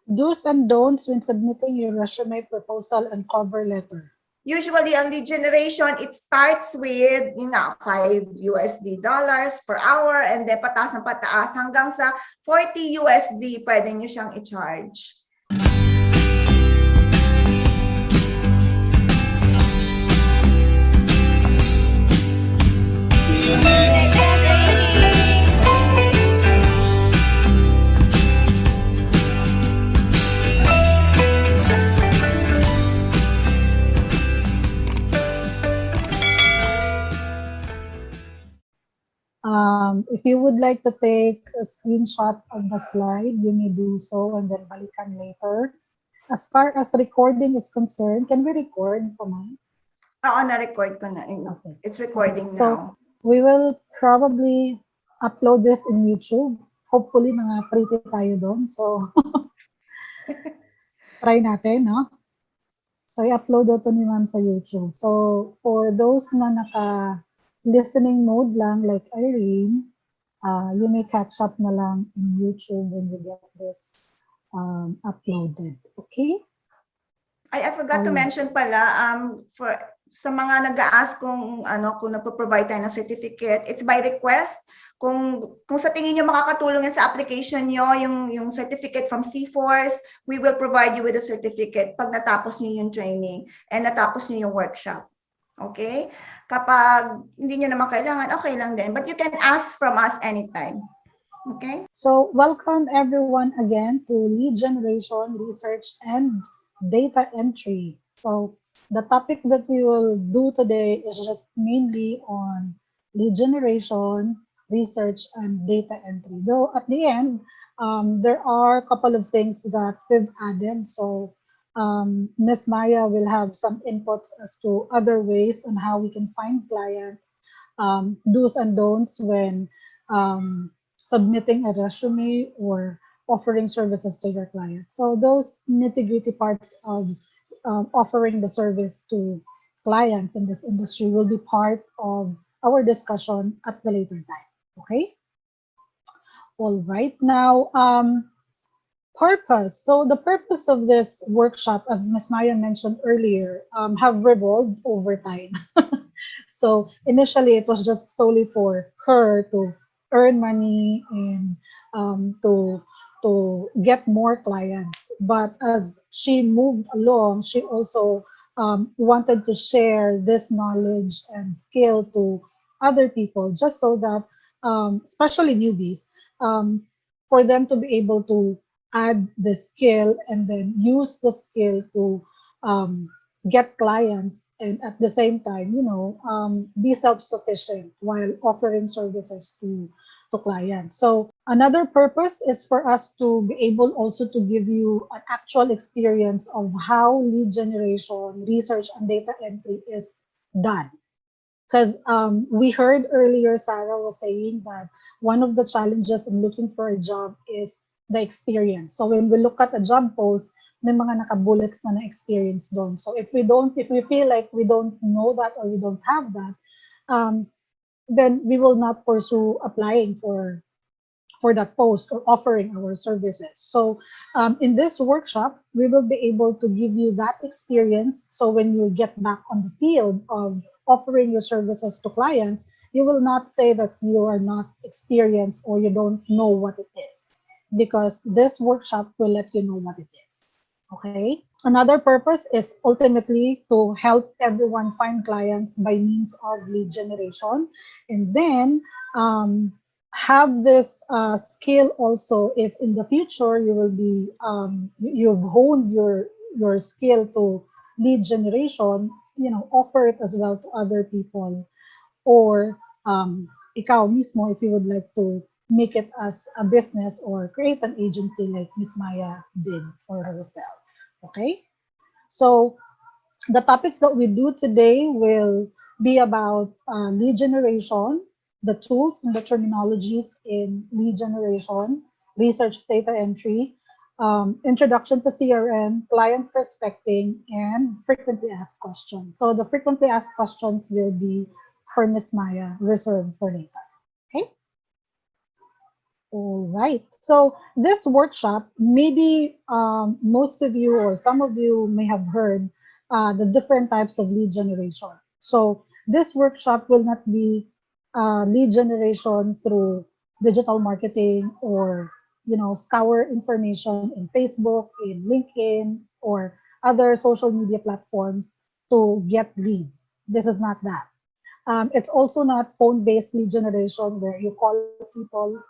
Do's and don'ts when submitting your resume, proposal, and cover letter. Usually, ang lead generation, it starts with, $5 per hour, and then pataas ng pataas hanggang sa $40 pwede nyo siyang i-charge. If you would like to take a screenshot of the slide, you may do so and then balikan later. As far as recording is concerned, can we record, Pamay? Oo, na-record ko na. Okay. It's recording So, now. we will probably upload this in YouTube. Hopefully, mga pretty tayo doon. So, try natin, no? So, i-upload ito ni ma'am sa YouTube. So, for those na naka-listening mode lang, like Irene, you may catch up na lang in YouTube when you get this uploaded. Okay? I forgot to mention pala, for sa mga nag-a-ask kung napro-provide tayo ng certificate, it's by request. Kung sa tingin niyo makakatulong yan sa application niyo, yung certificate from C-Force, we will provide you with a certificate pag natapos niyo yung training and natapos niyo yung workshop. Okay? Kapag hindi niyo naman kailangan, okay lang din. But you can ask from us anytime. Okay? So, welcome everyone again to Lead Generation, Research, and Data Entry. So, the topic that we will do today is just mainly on lead generation, research, and data entry. Though at the end, there are a couple of things that we've added. So, Ms. Maya will have some inputs as to other ways on how we can find clients, do's and don'ts when submitting a resume or offering services to your clients. So those nitty-gritty parts of offering the service to clients in this industry will be part of our discussion at the later time. Okay? All right. Now, purpose. So the purpose of this workshop, as Ms. Maya mentioned earlier, have revolved over time. So initially, it was just solely for her to earn money and to get more clients. But as she moved along, she also wanted to share this knowledge and skill to other people, just so that, especially newbies, for them to be able to add the skill and then use the skill to get clients and at the same time, be self-sufficient while offering services to clients. So another purpose is for us to be able also to give you an actual experience of how lead generation, research, and data entry is done. Because we heard earlier, Sarah was saying that one of the challenges in looking for a job is the experience. So when we look at a job post, may mga naka-bullets na experience doon. So if we feel like we don't know that or we don't have that, then we will not pursue applying for that post or offering our services. So in this workshop, we will be able to give you that experience. So when you get back on the field of offering your services to clients, you will not say that you are not experienced or you don't know what it is, because this workshop will let you know what it is. Okay. Another purpose is ultimately to help everyone find clients by means of lead generation, and then have this skill also if in the future you will be you've honed your skill to lead generation, offer it as well to other people, or ikaw mismo, if you would like to make it as a business or create an agency like Miss Maya did for herself. Okay, so the topics that we do today will be about lead generation, the tools and the terminologies in lead generation, research, data entry, introduction to CRM, client prospecting, and frequently asked questions. So the frequently asked questions will be for Miss Maya, reserved for later. Okay. All right. So this workshop, maybe most of you or some of you may have heard the different types of lead generation. So this workshop will not be lead generation through digital marketing or scour information in Facebook, in LinkedIn, or other social media platforms to get leads. This is not that. It's also not phone-based lead generation where you call people,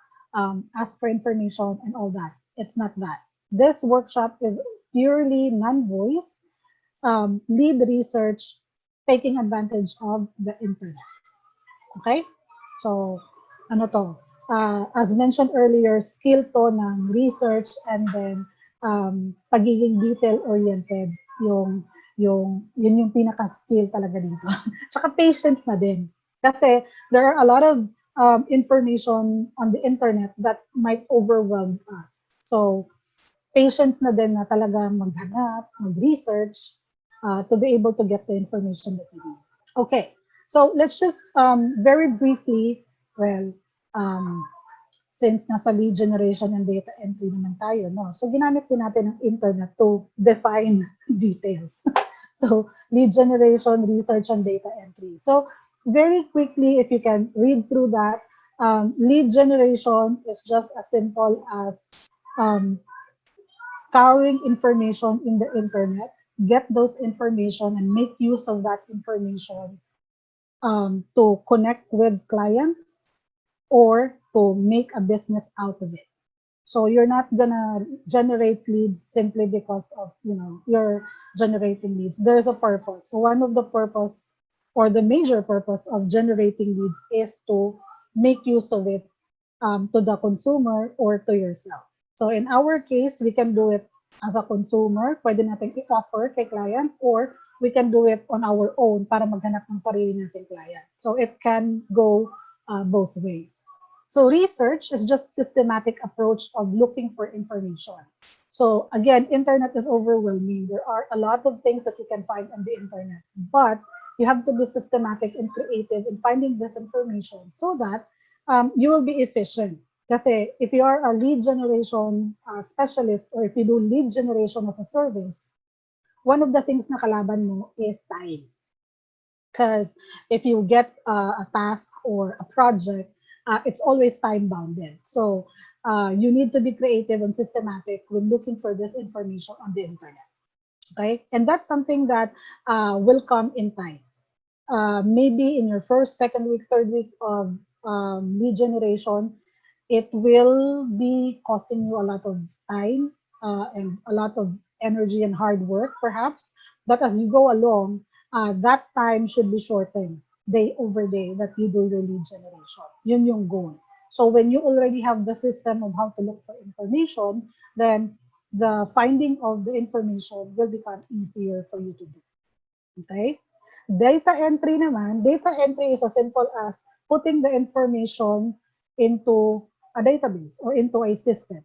ask for information and all that. It's not that. This workshop is purely non-voice lead research taking advantage of the internet. Okay? So, ano to? As mentioned earlier, skill to ng research and then pagiging detail-oriented yun yung pinaka-skill talaga dito. Tsaka patience na din. Kasi there are a lot of information on the internet that might overwhelm us. So, patience na din na talaga maghanap, mag-research to be able to get the information that you need. Okay, so let's just very briefly, well, um, since nasa lead generation and data entry naman tayo, no? So ginamit din natin ang internet to define details. So lead generation, research, and data entry. So very quickly, if you can read through that, lead generation is just as simple as um, scouring information in the internet, get those information and make use of that information to connect with clients or to make a business out of it. So you're not gonna generate leads simply because of you're generating leads. There's a purpose. So one of the purpose or the major purpose of generating leads is to make use of it to the consumer or to yourself. So in our case, we can do it as a consumer. Pwede natin i-offer kay client or we can do it on our own para maghanap ng sarili nating client. So it can go both ways. So research is just systematic approach of looking for information. So again, internet is overwhelming. There are a lot of things that you can find on the internet, but you have to be systematic and creative in finding this information so that you will be efficient. Kasi if you are a lead generation specialist or if you do lead generation as a service, one of the things na kalaban mo is time. Because if you get a task or a project, it's always time bounded. So you need to be creative and systematic when looking for this information on the internet. Okay, and that's something that will come in time. Maybe in your first, second week, third week of lead generation, it will be costing you a lot of time and a lot of energy and hard work, perhaps. But as you go along, that time should be shortened day over day that you do your lead generation. Yun yung goal. So when you already have the system of how to look for information, then the finding of the information will become easier for you to do. Okay? Data entry naman, data entry is as simple as putting the information into a database or into a system.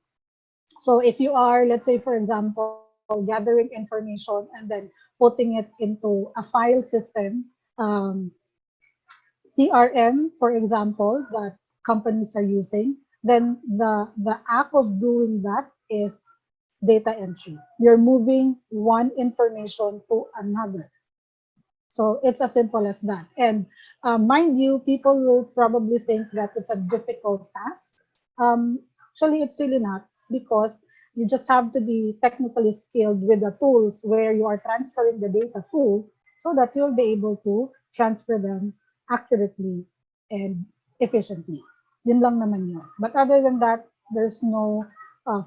So if you are, let's say, for example, gathering information and then putting it into a file system, CRM, for example, that companies are using, then the act of doing that is data entry. You're moving one information to another. So it's as simple as that. And mind you, people will probably think that it's a difficult task. Actually, it's really not because you just have to be technically skilled with the tools where you are transferring the data to so that you'll be able to transfer them accurately and efficiently. Yun lang naman yun. But other than that, there's no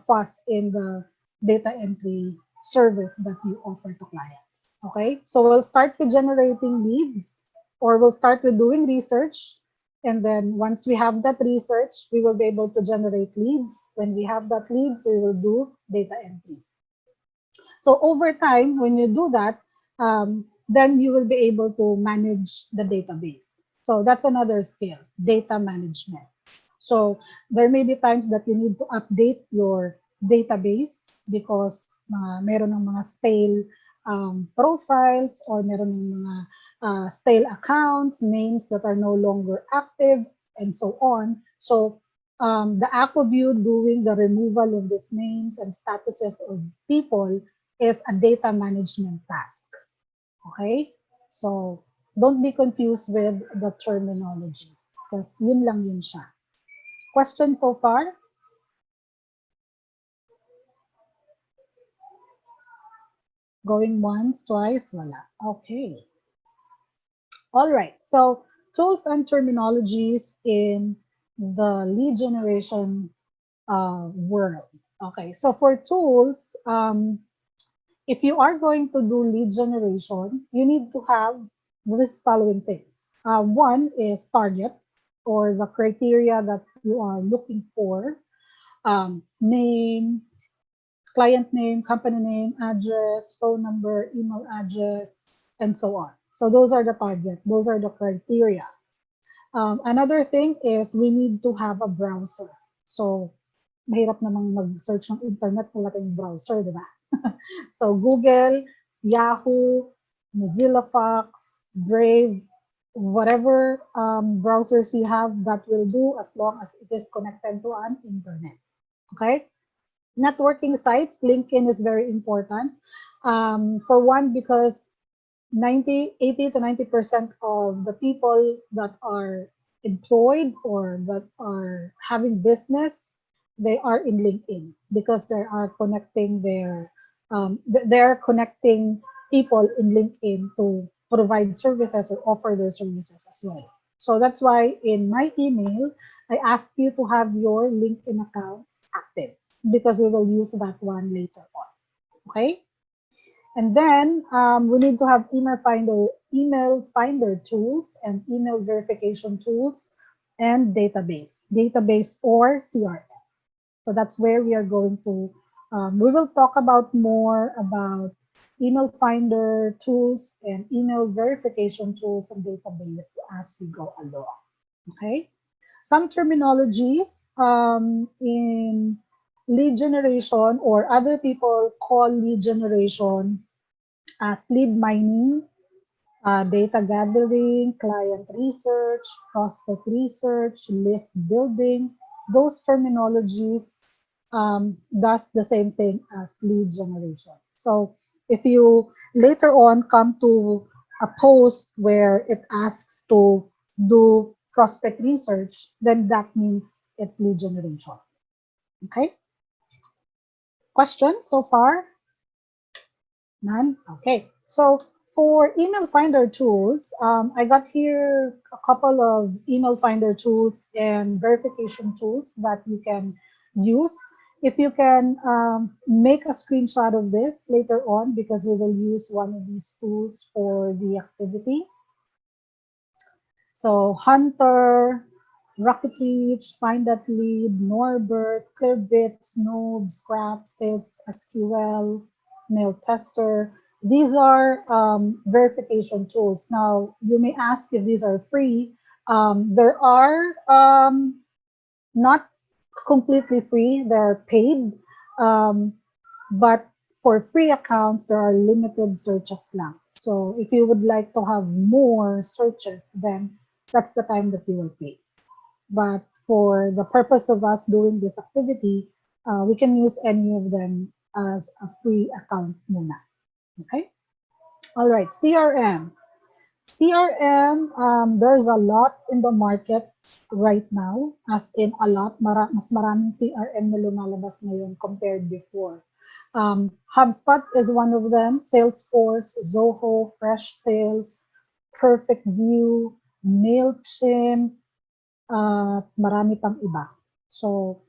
fuss in the data entry service that you offer to clients. Okay, so we'll start with generating leads or we'll start with doing research. And then once we have that research, we will be able to generate leads. When we have that leads, we will do data entry. So over time, when you do that, then you will be able to manage the database. So that's another skill, data management. So there may be times that you need to update your database because meron ng mga stale profiles or meron ng mga stale accounts, names that are no longer active, and so on. So The act of you doing the removal of these names and statuses of people is a data management task. Okay? So, don't be confused with the terminologies because yun lang yun siya. Question so far? Going once, twice, wala. Okay. All right. So, tools and terminologies in the lead generation world. Okay. So, for tools, if you are going to do lead generation, you need to have this following things. One is target or the criteria that you are looking for, name, client name, company name, address, phone number, email address, and so on. So those are the target, those are the criteria. Another thing is we need to have a browser. So mahirap namang mag-search ng internet kung wala tayong browser, di ba? So Google, Yahoo, Mozilla Fox, Brave, whatever browsers you have, that will do as long as it is connected to an internet. Okay? Networking sites, LinkedIn is very important. For one, because 80 to 90% of the people that are employed or that are having business, they are in LinkedIn because they are connecting they're connecting people in LinkedIn to provide services or offer their services as well. So that's why in my email, I ask you to have your LinkedIn accounts active because we will use that one later on. Okay? And then we need to have email finder tools and email verification tools and database or CRM. So that's where we are going to, we will talk about more about email finder tools and email verification tools and database as we go along. Okay. Some terminologies in lead generation or other people call lead generation as lead mining, data gathering, client research, prospect research, list building. Those terminologies does the same thing as lead generation. So if you later on come to a post where it asks to do prospect research, then that means it's lead generation. Okay? Questions so far? None? Okay. So for email finder tools, I got here a couple of email finder tools and verification tools that you can use. If you can make a screenshot of this later on, because we will use one of these tools for the activity. So Hunter, Rocket Reach, Find That Lead, Norbert, Clearbit, Snoop, Scrap, Sales SQL, Mail Tester. These are verification tools. Now, you may ask if these are free. There are not completely free, they're paid. Um, but for free accounts, there are limited searches lang. So if you would like to have more searches, then that's the time that you will pay. But for the purpose of us doing this activity, we can use any of them as a free account muna. Okay? All right, CRM. CRM, there's a lot in the market right now, as in a lot, mas maraming CRM na lumalabas ngayon compared before. HubSpot is one of them, Salesforce, Zoho, Fresh Sales, Perfect View, MailChimp, marami pang iba. So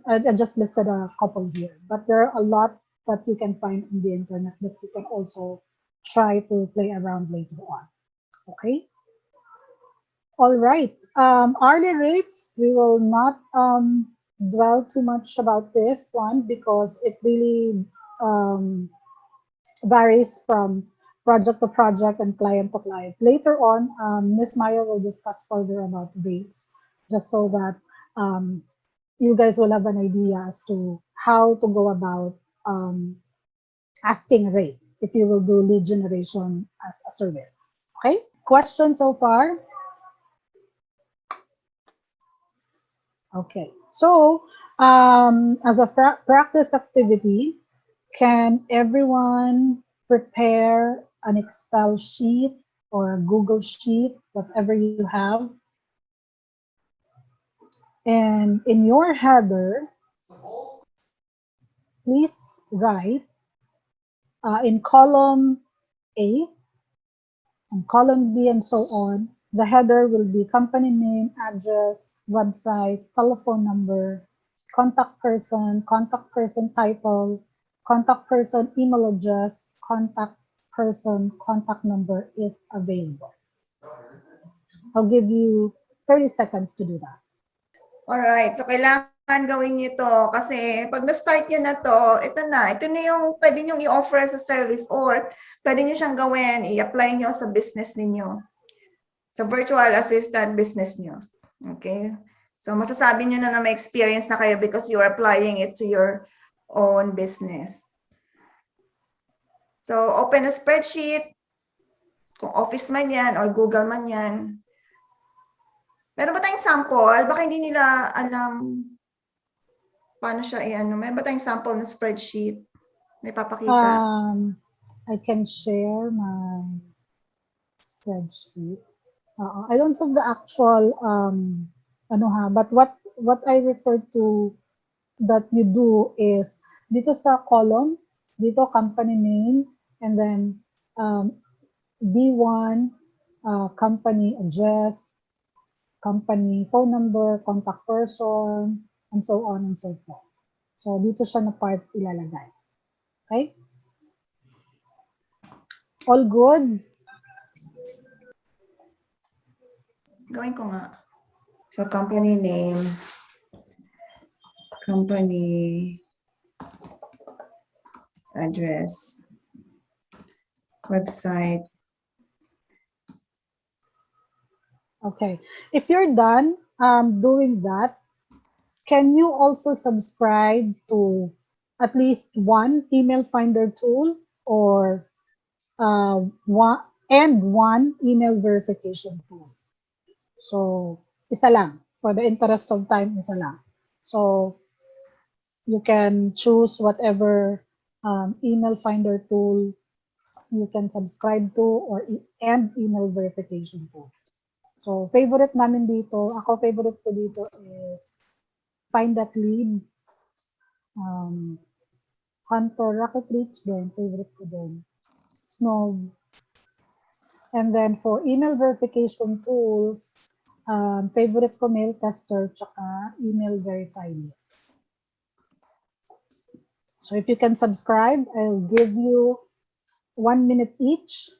I just listed a couple here, but there are a lot that you can find on the internet that you can also try to play around later on. Okay. All right. Hourly rates, we will not dwell too much about this one because it really varies from project to project and client to client. Later on, Ms. Maya will discuss further about rates just so that you guys will have an idea as to how to go about asking rate if you will do lead generation as a service. Okay. Question so far? Okay. So, as a practice activity, can everyone prepare an Excel sheet or a Google sheet, whatever you have? And in your header, please write in column A and column B and so on. The header will be company name, address, website, telephone number, contact person title, contact person email address, contact person contact number if available. I'll give you 30 seconds to do that. Alright, so kailangan gawin niyo to kasi pag na-start niyo na to, ito na yung pwede niyo i-offer sa service or pwede niyo siyang gawin, i-apply niyo sa business ninyo. Sa virtual assistant business niyo. Okay? So masasabi niyo na may experience na kayo because you're applying it to your own business. So open a spreadsheet, kung Office man yan or Google man yan. Meron ba tayong sample? Baka hindi nila alam paano siya i-ano. Meron ba tayong sample na spreadsheet na ipapakita? I can share my spreadsheet. I don't have the actual but what I refer to that you do is dito sa column, dito company name, and then B1 company address, company phone number, contact person, and so on and so forth. So dito siya na part ilalagay. Okay? All good? Gawin ko nga. So company name, company address, website. Okay. If you're done doing that, can you also subscribe to at least one email finder tool or one email verification tool? So, isa lang. For the interest of time, isa lang. So, you can choose whatever email finder tool you can subscribe to or and email verification tool. So, favorite namin dito, favorite ko dito is Find That Lead, Hunter, Rocket Reach din, favorite ko din, Snow. And then for email verification tools, favorite ko Mail Tester, tsaka Email Verify List. So if you can subscribe, I'll give you 1 minute each.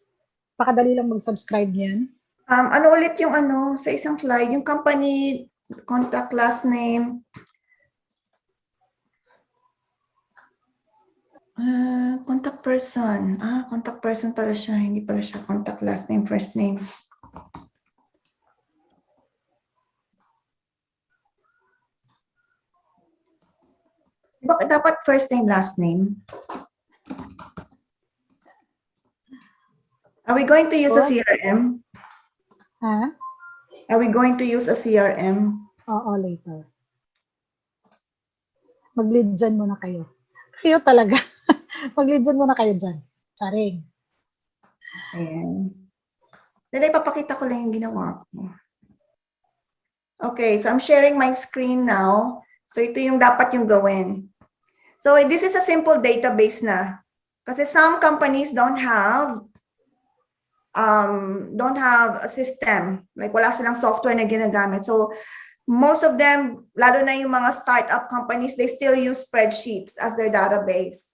Pakadali lang mag-subscribe niyan. Ano ulit yung sa isang slide, yung company contact last name. Contact person. Contact person pala siya. Hindi pala siya contact last name, first name. Dapat first name, last name. Are we going to use a CRM? Are we going to use a CRM? Oo, later. Mag-lead dyan muna kayo. Kayo talaga. Mag-lead dyan muna kayo dyan. Charing. Ayan. Dahil ipapakita ko lang yung ginawa ko. Okay, so I'm sharing my screen now. So ito yung dapat yung gawin. So this is a simple database na. Kasi some companies don't have a system. Like wala silang software na ginagamit. So most of them, lalo na yung mga startup companies, they still use spreadsheets as their database.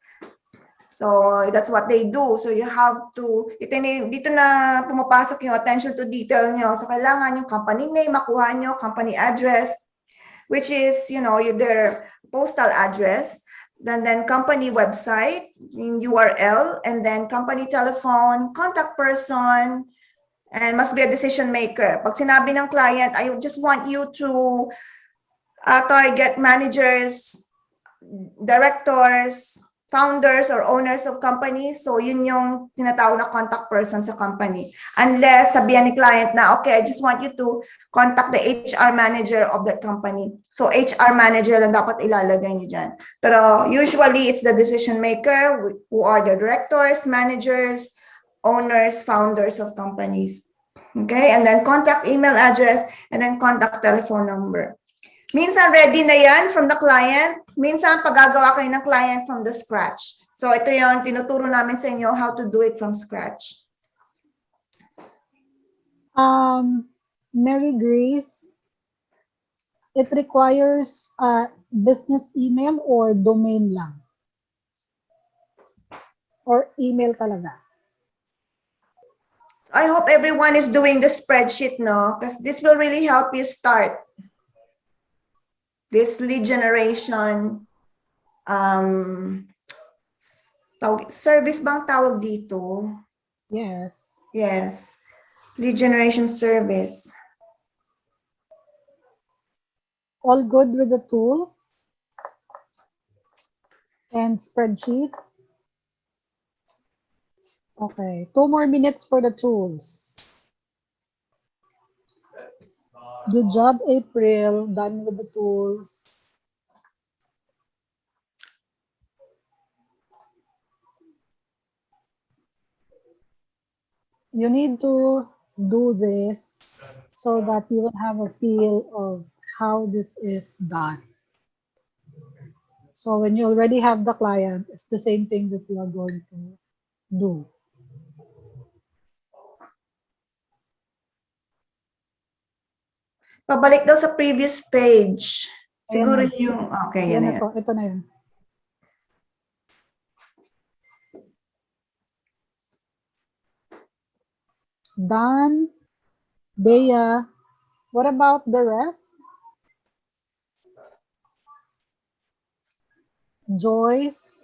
So that's what they do. So you have to, dito na pumapasok yung attention to detail nyo. So kailangan yung company name, makuha nyo, company address, which is, their postal address, then company website, URL, and then company telephone, contact person, and must be a decision maker. Pag sinabi ng client, I just want you to target managers, directors, founders or owners of companies. So yun yung tinatawag na contact person sa company. Unless sabihan ni client na, okay, I just want you to contact the HR manager of that company. So HR manager lang dapat ilalagay niyo dyan. Pero usually it's the decision maker who are the directors, managers, owners, founders of companies. Okay, and then contact email address and then contact telephone number. Minsan ready na yan from the client. Minsan paggagawa kayo ng client from the scratch. So ito yung tinuturo namin sa inyo how to do it from scratch. Mary Grace, it requires a business email or domain lang? Or email talaga? I hope everyone is doing the spreadsheet, no? Because this will really help you start this lead generation service bang tawag dito? Yes. Yes. Lead generation service. All good with the tools and spreadsheet? Okay, 2 more minutes for the tools. Good job, April. Done with the tools. You need to do this so that you will have a feel of how this is done. So when you already have the client, it's the same thing that you are going to do. Pabalik daw sa previous page. Siguro Ayan na. yung, okay, Yan yan na to. Ito na yun. Done. Bea. What about the rest? Joyce.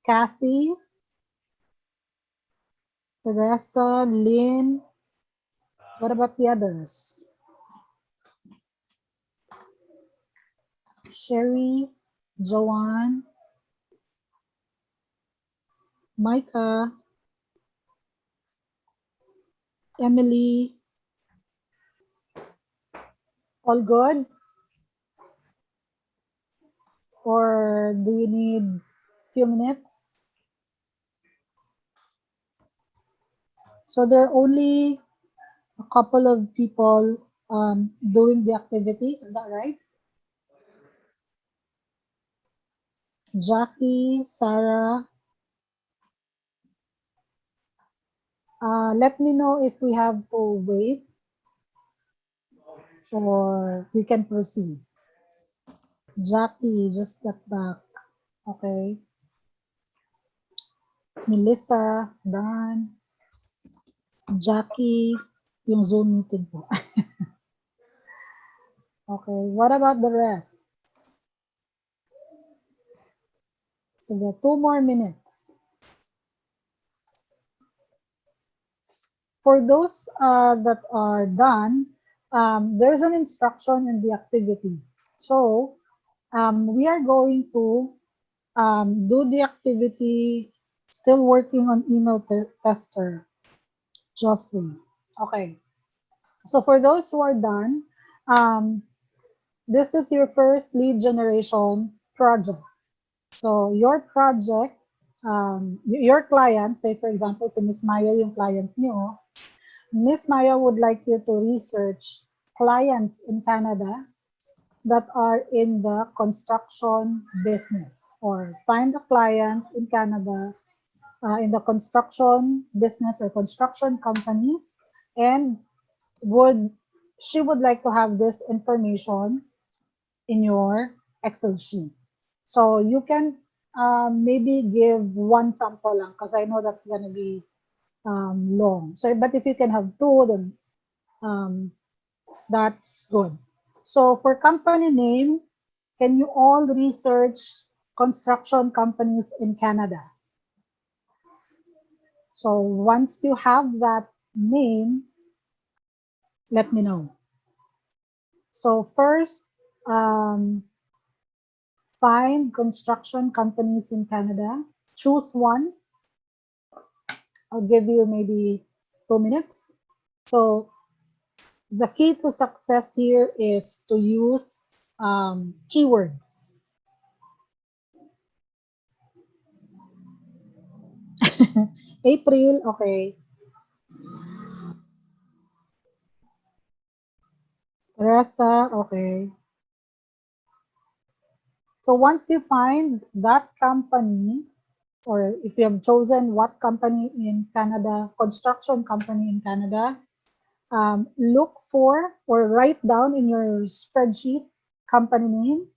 Kathy. Teresa. Lynn. What about the others? Sherry. Joanne. Micah. Emily. All good? Or do you need a few minutes? So there are only a couple of people doing the activity, is that right? Jackie, Sarah. Let me know if we have to wait or we can proceed. Jackie just got back. Okay. Melissa, Dan, Jackie, yung Zoom meeting po. Okay, what about the rest? So we have 2 more minutes. For those that are done, there's an instruction in the activity. So we are going to do the activity, still working on email tester, Geoffrey. Okay. So for those who are done, this is your first lead generation project. So your project, your client, say for example, si Miss Maya yung client niyo, Miss Maya would like you to research clients in Canada that are in the construction business, or find a client in Canada in the construction business or construction companies, and she would like to have this information in your Excel sheet. So you can maybe give one sample lang, because I know that's going to be long. So, but if you can have 2, then that's good. So for company name, can you all research construction companies in Canada? So once you have that name, let me know. So first, find construction companies in Canada. Choose one. I'll give you maybe 2 minutes. So the key to success here is to use keywords. April, okay. Teresa, okay. So once you find that company, or if you have chosen what company in Canada, construction company in Canada, look for or write down in your spreadsheet company name,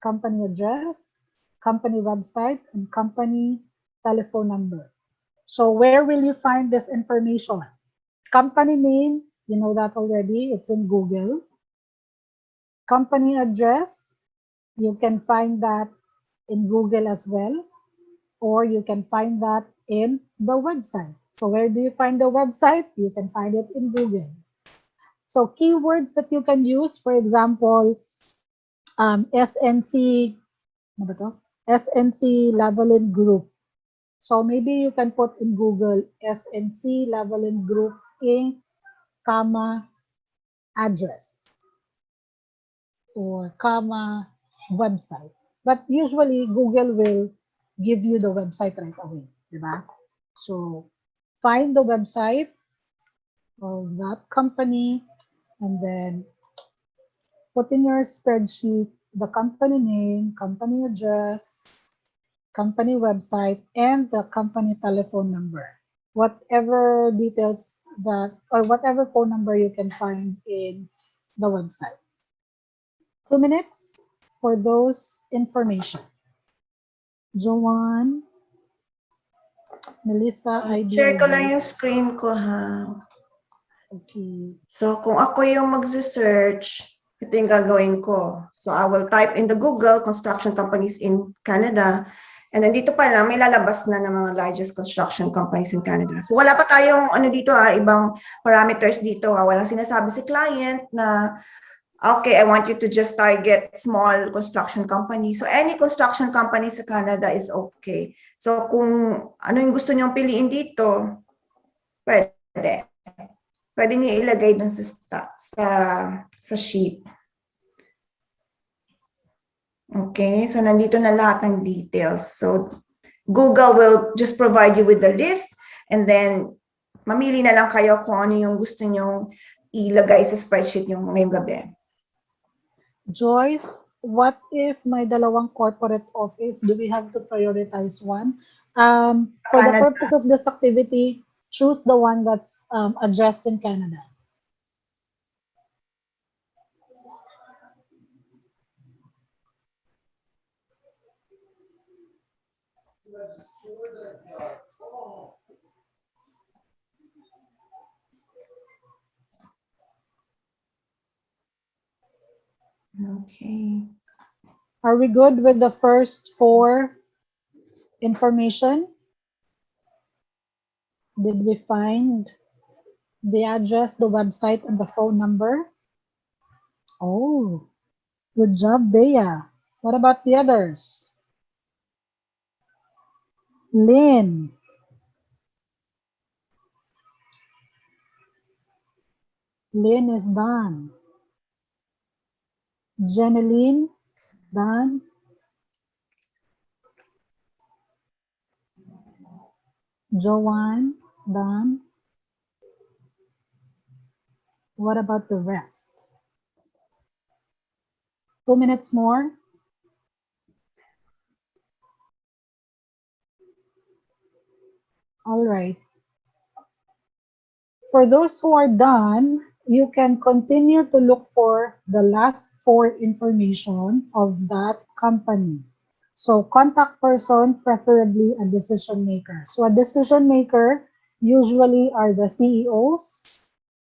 company address, company website, and company telephone number. So where will you find this information? Company name, you know that already, it's in Google. Company address, you can find that in Google as well, or you can find that in the website. So where do you find the website? You can find it in Google. So keywords that you can use, for example, SNC, ano ba to? SNC Leveling Group. So maybe you can put in Google SNC Leveling Group Inc, comma, address, or comma, website. But usually Google will give you the website right away, diba? So find the website of that company and then put in your spreadsheet the company name, company address, company website, and the company telephone number. Whatever details that, or whatever phone number you can find in the website. 2 minutes for those information. Joanne, Melissa, Share ko lang IDID. yung screen ko, ha. Okay. So, kung ako yung mag-search, ito yung gagawin ko. So, I will type in the Google, construction companies in Canada. And then dito pa lang, may lalabas na ng mga largest construction companies in Canada. So, wala pa tayong dito, ibang parameters dito. Walang sinasabi si client na, okay, I want you to just target small construction companies. So, any construction company sa Canada is okay. So, kung ano yung gusto nyong piliin dito, pwede. Pwede niyo ilagay dun sa sheet. Okay, so nandito na lahat ng details. So Google will just provide you with the list and then mamili na lang kayo kung ano yung gusto niyo ilagay sa spreadsheet niyo ngayong gabi. Joyce, what if may dalawang corporate office? Do we have to prioritize one? For the purpose of this activity, choose the one that's addressed in Canada. Okay. Are we good with the first 4 information? Did we find the address, the website, and the phone number? Oh, good job, Bea. What about the others? Lynn. Lynn is done. Jeneline, done. Joanne, done. What about the rest? 2 minutes more. All right. For those who are done, you can continue to look for the last 4 information of that company. So contact person, preferably a decision maker. So a decision maker usually are the CEOs,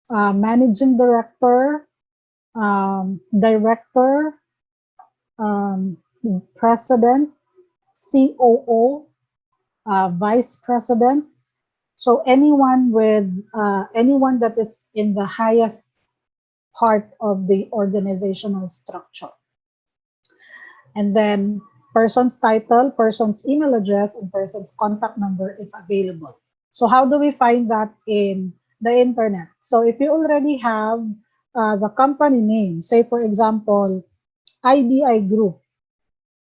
managing director, director, president, COO, vice president. So anyone with anyone that is in the highest part of the organizational structure. And then person's title, person's email address, and person's contact number if available. So how do we find that in the internet? So if you already have the company name, say for example, IBI Group.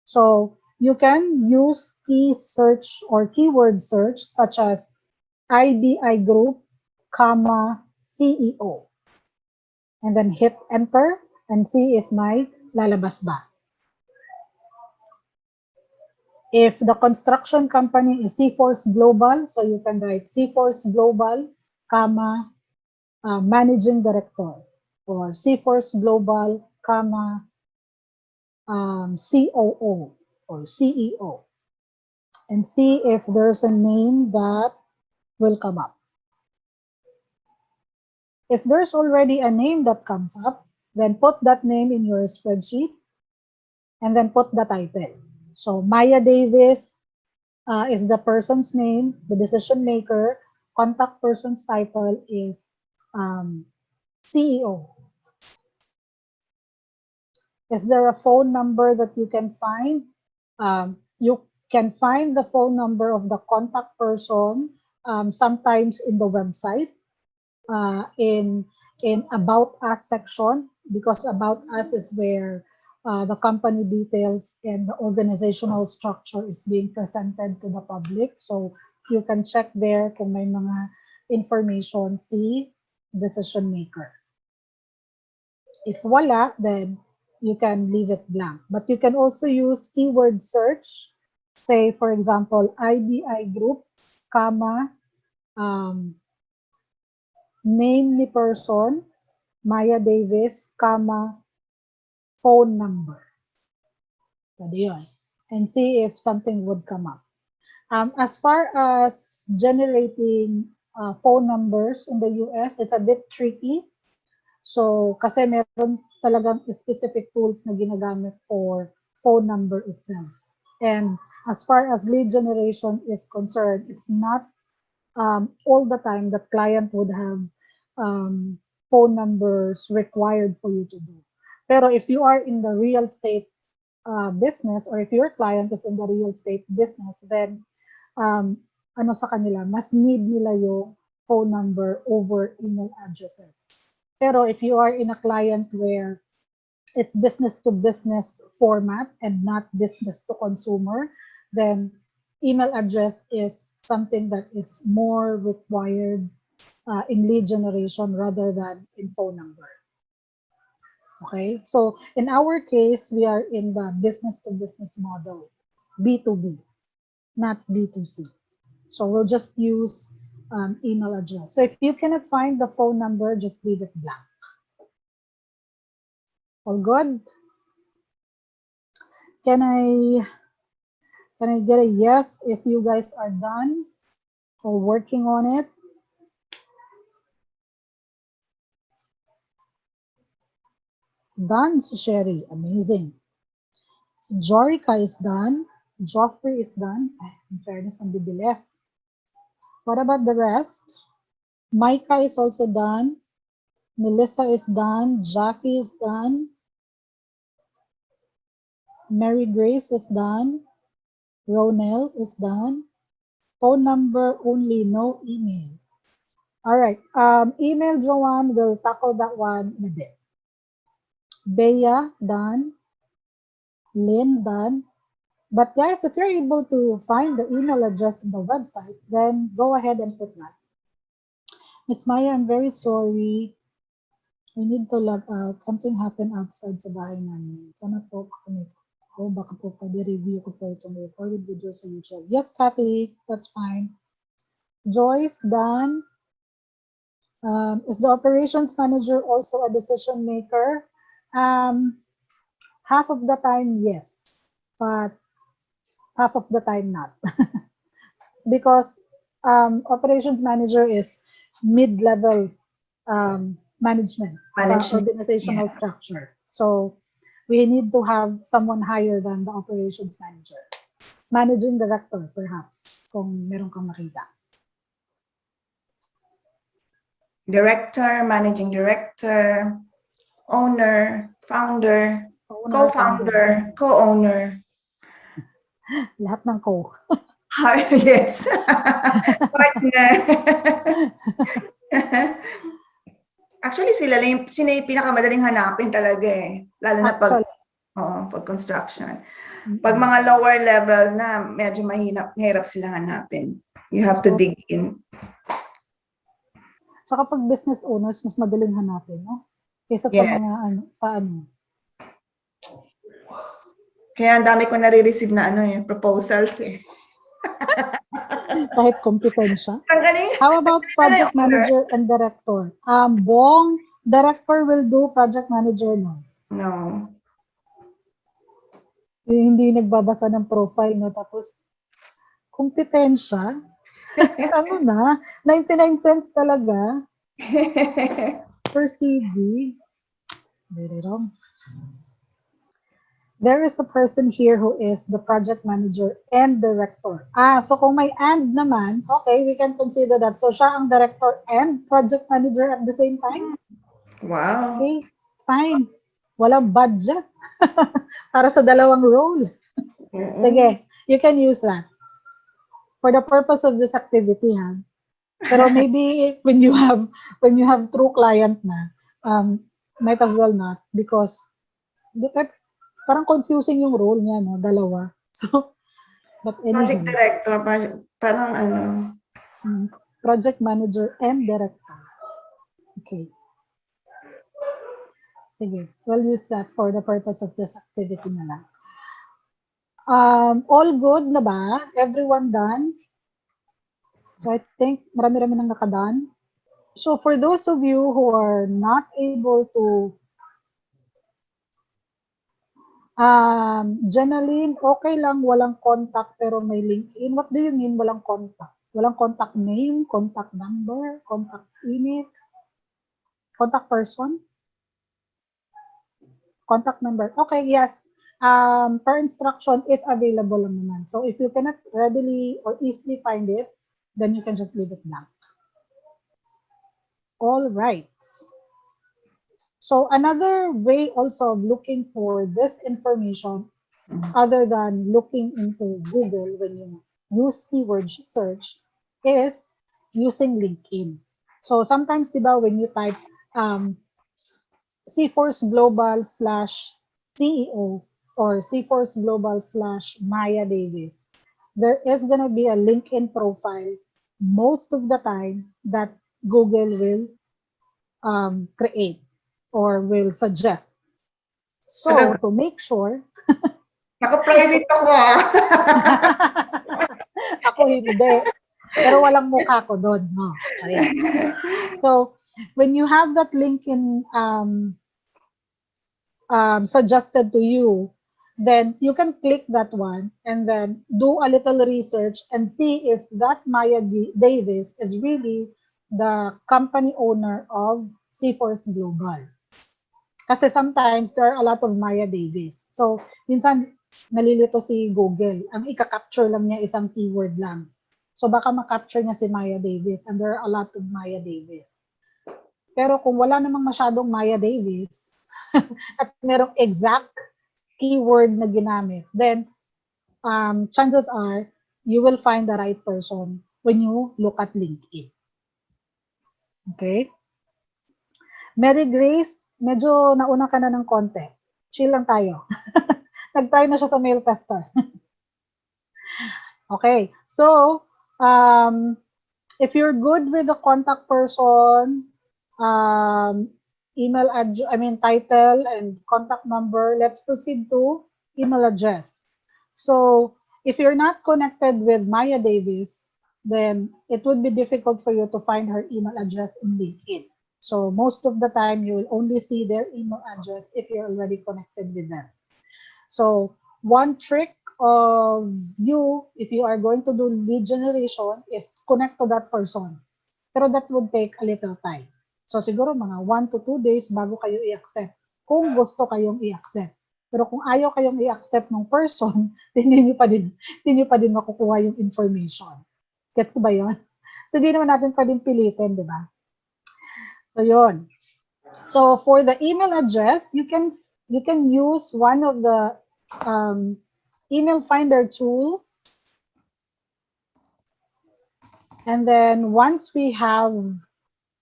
So you can use key search or keyword search such as IBI Group, comma, CEO. And then hit enter and see if may lalabas ba. If the construction company is C-Force Global, so you can write C-Force Global, comma, managing director, or C-Force Global, comma, COO or CEO, and see if there's a name that will come up. If there's already a name that comes up, then put that name in your spreadsheet and then put the title. So Maya Davis is the person's name, the decision maker. Contact person's title is CEO. Is there a phone number that you can find? You can find the phone number of the contact person sometimes in the website, in About Us section, because About Us is where the company details and the organizational structure is being presented to the public. So you can check there kung may mga information si decision maker. If wala, then you can leave it blank. But you can also use keyword search. Say, for example, IBI Group, comma, name ni person, Maya Davis, comma, phone number. Pwede yun. And see if something would come up. As far as generating phone numbers in the US, it's a bit tricky. So, kasi meron talagang specific tools na ginagamit for phone number itself. And as far as lead generation is concerned, it's not all the time that client would have phone numbers required for you to do. Pero if you are in the real estate business, or if your client is in the real estate business, then ano sa kanila, mas need nila yung phone number over email addresses. Pero if you are in a client where it's business to business format and not business to consumer, then email address is something that is more required in lead generation rather than in phone number. Okay, so in our case, we are in the business to business model, B2B, not B2C. So we'll just use email address. So if you cannot find the phone number, just leave it blank. All good? Can I get a yes if you guys are done or working on it? Done, si Sherry. Amazing. Si Jorica is done. Joffrey is done. In fairness, ang bibilis. What about the rest? Micah is also done. Melissa is done. Jackie is done. Mary Grace is done. Ronel is done. Phone number only, no email. All right. Email Joanne will tackle that one in a bit. Bea, done. Lynn, done. But guys, if you're able to find the email address in the website, then go ahead and put that. Miss Maya, I'm very sorry. I need to log out. Something happened outside sa bahay namin. Sana po kami ko, baka po pwede review ko po itong recorded video sa YouTube. Yes, Kathy, that's fine. Joyce, done. Is the operations manager also a decision maker? Half of the time, yes, but half of the time not. Because operations manager is mid-level management sa organizational structure. So we need to have someone higher than the operations manager. Managing director, perhaps, kung meron kang makita. Director, managing director, owner, founder. Owner, founder. Co-founder, co-owner. Lahat ng co. Yes. Partner. Actually, sila yung pinakamadaling hanapin talaga eh. Lalo na Actually. pag construction. Pag mga lower level na, medyo mahirap sila hanapin. You have to dig in. Tsaka pag business owners, mas madaling hanapin, no? Kaysa sa mga ano. Kaya ang dami ko nare-receive na proposals eh. Kahit kompetensya. How about project manager and director? Bong, director will do, project manager no? No. Hindi nagbabasa ng profile, no? Tapos, kompetensya? Ano na? 99 cents talaga? Per CV? Very wrong. There is a person here who is the project manager and director. So kung may and naman, okay, we can consider that. So siya ang director and project manager at the same time? Wow. Okay, fine. Walang budget para sa dalawang role. Sige, you can use that for the purpose of this activity, ha? Pero maybe when you have true client na, might as well not because parang confusing yung role niya, no? Dalawa. So, but anyhow. Project director, parang ano. Project manager and director. Okay. Sige, we'll use that for the purpose of this activity na lang. All good na ba? Everyone done? So I think marami-rami nang nakadone. So for those of you who are not able to Jenaline, okay lang walang contact pero may LinkedIn. What do you mean walang contact? Walang contact name, contact number, contact email, contact person, contact number. Okay, yes. Per instruction, if available lang naman. So if you cannot readily or easily find it, then you can just leave it blank. All right. So another way also of looking for this information, other than looking into Google when you use keyword search, is using LinkedIn. So sometimes, diba, when you type C-Force Global /CEO or C-Force Global /Maya Davis, there is going to be a LinkedIn profile most of the time that Google will create or will suggest. So, to make sure... Naka-private ako Ako hindi. Pero walang mukha ko doon. No? So, when you have that link in suggested to you, then you can click that one and then do a little research and see if that Maya Davis is really the company owner of C-Force Global. Kasi sometimes there are a lot of Maya Davis. So, minsan nalilito si Google. Ang ika-capture lang niya isang keyword lang. So, baka ma-capture niya si Maya Davis and there are a lot of Maya Davis. Pero kung wala namang masyadong Maya Davis at merong exact keyword na ginamit, then chances are you will find the right person when you look at LinkedIn. Okay? Mary Grace, medyo nauna ka na ng konti. Chill lang tayo. Nag-try na siya sa mail tester. Okay. So, if you're good with the contact person, email address, title and contact number, let's proceed to email address. So, if you're not connected with Maya Davis, then it would be difficult for you to find her email address in LinkedIn. So most of the time, you will only see their email address if you're already connected with them. So one trick of you, if you are going to do lead generation, is connect to that person. Pero that would take a little time. So siguro mga 1 to 2 days bago kayo i-accept. Kung gusto kayong i-accept. Pero kung ayaw kayong i-accept ng person, hindi nyo pa din makukuha yung information. Gets ba yun? So hindi naman natin pwedeng pilitin, di ba? So, yun. So, for the email address, you can you can use one of the um, email finder tools. And then once we have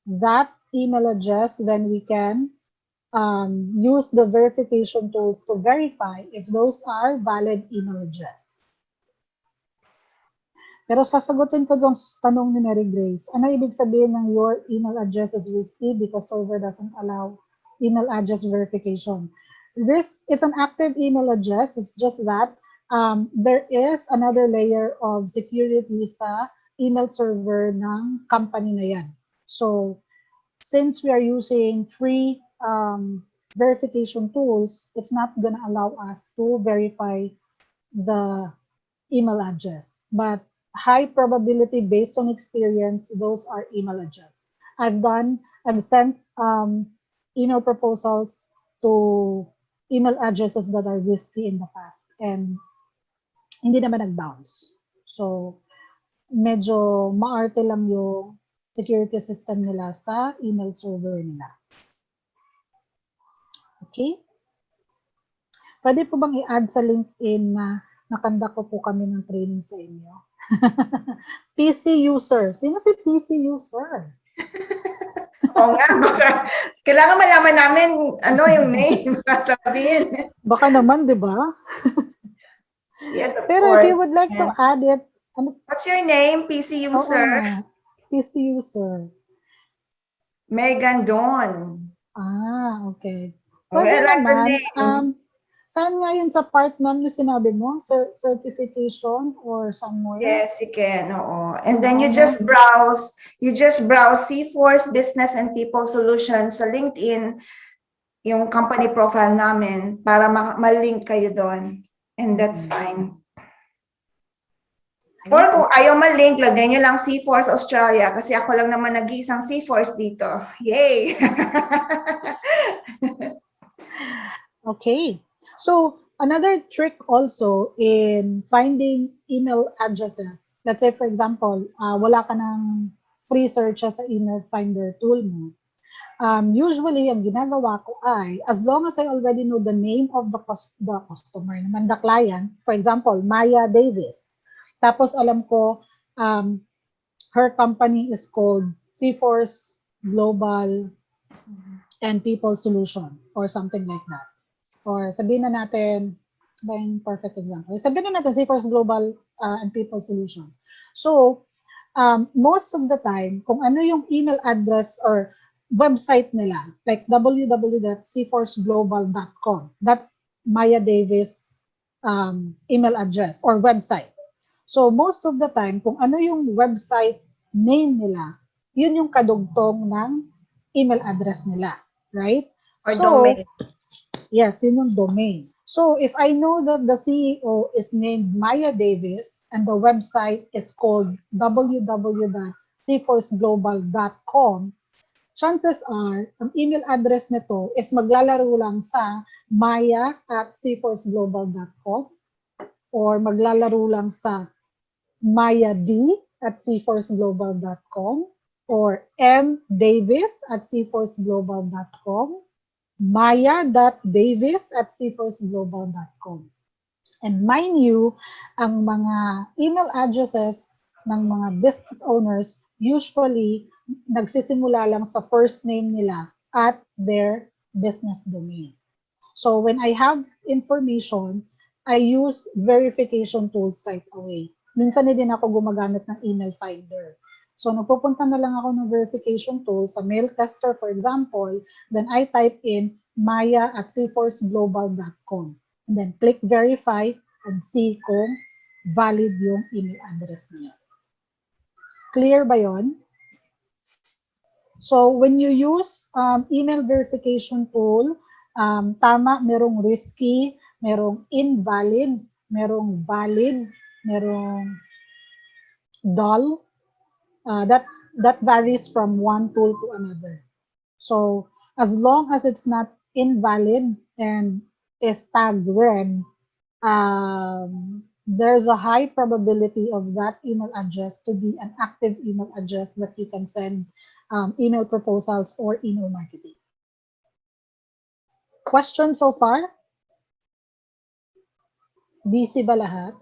that email address, then we can use the verification tools to verify if those are valid email address. Pero sasagutin ko yung tanong ni Mary Grace. Ano ibig sabihin ng your email address is risky because server doesn't allow email address verification? This, it's an active email address. It's just that there is another layer of security sa email server ng company na yan. So, since we are using free verification tools, it's not gonna allow us to verify the email address. But high probability based on experience, those are email address. I've sent email proposals to email addresses that are risky in the past and hindi naman nag-bounce. So, medyo maarte lang yung security system nila sa email server nila. Okay? Pwede po bang i-add sa LinkedIn na nakanda ko po kami ng training sa inyo? PC user. Sino si PC user? Oo nga, baka kailangan malaman namin ano yung name, sabihin. Baka naman, di ba? Yes, of Pero course. if you would like to add it, ano? What's your name, PC Oo user? nga. PC user. Megan Dawn. Ah, okay. Okay, Pwede I like the naman. name. Saan nga yun sa part ma'am yung sinabi mo? Certification or somewhere? Yes, you can. Oo. And then you just browse C-Force Business and People Solutions sa LinkedIn, yung company profile namin para ma-link kayo doon. And that's fine. Or kung ayaw ma-link, lagay nyo lang C-Force Australia kasi ako lang naman nag-iisang C-Force dito. Yay! Okay. So another trick also in finding email addresses. Let's say, for example, wala ka ng free search sa email finder tool mo. Usually, ang ginagawa ko ay, as long as I already know the name of the customer, naman the client, for example, Maya Davis. Tapos alam ko, her company is called C-Force Global and People Solution or something like that. Or sabihin na natin, ba yung perfect example? Sabihin na natin C-Force Global and People Solution. So, most of the time, kung ano yung email address or website nila, like www.cforceglobal.com, that's Maya Davis email address or website. So, most of the time, kung ano yung website name nila, yun yung kadugtong ng email address nila, right? Or So, domain. yes, yun yung domain. So if I know that the CEO is named Maya Davis and the website is called www.cforceglobal.com, chances are, ang email address nito is maglalaro lang sa maya@cforceglobal.com or maglalaro lang sa mayad@cforceglobal.com or mdavis@cforceglobal.com, maya.davis@cforceglobal.com. And mind you, ang mga email addresses ng mga business owners usually nagsisimula lang sa first name nila at their business domain. So when I have information, I use verification tools right away. Minsan din ako gumagamit ng email finder. So nagpupunta na lang ako ng verification tool sa mail tester, for example, then I type in maya@cforceglobal.com and then click verify and see kung valid yung email address niya. Clear ba yon? So when you use email verification tool, tama, merong risky, merong invalid, merong valid, merong dull. That varies from one tool to another. So as long as it's not invalid and is tagged red, there's a high probability of that email address to be an active email address that you can send email proposals or email marketing. Question so far? Busy ba lahat?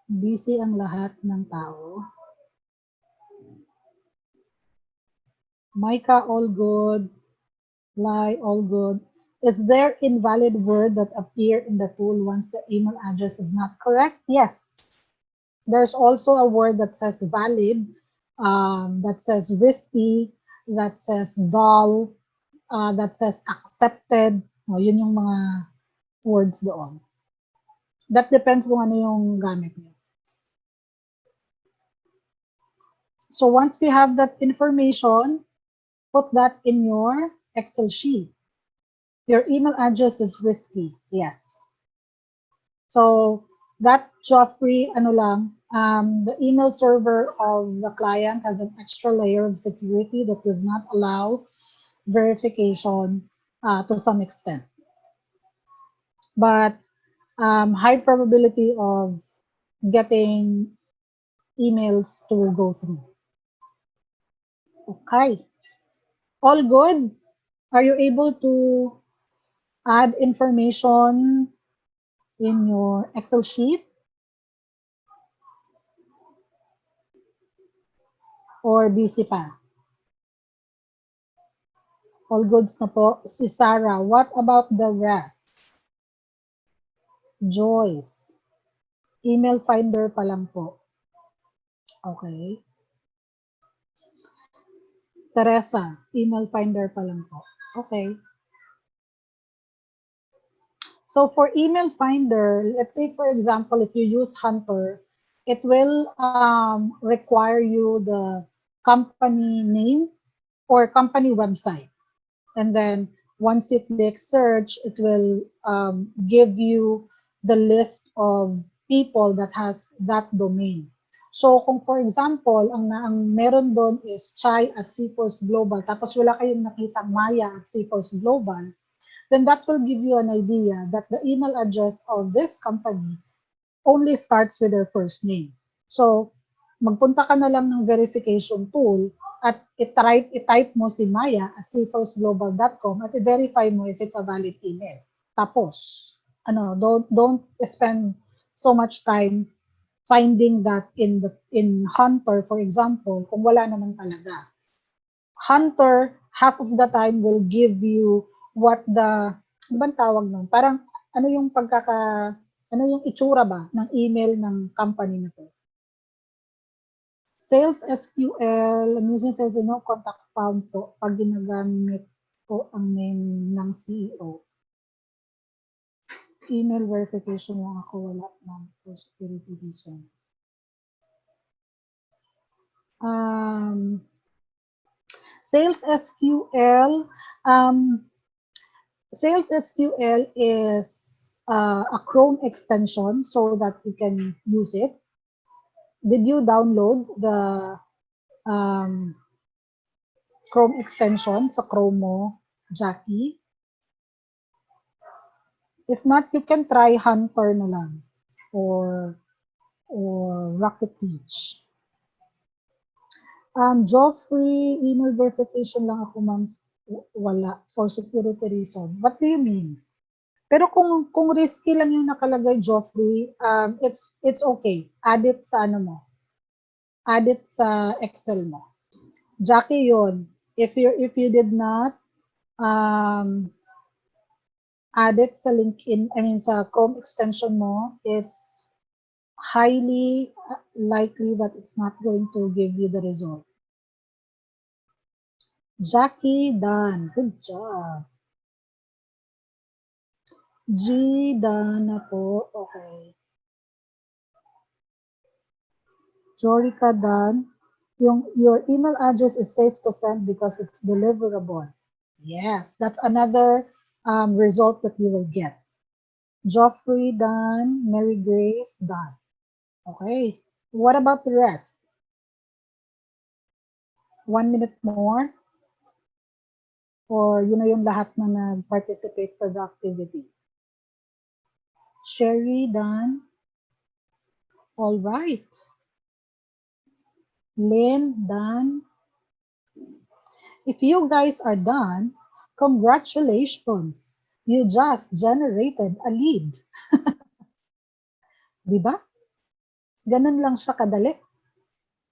Busy ang lahat ng tao. Micah, all good. Lie, all good. Is there invalid word that appear in the tool once the email address is not correct? Yes. There's also a word that says valid, that says risky, that says dull, that says accepted. O, yun yung mga words doon. That depends kung ano yung gamit niyo. So once you have that information, put that in your Excel sheet. Your email address is risky. Yes. So that Joffrey, ano lang, the email server of the client has an extra layer of security that does not allow verification to some extent. But high probability of getting emails to go through. Okay. All good? Are you able to add information in your Excel sheet? Or busy pa? All goods na po. Si Sarah, what about the rest? Joyce, email finder pa lang po. Okay. Teresa, email finder pa lang po. Okay. So for email finder, let's say for example, if you use Hunter, it will require you the company name or company website. And then once you click search, it will give you the list of people that has that domain. So kung for example, ang meron doon is Chai at Seaforce Global, tapos wala kayong nakitang Maya at Seaforce Global, then that will give you an idea that the email address of this company only starts with their first name. So, magpunta ka na lang ng verification tool at i-type mo si Maya at seaforceglobal.com at i-verify mo if it's a valid email. Tapos, don't spend so much time finding that in Hunter, for example, kung wala naman talaga. Hunter, half of the time will give you what the, ano bang tawag nun? Parang, ano yung itsura ba ng email ng company na to? Sales SQL, I'm using sales, contact form po pag ginagamit po ang name ng CEO. Email verification lang ako, wala na for security reason. Sales SQL, Sales SQL is a Chrome extension so that you can use it. Did you download the Chrome extension sa Chrome mo, Jackie? If not, you can try Hunter na lang or Rocket Reach. Joffrey, email verification lang ako, ma'am. Wala, for security reason. What do you mean? Pero kung risky lang yung nakalagay, Joffrey, it's okay. Add it sa ano mo. Add it sa Excel mo. Jackie, yun. If you did not add it sa LinkedIn, sa Chrome extension mo, it's highly likely that it's not going to give you the result. Jackie, done. Good job. G, done na po. Okay. Jorica, done. Your email address is safe to send because it's deliverable. Yes, that's another result that you will get. Joffrey, done. Mary Grace, done. Okay. What about the rest? 1 minute more? Or yung lahat na nag-participate for the activity? Sherry, done. All right. Lynn, done. If you guys are done, congratulations, you just generated a lead. Di ba? Ganun lang siya kadali.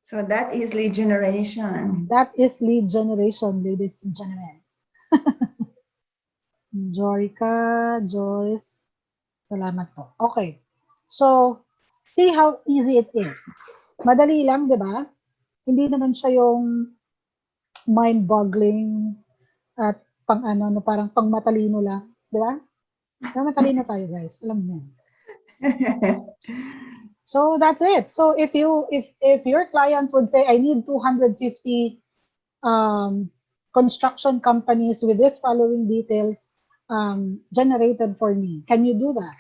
So that is lead generation. That is lead generation, ladies and gentlemen. Jorica, Joyce, salamat po. Okay. So, see how easy it is. Madali lang, di ba? Hindi naman siya yung mind-boggling at pang ano, no, parang pang matalino lang. Di ba? Pero matalino tayo, guys. Alam niyo. So, that's it. So, if your client would say, I need 250 construction companies with this following details generated for me. Can you do that?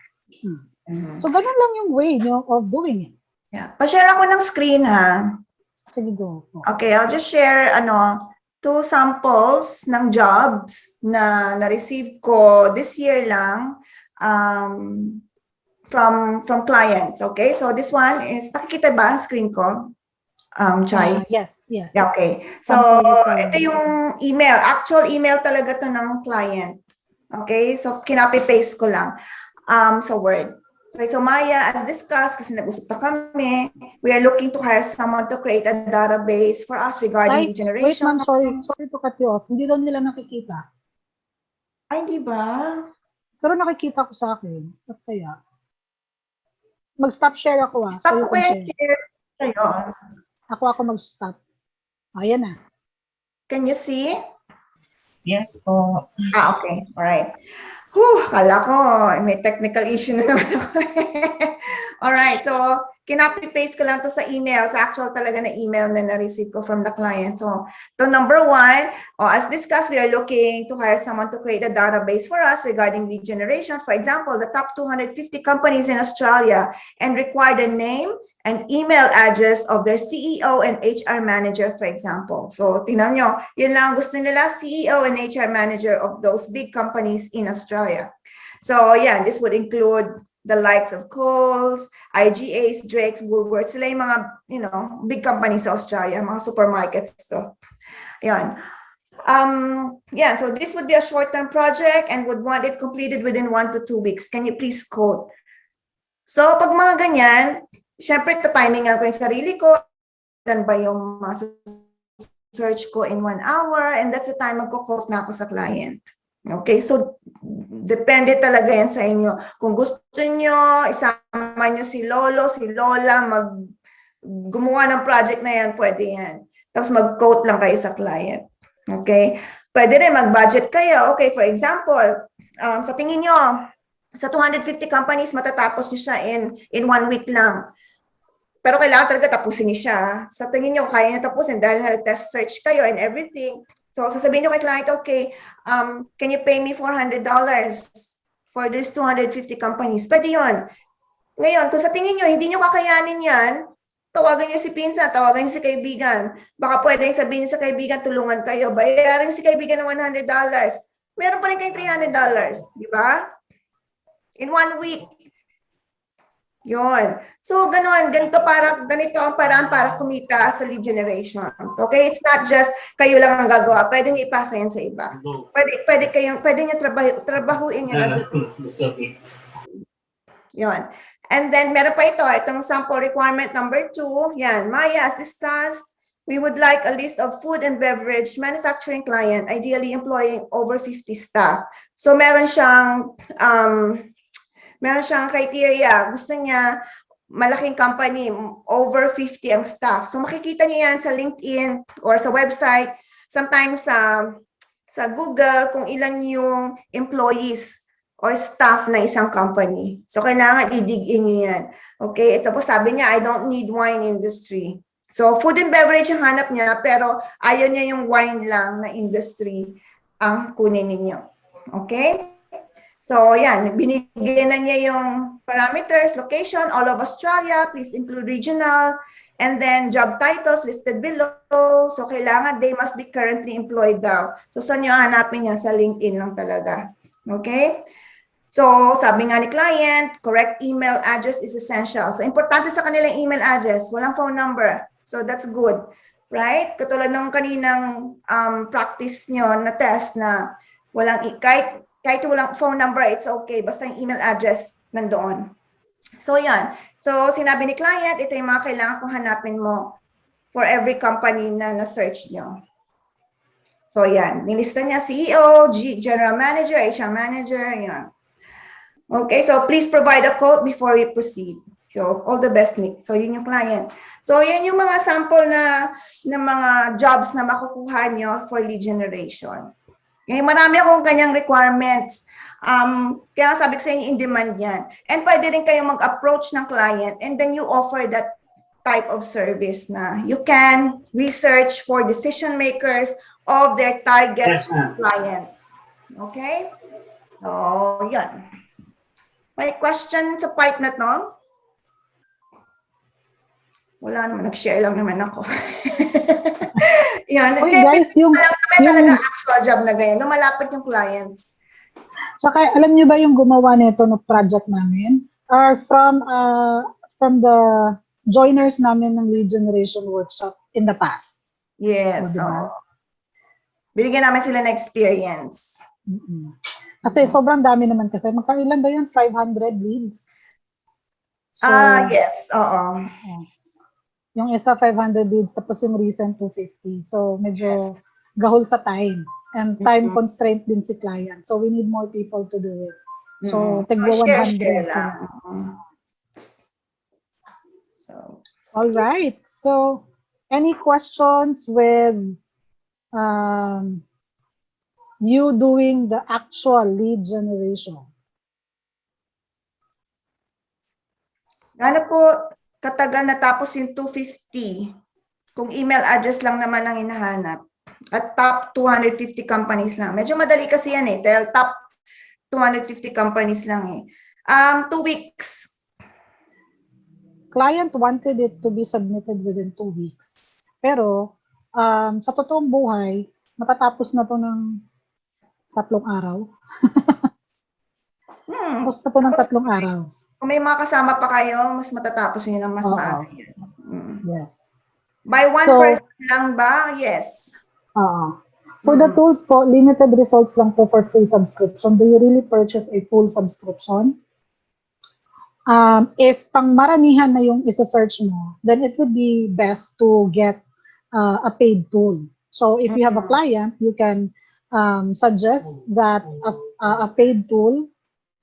So, ganun lang yung way nyo of doing it. Yeah. Pa-share ako ng screen, ha? Sige, go. Okay, I'll just share, 2 samples ng jobs na na-receive ko this year lang from clients. Okay, so this one is, nakikita ba ang screen ko? Chai? Yes. Yeah, okay. So, ito yung email. Actual email talaga to ng client. Okay, so kinopy-paste ko lang sa Word. Okay, so Maya, as discussed, kasi nag-usap na kami, we are looking to hire someone to create a database for us regarding the generation. Wait, ma'am, sorry to cut you off. Hindi daw nila nakikita. Ay, hindi ba? Pero nakikita ko sa akin. At kaya? Mag-stop share ako Stop ko kaya share sa'yo. Ako mag-stop. Ayan na. Can you see? Yes po. Okay. Alright. Kala ko, may technical issue na naman ako. Alright, so, kinopy-paste ko lang to sa email, sa actual talaga na email na na-receive ko from the client. So, to number 1, as discussed, we are looking to hire someone to create a database for us regarding lead generation. For example, the top 250 companies in Australia and require the name and email address of their CEO and HR manager, for example. So, tingnan nyo, yun lang gusto nila, CEO and HR manager of those big companies in Australia. So, yeah, this would include the likes of Coles, IGAs, Drakes, Woolworths, sila yung mga, big companies sa Australia, mga supermarkets to. Yan. Yeah, so this would be a short-term project and would want it completed within 1 to 2 weeks. Can you please quote? So, pag mga ganyan, syempre, timingan ko yung sarili ko, dan ba yung search ko in 1 hour, and that's the time magko-quote na ako sa client. Okay, so depende talaga yan sa inyo. Kung gusto nyo, isama nyo si Lolo, si Lola, gumawa ng project na yan, pwede yan. Tapos mag-quote lang kayo sa client. Okay? Pwede rin mag-budget kayo. Okay, for example, sa tingin nyo, sa 250 companies, matatapos nyo siya in 1 week lang. Pero kailangan talaga tapusin niyo siya. Sa tingin nyo, kaya niya tapusin dahil nag-test search kayo and everything. So, sasabihin nyo kay client, okay, can you pay me $400 for these 250 companies? Pwede yun. Ngayon, kung sa tingin nyo, hindi nyo kakayanin yan, tawagan nyo si pinsan, tawagan nyo si kaibigan. Baka pwedeng sabihin nyo sa kaibigan, tulungan kayo. Bayaran nyo si kaibigan ng $100. Meron pa rin kayong $300. Di ba? In 1 week. Yun. So, ganito ang paraan para kumita sa lead generation. Okay? It's not just kayo lang ang gagawa. Pwede nyo ipasa yan sa iba. Pwede nyo trabahuin yan. Yun. And then, meron pa itong sample requirement number 2. Yan. Maya, as discussed, we would like a list of food and beverage manufacturing client, ideally employing over 50 staff. So, meron siyang criteria. Gusto niya, malaking company, over 50 ang staff. So makikita niyo yan sa LinkedIn or sa website, sometimes sa Google, kung ilan yung employees or staff na isang company. So kailangan i-dig in niyo yan. Okay, ito po sabi niya, I don't need wine industry. So food and beverage ang hanap niya, pero ayaw niya yung wine lang na industry ang kunin ninyo. Okay? So, yan, binigyan na niya yung parameters, location, all of Australia, please include regional, and then job titles listed below. So, kailangan they must be currently employed daw. So, saan nyo hanapin yan? Sa LinkedIn lang talaga. Okay? So, sabi nga ni client, correct email address is essential. So, importante sa kanilang email address, walang phone number. So, that's good. Right? Katulad ng kaninang practice nyo na test na Kahit walang phone number, it's okay. Basta yung email address nandoon. So, yan. So, sinabi ni client, ito yung mga kailangan kong hanapin mo for every company na na-search nyo. So, yan. Nilista niya CEO, General Manager, HR Manager, yan. Okay, so please provide a quote before we proceed. So, all the best, Nick. So, yun yung client. So, yan yung mga sample na mga jobs na makukuha nyo for lead generation. Ngayon, marami akong kanyang requirements. Kaya sabi ko sa inyo, in demand yan. And pwede rin kayong mag-approach ng client and then you offer that type of service na you can research for decision makers of their target clients. Okay? So, yan. May question sa part na to? Wala naman, nag-share lang naman ako. Yan. Uy, guys, Talaga actual job na ganyan, malapit yung clients. Tsaka, alam niyo ba yung gumawa nito ng project namin? Are from the joiners namin ng lead generation workshop in the past. Yes. O, diba? Binigyan namin sila ng experience. Kasi sobrang dami naman kasi. Magkailan ba yun? 500 leads? So, yes. Oo. Yung isa 500 leads, tapos yung recent 250. So, medyo gahol sa time. And time constraint din si client. So, we need more people to do it. So, tigwa 100. So, all right. So, any questions with you doing the actual lead generation? Ano po, katagal natapos yung 250? Kung email address lang naman ang hinahanap. At top 250 companies lang. Medyo madali kasi yan eh. Dahil top 250 companies lang eh. 2 weeks. Client wanted it to be submitted within 2 weeks. Pero, sa totoong buhay, matatapos na to ng 3 araw. Tapos na to ng 3 araw. Kung may mga kasama pa kayo, mas matatapos nyo ng mas maaga. Yes. By one person lang ba? Yes. For the tools po, limited results lang po for free subscription. Do you really purchase a full subscription? If pang maramihan na yung isa-search mo, then it would be best to get a paid tool. So if you have a client, you can suggest that a paid tool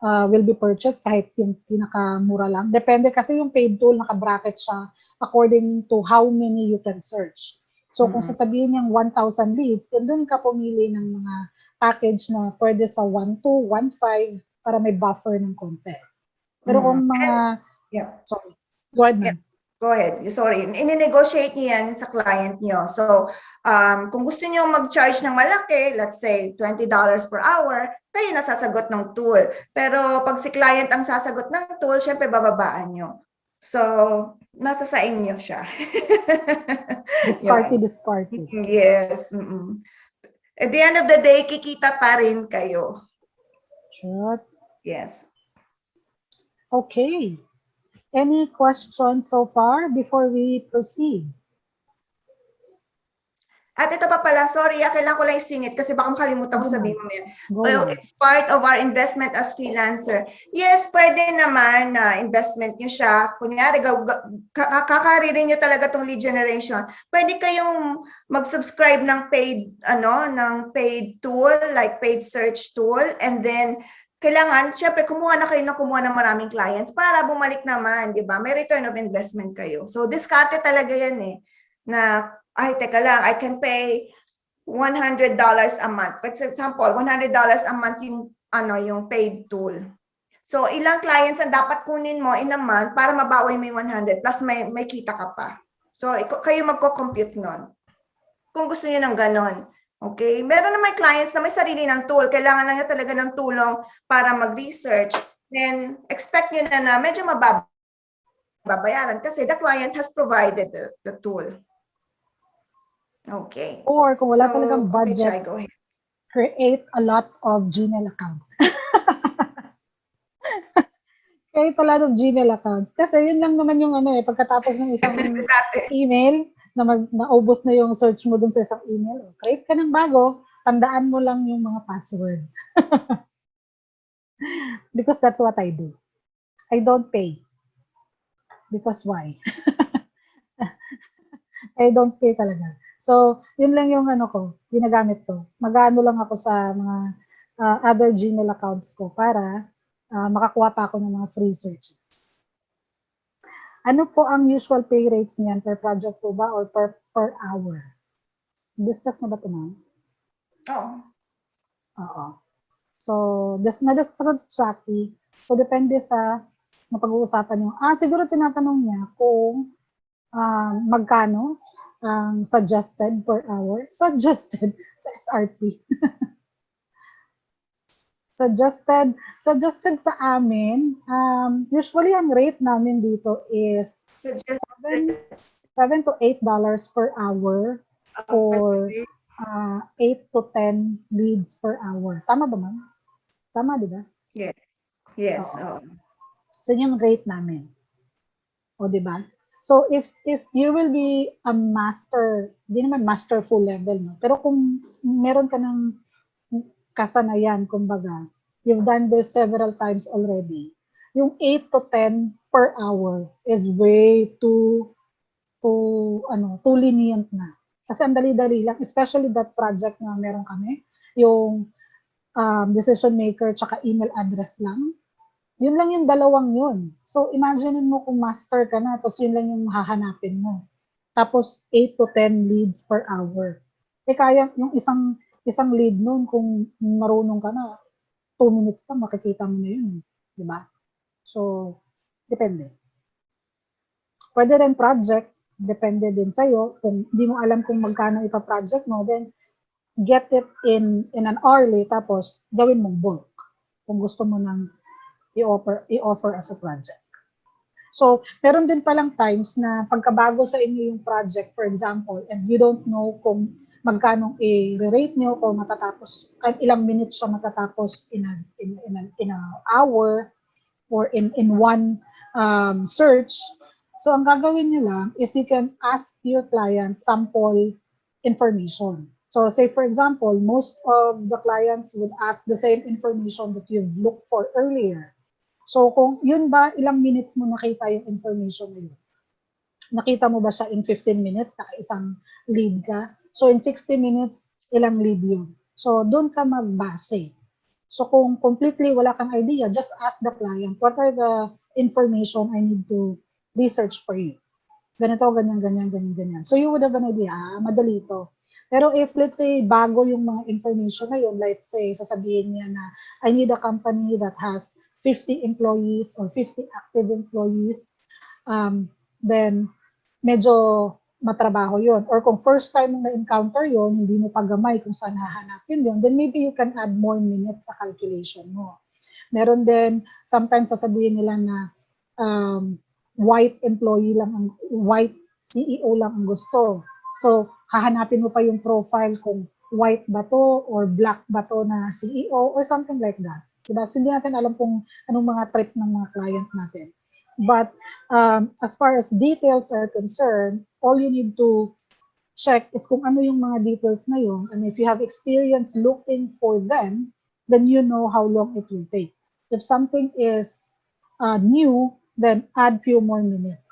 will be purchased kahit yung pinakamura lang. Depende kasi yung paid tool, naka-bracket siya according to how many you can search. So kung sasabihin niyang 1,000 leads, then doon ka pumili ng mga package na pwede sa 1.2, 1.5 para may buffer ng konti. Pero kung mga... Sorry. Go ahead, ma'am. Go ahead. Sorry. Ini-negotiate niyo yan sa client niyo. So, kung gusto niyo mag-charge ng malaki, let's say $20 per hour, kayo na sasagot ng tool. Pero pag si client ang sasagot ng tool, syempre bababaan niyo. So, nasa sa inyo siya. Disparty. Yes. At the end of the day, kikita pa rin kayo. Sure. Yes. Okay. Any questions so far before we proceed? At ito pa pala, sorry, kailangan ko lang isingit kasi baka makalimutan ko sabihin mo yan. It's part of our investment as freelancer. Yes, pwede naman na investment nyo siya. Kunyari, kakaririn nyo talaga itong lead generation. Pwede kayong mag-subscribe ng paid, ng paid tool, like paid search tool. And then, kailangan, syempre, kumuha ng maraming clients para bumalik naman, di ba? May return of investment kayo. So, diskarte talaga yan eh. Na, teka lang, I can pay $100 a month. For example, $100 a month yung paid tool. So, ilang clients ang dapat kunin mo in a month para mabawi mo yung 100 plus may kita ka pa. So, kayo magko-compute nun. Kung gusto niyo ng ganon. Okay? Meron naman clients na may sarili ng tool. Kailangan lang niya talaga ng tulong para mag-research. Then, expect niyo na medyo mababayaran kasi the client has provided the tool. Okay. Or kung wala talagang budget, okay, go ahead. Create a lot of Gmail accounts. Create a lot of Gmail accounts. Kasi yun lang naman yung pagkatapos ng isang email, naubos na yung search mo dun sa isang email. Create ka ng bago tandaan mo lang yung mga password. Because that's what I do. I don't pay. Because why? I don't pay talaga. So, yun lang yung ano ko, ginagamit ko. Mag-ano lang ako sa mga other Gmail accounts ko para makakuha pa ako ng mga free searches. Ano po ang usual pay rates niyan? Per project po ba or per hour? Discuss na ba ito, ma'am? Oo. Oo. So, na-discuss ito, Jackie. So, depende sa napag-uusapan nyo. Siguro tinatanong niya kung magkano ang suggested per hour. Suggested sa SRP. Suggested sa amin, usually ang rate namin dito is $7 to $8 per hour for 8 to 10 leads per hour. Tama ba, ma'am? Tama, di ba? Yes. Yes. Oo. So, yun yung rate namin. O, di ba? So, if you will be a master, di naman master full level, no? Pero kung meron ka ng kasanayan, kumbaga, you've done this several times already, yung 8 to 10 per hour is way too lenient na. Kasi ang dali-dali lang, especially that project na meron kami, yung decision maker tsaka email address lang, yun lang yung dalawang yun. So, imaginein mo kung master ka na, tapos yun lang yung hahanapin mo. Tapos, 8 to 10 leads per hour. Kaya yung isang lead nun, kung marunong ka na, 2 minutes ka, makikita mo na yun. Diba? So, depende. Pwede rin project, depende din sa'yo. Kung di mo alam kung magkano ipa-project mo, then get it in an hourly, tapos gawin mong bulk. Kung gusto mo nang i-offer as a project. So, meron din palang times na pagkabago sa inyo yung project, for example, and you don't know kung magkano i-rate nyo, kung matatapos, ilang minutes siya matatapos in a hour or in one search. So, ang gagawin nyo lang is you can ask your client sample information. So, say for example, most of the clients would ask the same information that you've looked for earlier. So, kung yun ba, ilang minutes mo nakita yung information na yun? Nakita mo ba siya in 15 minutes, naka-isang lead ka? So, in 60 minutes, ilang lead yun? So, doon ka magbase. So, kung completely wala kang idea, just ask the client, what are the information I need to research for you? Ganito, ganyan, ganyan, ganyan, ganyan. So, you would have an idea, madali ito. Pero if, let's say, bago yung mga information na yun, let's say, sasabihin niya na, I need a company that has 50 employees or 50 active employees, then medyo matrabaho yon. Or kung first time mo na-encounter yon, hindi mo pagamay kung saan hahanapin yon, then maybe you can add more minutes sa calculation mo. Meron din, sometimes sasabihin nila na white employee lang, white CEO lang ang gusto. So, hahanapin mo pa yung profile kung white ba to or black ba to na CEO or something like that. Diba? So, hindi natin alam kung anong mga trip ng mga client natin. But as far as details are concerned, all you need to check is kung ano yung mga details na yun. And if you have experience looking for them, then you know how long it will take. If something is new, then add few more minutes.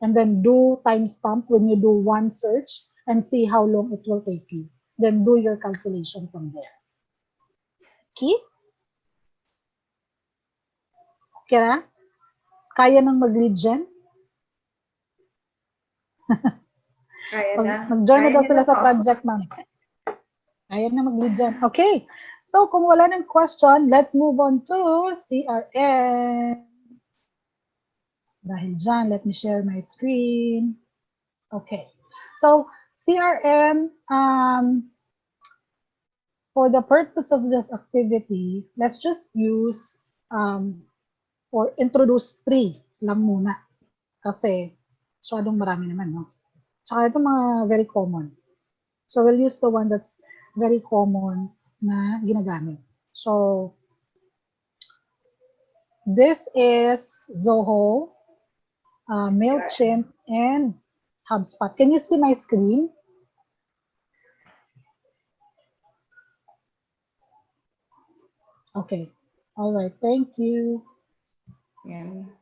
And then do timestamp when you do one search and see how long it will take you. Then do your calculation from there. Okay? Okay na? Kaya nang mag-lead gen? Kaya na. Mag-join na Kaya daw niyo sila na sa po. project, ma'am. Kaya na mag-lead dyan. Okay. So, kung wala ng question, let's move on to CRM. Dahil dyan, let me share my screen. Okay. So, CRM, for the purpose of this activity, let's just use or introduce 3 lang muna. Kasi, masyadong marami naman, no? Tsaka ito mga very common. So, we'll use the one that's very common na ginagamit. So, this is Zoho, MailChimp, and HubSpot. Can you see my screen? Okay. All right. Thank you. Yan.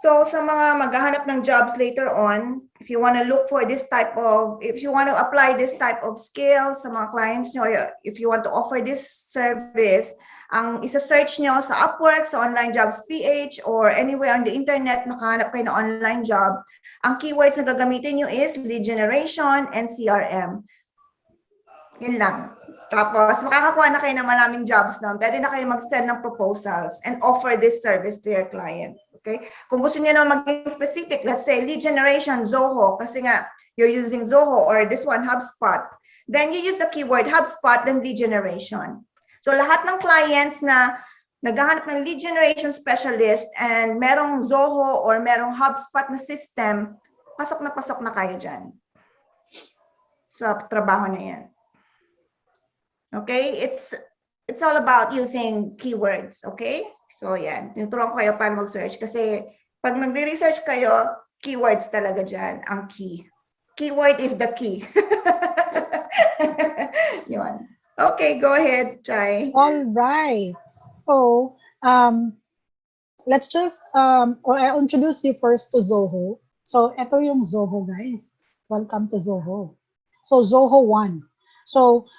So sa mga maghahanap ng jobs later on, if you want to look for this type of, if you want to apply this type of skills sa mga clients nyo, or if you want to offer this service, ang isa-search nyo sa Upwork, sa Online Jobs PH, or anywhere on the internet, nakahanap kayo ng online job, ang keywords na gagamitin nyo is lead generation and CRM. Yun lang. Tapos, makakakuha na kayo ng maraming jobs na. Pwede na kayo mag-send ng proposals and offer this service to your clients. Okay? Kung gusto niyo na maging specific, let's say lead generation, Zoho, kasi nga, you're using Zoho or this one, HubSpot. Then you use the keyword HubSpot, then lead generation. So, lahat ng clients na naghahanap ng lead generation specialist and merong Zoho or merong HubSpot na system, pasok na kayo dyan. Sa trabaho na yan. Okay, it's all about using keywords, okay? So yan, tinuturuan ko kayo paano mag-search kasi pag nagre-research kayo, keywords talaga dyan ang key. Keyword is the key. Yun. Okay, go ahead, Chai. All right. So, let's just, or I'll introduce you first to Zoho. So, ito yung Zoho, guys. Welcome to Zoho. So, Zoho 1. So,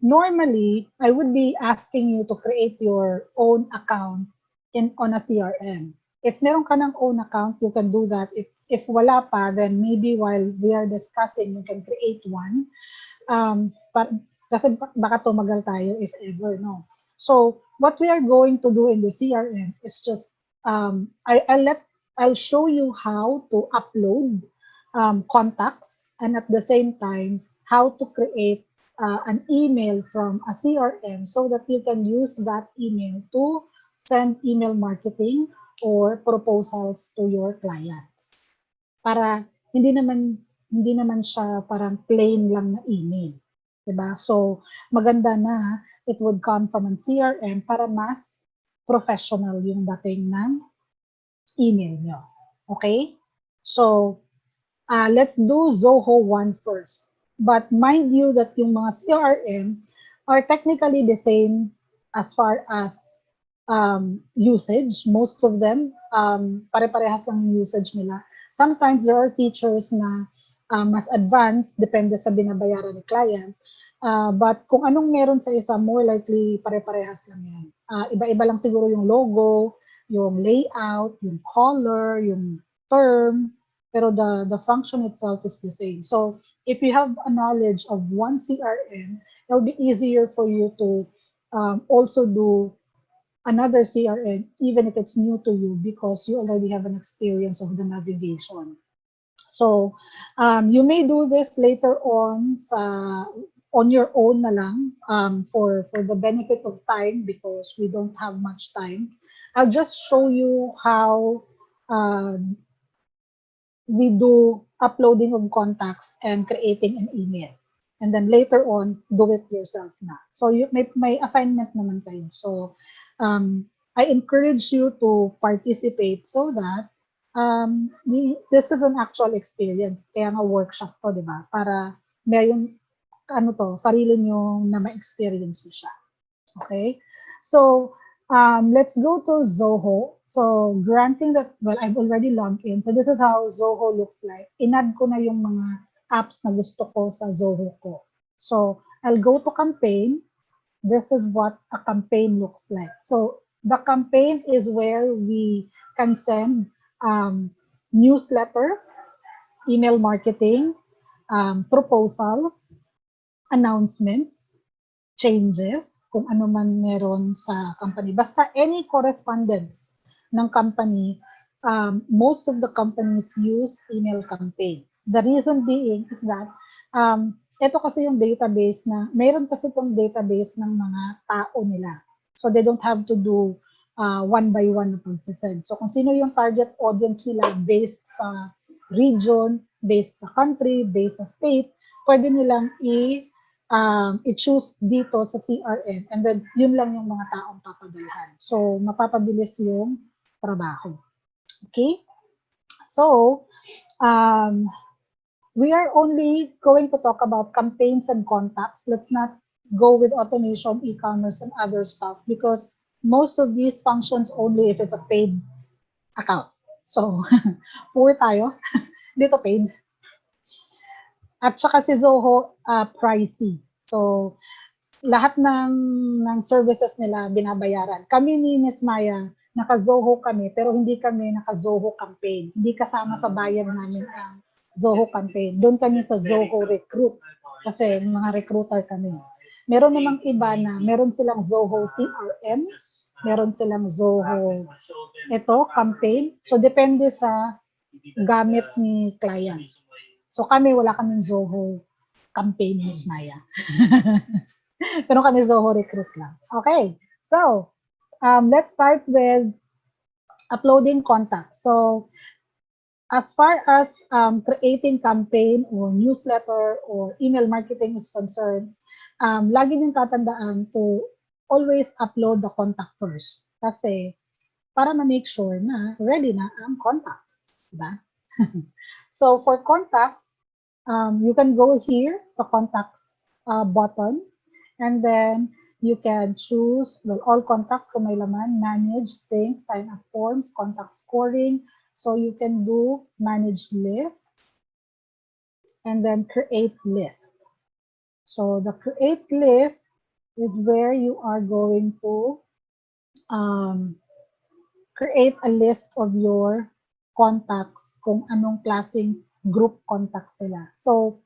normally, I would be asking you to create your own account on a CRM. If meron ka ng own account, you can do that. If wala pa, then maybe while we are discussing, you can create one. Kasi baka tumagal tayo if ever, no? So, what we are going to do in the CRM is just, I'll show you how to upload contacts, and at the same time, how to create an email from a CRM so that you can use that email to send email marketing or proposals to your clients. Para hindi naman siya parang plain lang na email. Diba? So, maganda na it would come from a CRM para mas professional yung dating ng email nyo. Okay? So, let's do Zoho 1 first. But mind you that yung mga CRM are technically the same as far as usage. Most of them, pare-parehas lang yung usage nila. Sometimes there are features na mas advanced, depende sa binabayaran ng client. But kung anong meron sa isa, more likely pare-parehas lang yan. Iba-iba lang siguro yung logo, yung layout, yung color, yung term, pero the function itself is the same. So if you have a knowledge of one CRM, it'll be easier for you to also do another CRM, even if it's new to you, because you already have an experience of the navigation. So you may do this later on on your own na lang for the benefit of time, because we don't have much time. I'll just show you how we do uploading of contacts and creating an email. And then later on, do it yourself na. So you may assignment naman kayo. So I encourage you to participate so that this is an actual experience. Kaya nga workshop to, di ba? Para may yung sarili nyo na ma-experience nyo siya. Okay? So let's go to Zoho. So, granting that, well, I've already logged in. So, this is how Zoho looks like. Inad ko na yung mga apps na gusto ko sa Zoho ko. So, I'll go to campaign. This is what a campaign looks like. So, the campaign is where we can send newsletter, email marketing, proposals, announcements, changes, kung ano man meron sa company. Basta any correspondence ng company, most of the companies use email campaign. The reason being is that ito kasi yung database na, mayroon kasi itong database ng mga tao nila. So they don't have to do one by one na pagsisend. So kung sino yung target audience nila based sa region, based sa country, based sa state, pwede nilang i-choose dito sa CRM, and then yun lang yung mga taong papadalhan. So mapapabilis yung trabaho. Okay? So, we are only going to talk about campaigns and contacts. Let's not go with automation, e-commerce, and other stuff because most of these functions only if it's a paid account. So, poor tayo. Dito paid. At saka si Zoho, pricey. So, lahat ng services nila binabayaran. Kami ni Miss Maya, naka-Zoho kami, pero hindi kami naka-Zoho campaign. Hindi kasama sa bayad namin ang Zoho campaign. Doon kami sa Zoho Recruit kasi mga recruiter kami. Meron namang iba na meron silang Zoho CRM, meron silang Zoho ito, campaign. So, depende sa gamit ni client. So, kami, wala kaming Zoho campaign, Miss Maya. Pero kami Zoho Recruit lang. Okay. So, let's start with uploading contacts. So, as far as creating campaign or newsletter or email marketing is concerned, lagi din tatandaan to always upload the contact first. Kasi, para ma-make sure na ready na ang contacts. Diba? So, for contacts, you can go here sa contacts button. And then you can choose, well, all contacts kung may laman, manage, sync, sign up forms, contact scoring. So you can do manage list and then create list. So the create list is where you are going to create a list of your contacts kung anong klaseng group contacts sila. So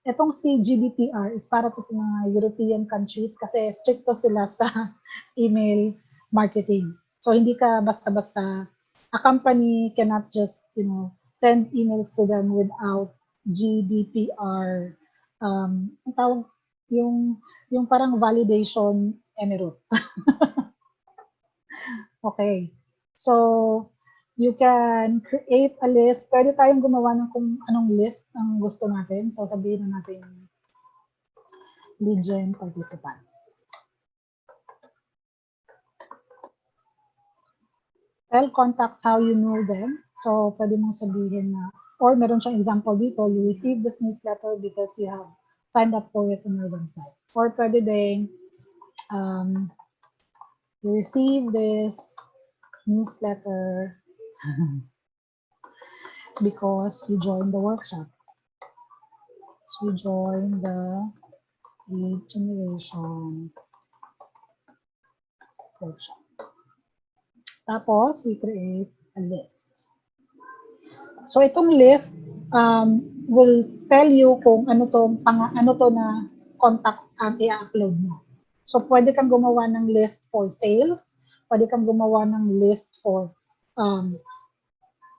itong si GDPR is para to sa mga European countries kasi stricto sila sa email marketing. So hindi ka basta-basta, a company cannot just, send emails to them without GDPR, ang tawag, yung parang validation emirate. Okay. So, you can create a list. Pwede tayong gumawa ng kung anong list ang gusto natin. So, sabihin na natin lead gen participants. Tell contacts how you know them. So, pwede mong sabihin na, or meron siyang example dito, you receive this newsletter because you have signed up for it on your website. Or pwede din, you receive this newsletter because you joined the workshop. So you join the lead generation workshop. Tapos, you create a list. So itong list will tell you kung ano to na contacts ang i-upload mo. So pwede kang gumawa ng list for sales, pwede kang gumawa ng list for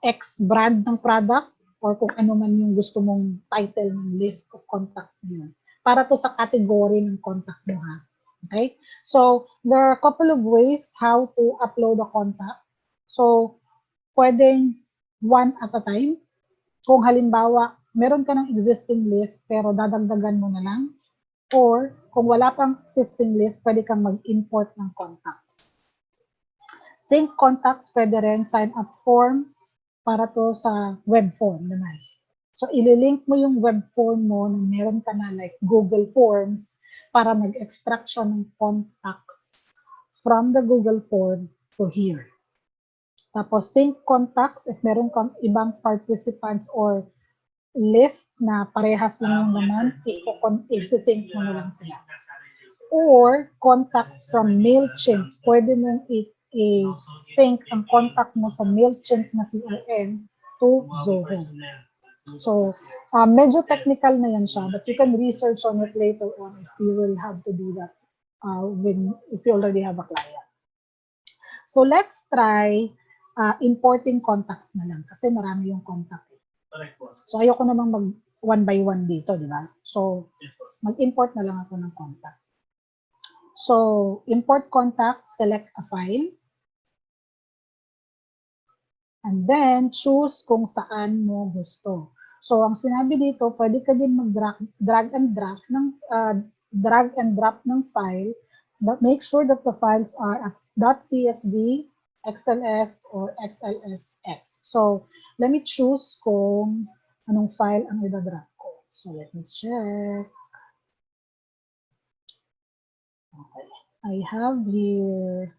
X brand ng product, or kung ano man yung gusto mong title ng list of contacts niyo. Para to sa category ng contact mo, ha. Okay? So, there are a couple of ways how to upload a contact. So, pwedeng one at a time. Kung halimbawa, meron ka ng existing list pero dadagdagan mo na lang. Or, kung wala pang existing list, pwede kang mag-import ng contacts. Sync contacts, pwede rin sign up form para to sa web form naman. So, ililink mo yung web form mo na meron ka na like Google Forms para mag-extract siya ng contacts from the Google form to here. Tapos, sync contacts, if meron kang ibang participants or list na parehas lang yung naman, i-sync mo na lang sila. Or, contacts from MailChimp. Pwede mong i-sync ang contact mo sa MailChimp na CRM to Zoho. So, medyo technical na yan siya, but you can research on it later on if you will have to do that if you already have a client. So, let's try importing contacts na lang kasi marami yung contact. So, ayoko namang mag one by one dito, di ba? So, mag-import na lang ako ng contact. So, import contact, select a file. And then, choose kung saan mo gusto. So, ang sinabi dito, pwede ka din mag-drag and drop ng file, but make sure that the files are .csv, XLS, or XLSX. So, let me choose kung anong file ang i-drop ko. So, let me check. Okay. I have here,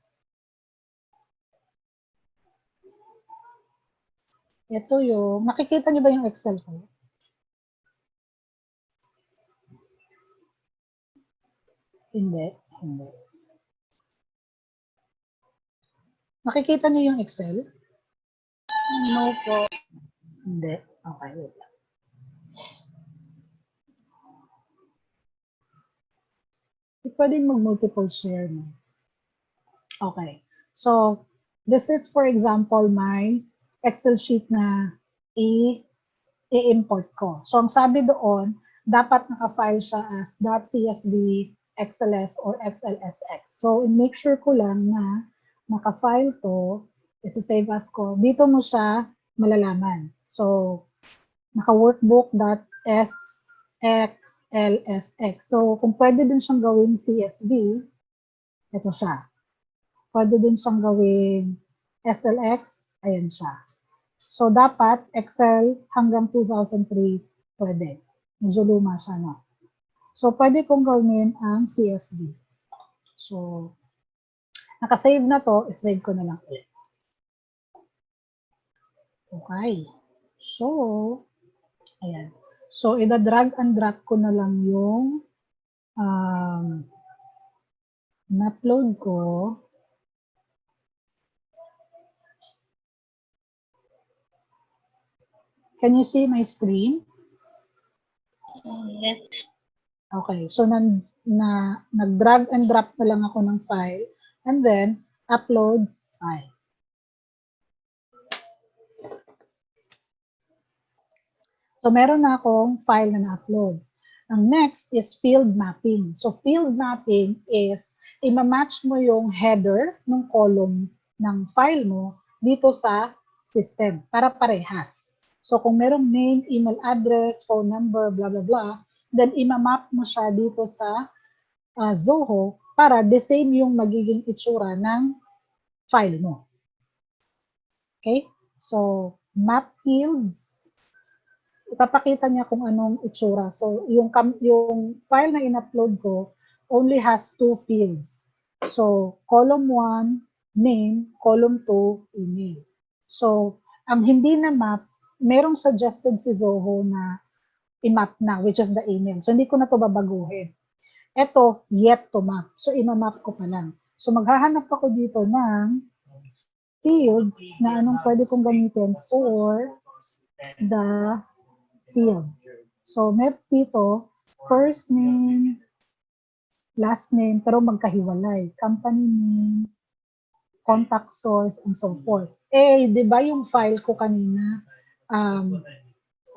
ito yung, nakikita niyo ba yung Excel ko? Hindi, hindi. Nakikita niyo yung Excel? No po. Hindi. Okay, wait lang. Pwedeng mag-multiple share, no? Okay. So, this is, for example, my Excel sheet na i-import ko. So, ang sabi doon, dapat naka-file siya as .csv, XLS, or XLSX. So, make sure ko lang na naka-file to, isi-save as ko. Dito mo siya malalaman. So, naka-workbook.sxlsx. So, kung pwede din siyang gawing CSV, ito siya. Pwede din siyang gawing SLX, ayan siya. So, dapat Excel hanggang 2003 pwede. Medyo luma siya, no? So, pwede kong gawin ang CSV. So, nakasave na to, isave ko na lang ulit. Okay. So, ayan. So, ida-drag and drop ko na lang yung na-upload ko. Can you see my screen? Yes. Okay, so nag-drag and drop na lang ako ng file and then upload file. So meron na akong file na na-upload. Ang next is field mapping. So field mapping is ima-match mo yung header ng column ng file mo dito sa system para parehas. So kung merong name, email address, phone number, blah, blah, blah, then ima-map mo siya dito sa Zoho para the same yung magiging itsura ng file mo. Okay? So, map fields, ipapakita niya kung anong itsura. So, yung file na in-upload ko only has two fields. So, column 1, name, column 2, email. So, ang hindi na map, merong suggested si Zoho na i-map na, which is the email. So, hindi ko na to babaguhin. Ito, yet to map. So, ima-map ko pa lang. So, maghahanap ako dito ng field na anong pwede kong gamitin for the field. So, meron dito, first name, last name, pero magkahiwalay. Company name, contact source, and so forth. Eh, di ba yung file ko kanina,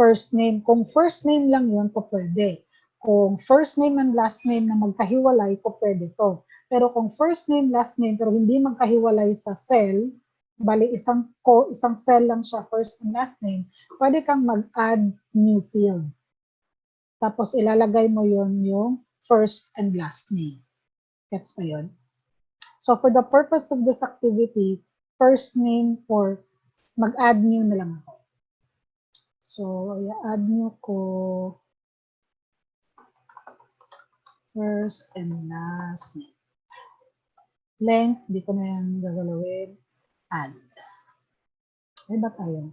first name, kung first name lang yun, po pwede. Kung first name and last name na magkahiwalay, po pwede to. Pero kung first name, last name, pero hindi magkahiwalay sa cell, bali isang cell lang siya, first and last name, pwede kang mag-add new field. Tapos ilalagay mo yon yung first and last name. Gets pa yun? So for the purpose of this activity, first name for mag-add new na lang ako. So, i-add new ko first and last name. Length, di ko na yan gagalawin. Add. Ay ba tayo?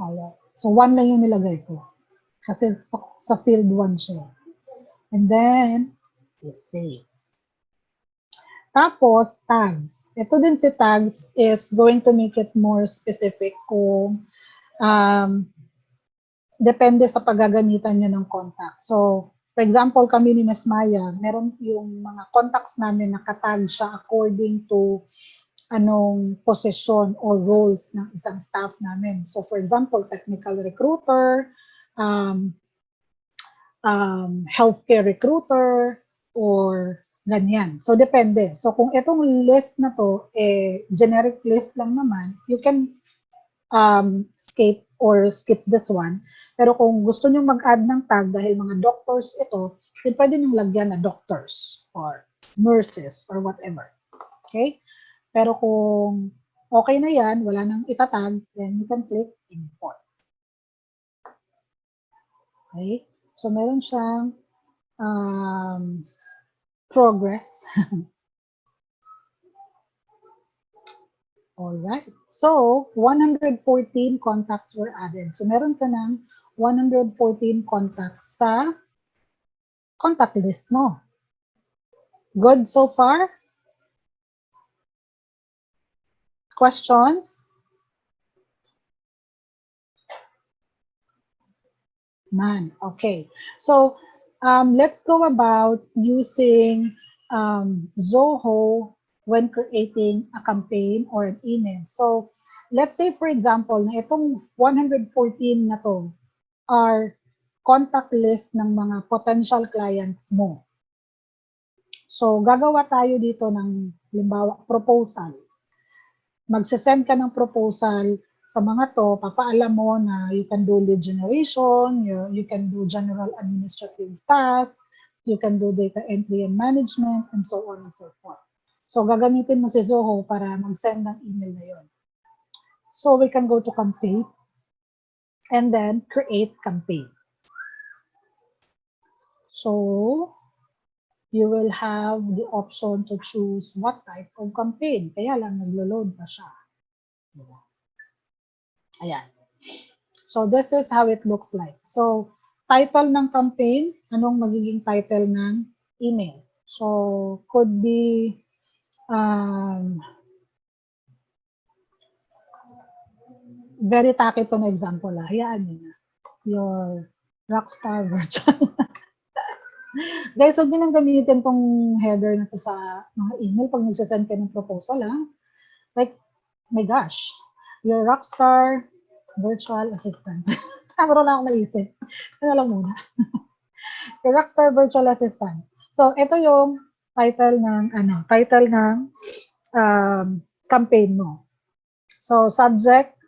Alright. So, 1 lang yung nilagay ko. Kasi sa field 1 siya. And then, you save. Tapos, tags. Ito din si tags is going to make it more specific kung depende sa paggagamitan nyo ng contact. So, for example, kami ni Ms. Maya, meron yung mga contacts namin nakatag siya according to anong position or roles ng isang staff namin. So, for example, technical recruiter, healthcare recruiter, or ganyan. So, depende. So, kung itong list na to, generic list lang naman, you can skip this one. Pero kung gusto nyo mag-add ng tag dahil mga doctors ito, then pwede nyo lagyan na doctors or nurses or whatever. Okay? Pero kung okay na yan, wala nang itatag, then you can click import. Okay? So, meron siyang progress. Alright. So, 114 contacts were added. So, meron ka ng 114 contacts sa contact list mo. Good so far? Questions? None. Okay. So, let's go about using Zoho when creating a campaign or an email. So, let's say for example, na itong 114 na to are contact list ng mga potential clients mo. So, gagawa tayo dito ng, halimbawa, proposal. Magsasend ka ng proposal sa mga to, papaalam mo na you can do lead generation, you can do general administrative tasks, you can do data entry and management, and so on and so forth. So, gagamitin mo si Zoho para mag-send ng email na yun. So, we can go to campaign and then create campaign. So, you will have the option to choose what type of campaign. Kaya lang, naglo-load pa siya. Ayan. So, this is how it looks like. So, title ng campaign, anong magiging title ng email? So, could be very tacky to na example. Hayaan nyo na. Your rockstar virtual. Guys, huwag nyo nang gamitin tong header na to sa mga email pag nagsasend ka ng proposal. Like, my gosh, your rockstar virtual assistant. Meron na akong naisip. Ito lang muna. Your rockstar virtual assistant. So, ito yung title ng campaign mo. So, subject,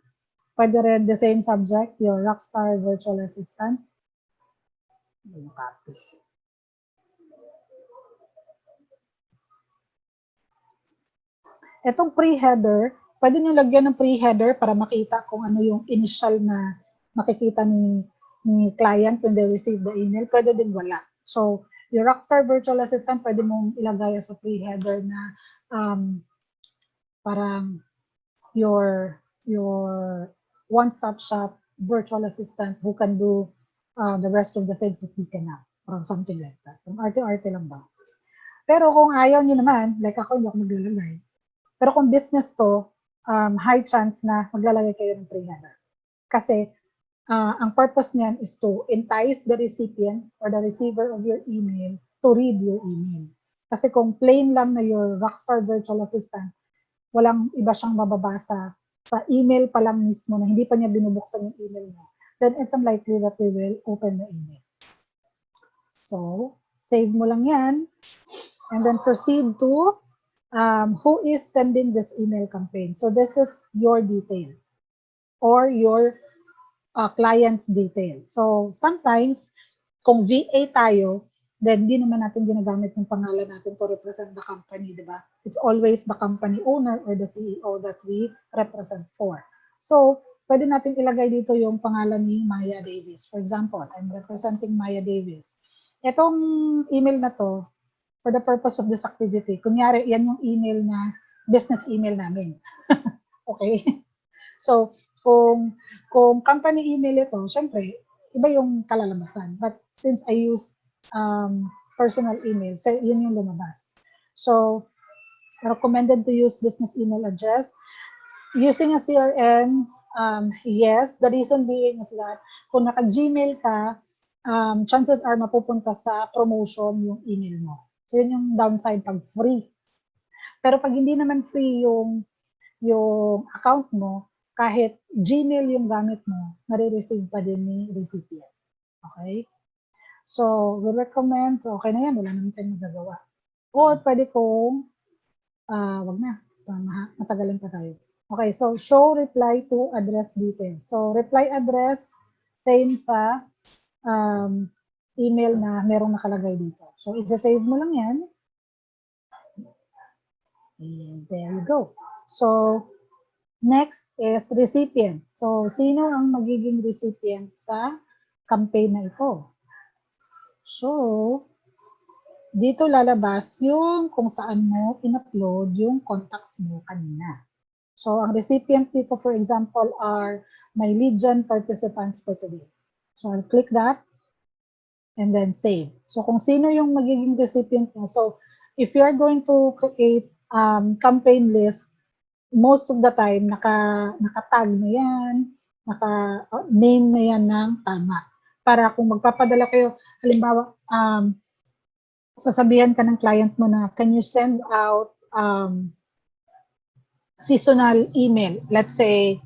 pwede rin the same subject, your rockstar virtual assistant. Copy. Itong pre-header, pwede nyo lagyan ng pre-header para makita kung ano yung initial na makikita ni client when they receive the email. Pwede din wala. So, your Rockstar Virtual Assistant, pwede mong ilagay sa pre-header na parang your one-stop shop virtual assistant who can do the rest of the things that we cannot. Or something like that. Kung arte-arte lang ba. Pero kung ayaw nyo naman, like ako, hindi ako maglalagay. Pero kung business to, high chance na maglalagay kayo ng pre-header. Kasi ang purpose niyan is to entice the recipient or the receiver of your email to read your email. Kasi kung plain lang na your Rockstar Virtual Assistant, walang iba siyang mababasa sa email pa lang mismo na hindi pa niya binubuksan yung email niya, then it's unlikely that we will open the email. So, save mo lang yan and then proceed to who is sending this email campaign. So this is your detail or your client's detail. So sometimes, kung VA tayo, then di naman natin ginagamit yung pangalan natin to represent the company, di ba? It's always the company owner or the CEO that we represent for. So, pwede natin ilagay dito yung pangalan ni Maya Davis. For example, I'm representing Maya Davis. Itong email na to, for the purpose of this activity, kunyari, yan yung email na business email namin. Okay? So, kung company email ito, syempre, iba yung kalalabasan. But since I use personal email, so yun yung lumabas. So, recommended to use business email address. Using a CRM, yes. The reason being is that kung naka-Gmail ka, chances are mapupunta sa promotion yung email mo. So, yun yung downside pag free. Pero pag hindi naman free yung account mo, kahit Gmail yung gamit mo, nare-receive pa din ni recipient. Okay? So, we recommend, okay na yan, wala naman tayong magagawa. Or pwede kong, wag na, matagalan pa tayo. Okay, so show reply to address details. So, reply address, same sa email na merong nakalagay dito. So, isa-save mo lang yan. And there you go. So, next is recipient. So, sino ang magiging recipient sa campaign na ito. So, dito lalabas yung kung saan mo in-upload yung contacts mo kanina. So, ang recipient dito, for example, are my Legion participants for today. So, I'll click that and then save. So, kung sino yung magiging recipient mo. So, if you are going to create campaign list, most of the time, naka-tag na yan, naka-name na yan ng tama. Para kung magpapadala kayo, halimbawa, sasabihan ka ng client mo na, can you send out seasonal email, let's say,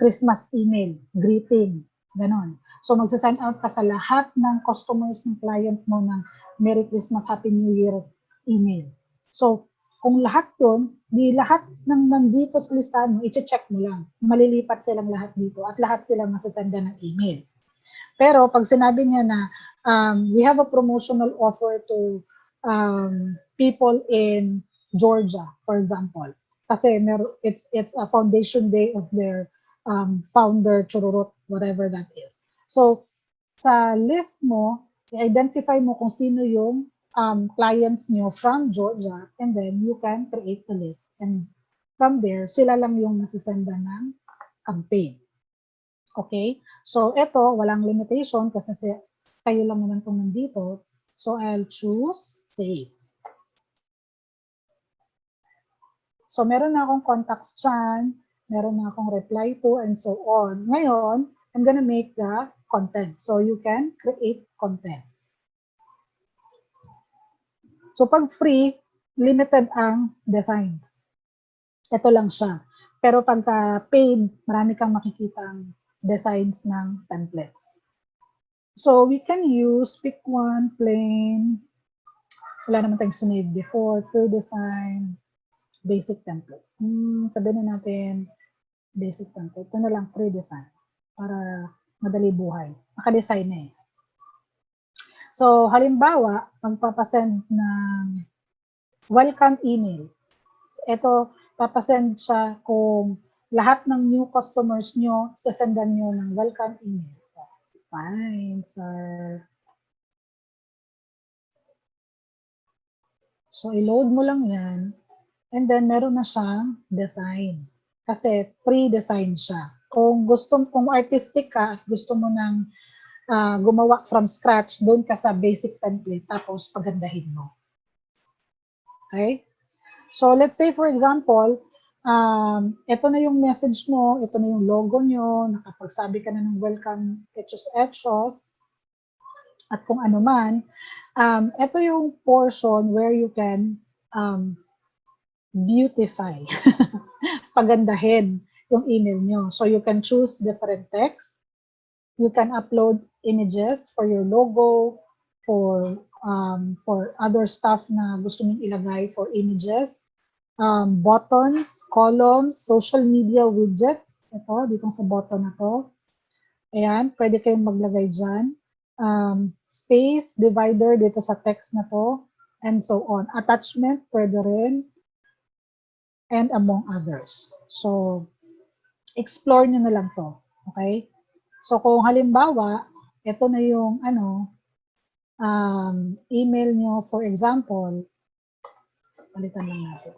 Christmas email, greeting, ganon. So, magsasend out ka sa lahat ng customers ng client mo ng Merry Christmas, Happy New Year email. So, kung lahat yun, di lahat ng nandito sa listahan mo, i-check mo lang. Malilipat silang lahat dito at lahat silang masasenda ng email. Pero, pag sinabi niya na, we have a promotional offer to people in Georgia, for example, kasi it's a foundation day of their founder, chururut, whatever that is. So, sa list mo, i-identify mo kung sino yung clients nyo from Georgia, and then you can create the list. And from there, sila lang yung nasisenda ng campaign. Okay? So, ito, walang limitation kasi kayo lang naman itong nandito. So, I'll choose save. So, meron na akong contacts dyan, meron na akong reply to, and so on. Ngayon, I'm gonna make the content. So, you can create content. So, pag free, limited ang designs. Ito lang siya. Pero pagka paid, marami kang makikitang designs ng templates. So, we can use pick one, plain, wala naman tayong sunod before, free design, basic templates. Sabihin na natin, basic template. Ito na lang, free design. Para madali buhay. Naka-design na eh. So, halimbawa, magpapasend ng welcome email. Ito, papasend siya kung lahat ng new customers nyo, sasendan nyo ng welcome email. Fine, sir. So, i-load mo lang yan. And then, meron na siyang design. Kasi, pre-design siya. Kung artistic ka at gusto mo nang gumawa from scratch, doon ka sa basic template, tapos pagandahin mo. Okay? So, let's say, for example, ito na yung message mo, ito na yung logo nyo, nakapagsabi ka na ng welcome, etchos, at kung ano man, ito yung portion where you can beautify, pagandahin yung email nyo. So, you can choose different text. You can upload images for your logo, for other stuff na gusto mong ilagay for images, buttons, columns, social media widgets. Ito, dito sa button na to. Ayan, pwede kayong maglagay dyan. Space, divider dito sa text na to, and so on. Attachment, pwede rin, and among others. So, explore nyo na lang to. Okay? So, kung halimbawa, ito na yung email nyo, for example, palitan lang natin.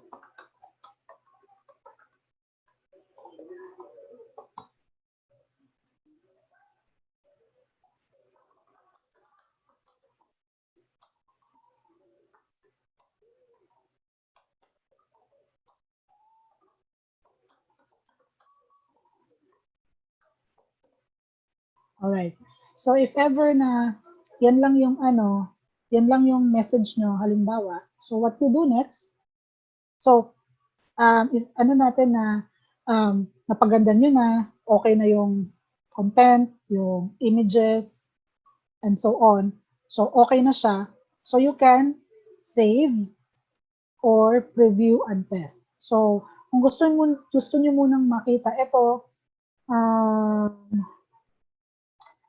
Alright. So, if ever na yan lang yung message nyo, halimbawa. So, what you do next? So, natin na napaganda nyo na, okay na yung content, yung images, and so on. So, okay na siya. So, you can save or preview and test. So, kung gusto nyo munang makita, ito,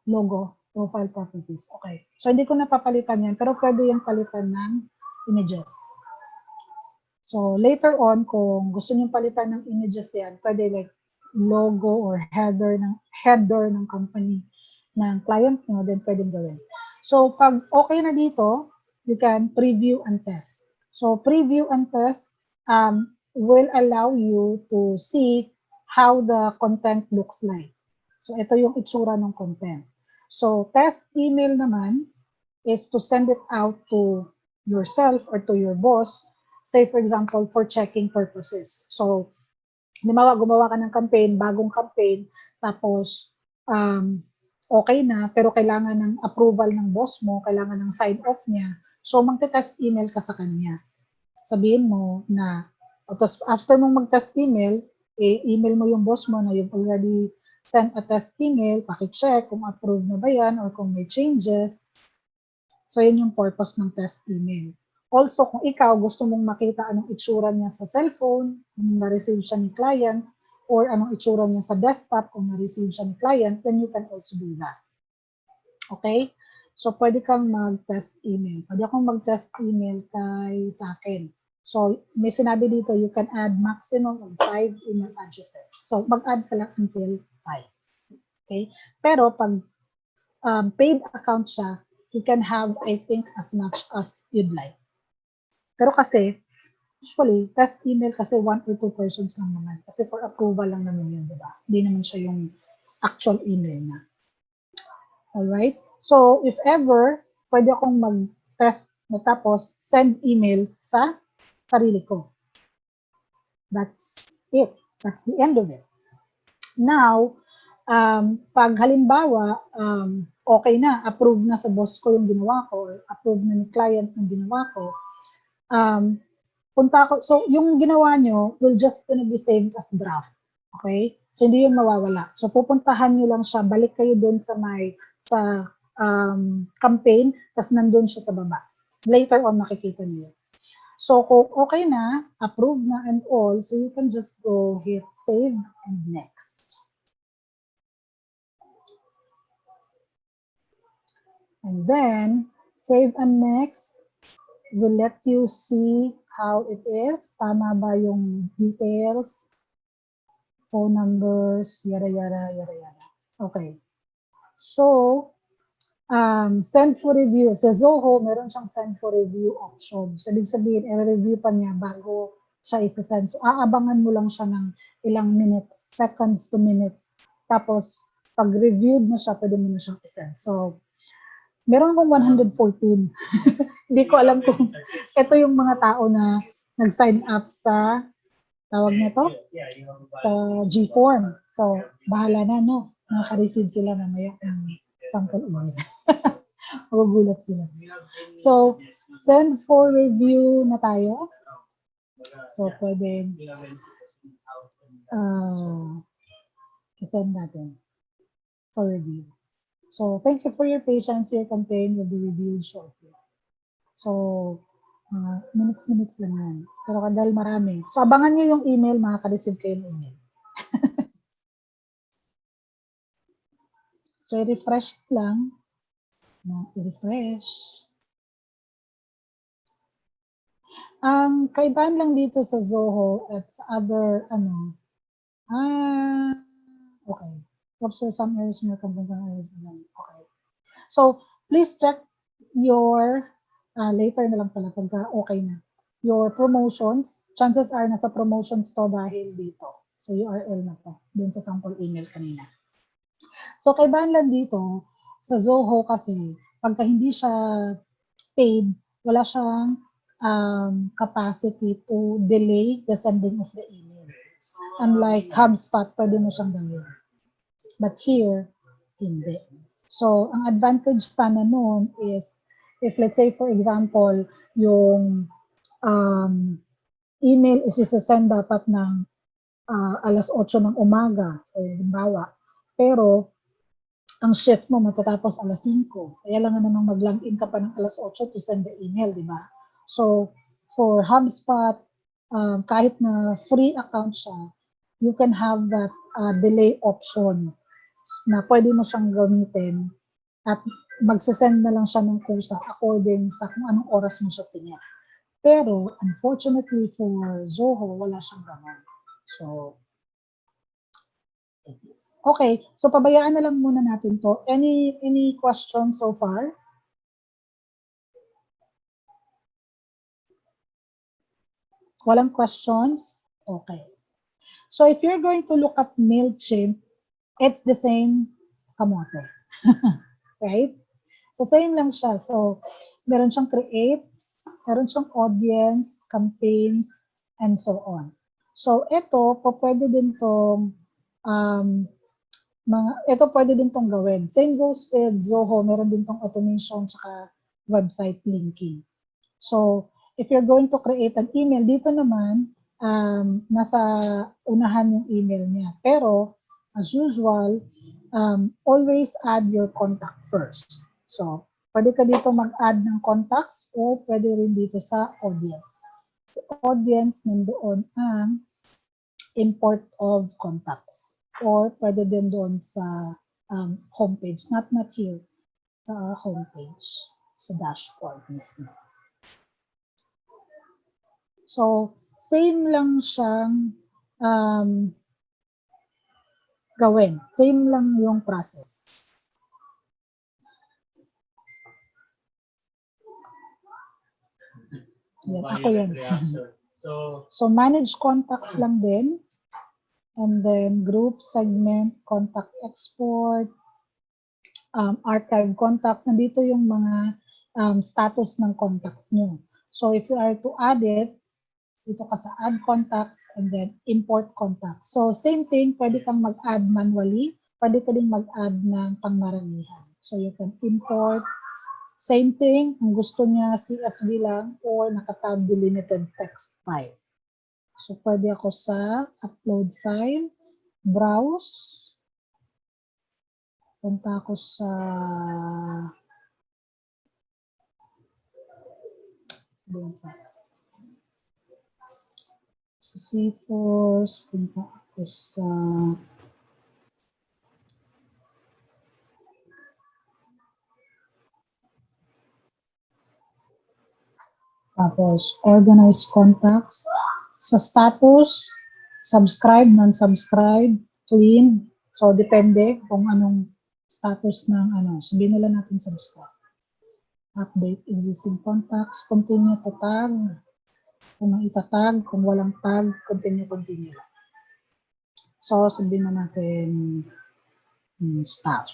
logo, profile properties. Okay. So, hindi ko napapalitan yan, pero pwede yung palitan ng images. So, later on, kung gusto nyo palitan ng images yan, pwede like logo or header ng company. ng client mo, then pwedeng gawin. So, pag okay na dito, you can preview and test. So, preview and test will allow you to see how the content looks like. So, ito yung itsura ng content. So, test email naman is to send it out to yourself or to your boss, say for example, for checking purposes. So, gumawa ka ng campaign, bagong campaign, tapos okay na, pero kailangan ng approval ng boss mo, kailangan ng sign-off niya. So, magte-test email ka sa kanya. Sabihin mo na, tapos after mong mag-test email, email mo yung boss mo na you've already sent a test email, paki-check kung approved na ba yan or kung may changes. So, yun yung purpose ng test email. Also, kung ikaw gusto mong makita anong itsura niya sa cellphone, kung na-receive siya ni client, or anong itsura niya sa desktop kung na-receive siya ni client, then you can also do that. Okay? So, pwede kang mag-test email. Pwede akong mag-test email sa akin. So, may sinabi dito, you can add maximum of 5 email addresses. So, mag-add ka lang until 5. Okay? Pero, pag paid account siya, you can have, I think, as much as you'd like. Pero kasi, usually, test email kasi 1 or 2 persons lang naman. Kasi for approval lang naman yun, di ba? Hindi naman siya yung actual email na. Alright? So, if ever, pwede akong mag-test na tapos send email sa sarili ko. That's it. That's the end of it. Now, pag halimbawa, okay na, approve na sa boss ko yung ginawa ko, or approve na ni client yung ginawa ko, punta ko, so yung ginawa nyo will just gonna be saved as draft. Okay? So, hindi yung mawawala. So, pupuntahan nyo lang siya, balik kayo dun sa campaign, tas nandun siya sa baba. Later on, makikita niyo. So, kung okay na, approve na and all, so you can just go hit save and next. And then, save and next will let you see how it is. Tama ba yung details, phone numbers, yada, yada, yada, yada. Okay. So, send for review. Sa Zoho, meron siyang send for review option. So, ibig sabihin, i-review pa niya bago siya isa-send. So, aabangan mo lang siya ng ilang minutes, seconds to minutes. Tapos, pag reviewed na siya, pwede mo na siyang isend. So, meron akong 114. Hindi ko alam kung ito yung mga tao na nag-sign up sa tawag na to, sa G-form. So, bahala na, no? Nakaka-receive sila mamaya ng sample email. Magugulat sila. So, send for review na tayo. So, pwede i-send natin for review. So, thank you for your patience. Your campaign will be reviewed shortly. So, minutes lang yan. Pero dahil marami. So, abangan nyo yung email, makaka-receive kayo ng email. So, i-refresh lang. I-refresh. Ang kaibahan lang dito sa Zoho at sa other, okay. Observe some errors in your campaign. Okay. So, please check your, later na lang pala pagka okay na. Your promotions, chances are nasa promotions to dahil dito. So, URL na to, dun sa sample email kanina. So, kaibahan lang dito, sa Zoho kasi, pagka hindi siya paid, wala siyang capacity to delay the sending of the email. Unlike HubSpot, pwede mo siyang gawin. But here, hindi. So, ang advantage sana noon is, if let's say, for example, yung email is isasend dapat ng alas 8 ng umaga, o halimbawa, pero ang shift mo matatapos alas 5. Kaya lang namang mag-login ka pa ng alas 8 to send the email, di ba? So, for HubSpot, kahit na free account siya, you can have that delay option na pwede mo siyang gamitin at magsasend na lang siya ng kusa according sa kung anong oras mo siya sinya. Pero, unfortunately for Zoho, wala siyang ganon. So, Okay, so pabayaan na lang muna natin to. Any questions so far? Walang questions? Okay. So if you're going to look at MailChimp, it's the same kamote. Right? So same lang siya. So meron siyang create, meron siyang audience, campaigns, and so on. So ito, pwede din tong ito pwede din tong gawin. Same goes with Zoho, meron din tong automation tsaka website linking. So, if you're going to create an email, dito naman, nasa unahan yung email niya. Pero, as usual, always add your contact first. So, pwede ka dito mag-add ng contacts o pwede rin dito sa audience. Sa audience, nandoon ang import of contacts. Or pwede din doon sa homepage. Not here. Sa homepage. Sa dashboard mismo. So, same lang siyang gawin. Same lang yung process. Yan, ako yan. So, manage contacts lang din. And then, group, segment, contact export, archive contacts. Nandito yung mga status ng contacts nyo. So, if you are to add it, dito ka sa add contacts and then import contacts. So, same thing, pwede kang mag-add manually, pwede ka din mag-add ng pangmaramihan. So, you can import, same thing, kung gusto niya CSV lang or nakatab delimited text file. So, pwede ako sa upload file, browse, punta ako sa C4, punta ako sa tapos organize contacts. Sa status, subscribe, non-subscribe, clean. So, depende kung anong status ng ano. Sabihin nila natin subscribe. Update existing contacts, continue to tag. Kung may itatag, kung walang tag, continue lang. So, sabihin na natin staff.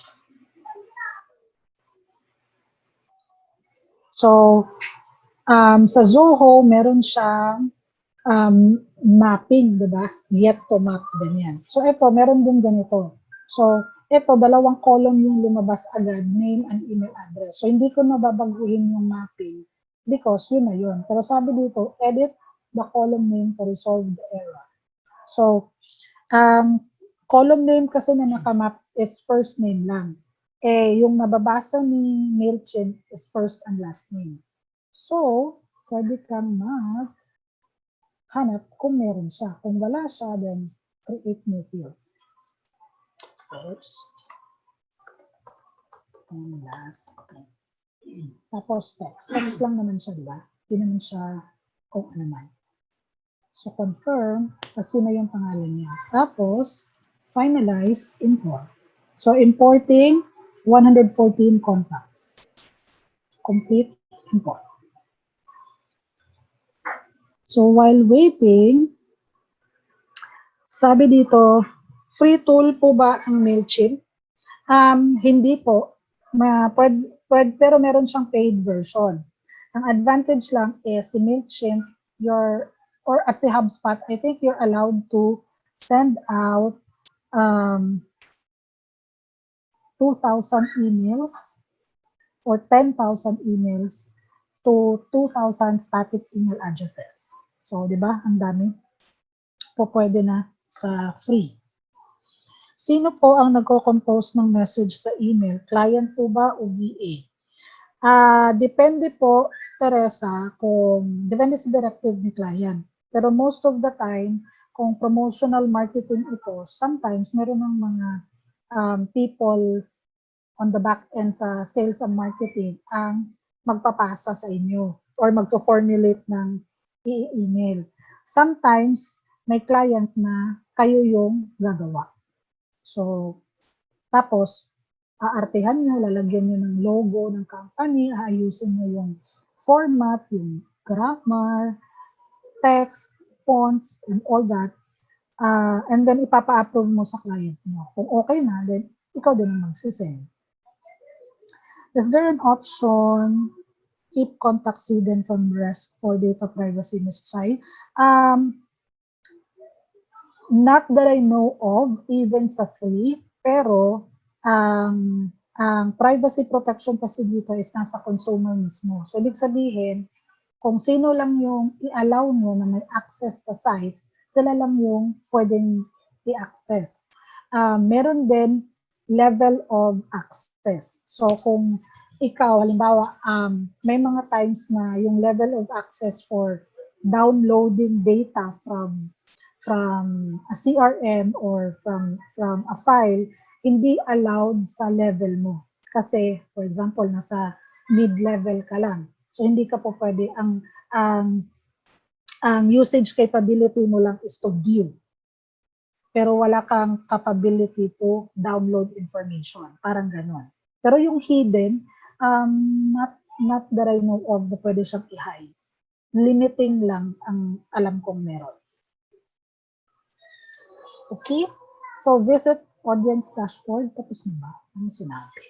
So, sa Zoho, meron siyang mapping, diba? Yet to map, ganyan. So, ito, meron din ganito. So, ito, dalawang column yung lumabas agad, name and email address. So, hindi ko nababaguhin yung mapping because yun na yun. Pero sabi dito, edit the column name to resolve the error. So, column name kasi na nakamap is first name lang. Eh, yung nababasa ni MailChimp is first and last name. So, pwede kang hanap kung meron siya. Kung wala siya, then create new field. First and last name. Tapos text. Text lang naman siya, di ba? Hindi naman siya kung ano man. So, confirm, kasi na yung pangalan niya. Tapos, finalize, import. So, importing 114 contacts. Complete, import. So, while waiting, sabi dito, free tool po ba ang MailChimp? Hindi po. Pero meron siyang paid version. Ang advantage lang is si MailChimp, or at si HubSpot, I think you're allowed to send out 2,000 emails or 10,000 emails to 2,000 static email addresses. So, di ba? Ang dami. Pwede na sa free. Sino po ang nagko-compose ng message sa email? Client po ba o VA? Depende po, Teresa, depende sa directive ni client. Pero most of the time, kung promotional marketing ito, sometimes meron ng mga people on the back end sa sales and marketing ang magpapasa sa inyo or magpo-formulate ng email. Sometimes, may client na kayo yung gagawa. So, tapos, aartihan nyo, lalagyan nyo ng logo ng company, aayusin nyo yung format, yung grammar, text, fonts, and all that. And then, ipapa-approve mo sa client mo. Kung okay na, then ikaw din ang magsisend. Is there an option keep contacts hidden from rest for data privacy, Ms. Chai? Not that I know of, even sa free, pero ang privacy protection kasi dito is nasa consumer mismo. So, ibig sabihin, kung sino lang yung i-allow mo na may access sa site, sila lang yung pwedeng i-access. Meron din level of access. So, kung ikaw, halimbawa, may mga times na yung level of access for downloading data from a CRM or from a file, hindi allowed sa level mo. Kasi, for example, nasa mid-level ka lang. So, hindi ka po pwede, ang usage capability mo lang is to view. Pero wala kang capability to download information. Parang ganon. Pero yung hidden, not that I know of na pwede siyang i-hide. Limiting lang ang alam kong meron. Okay? So, visit audience dashboard. Tapos na ba? Ano sinabi?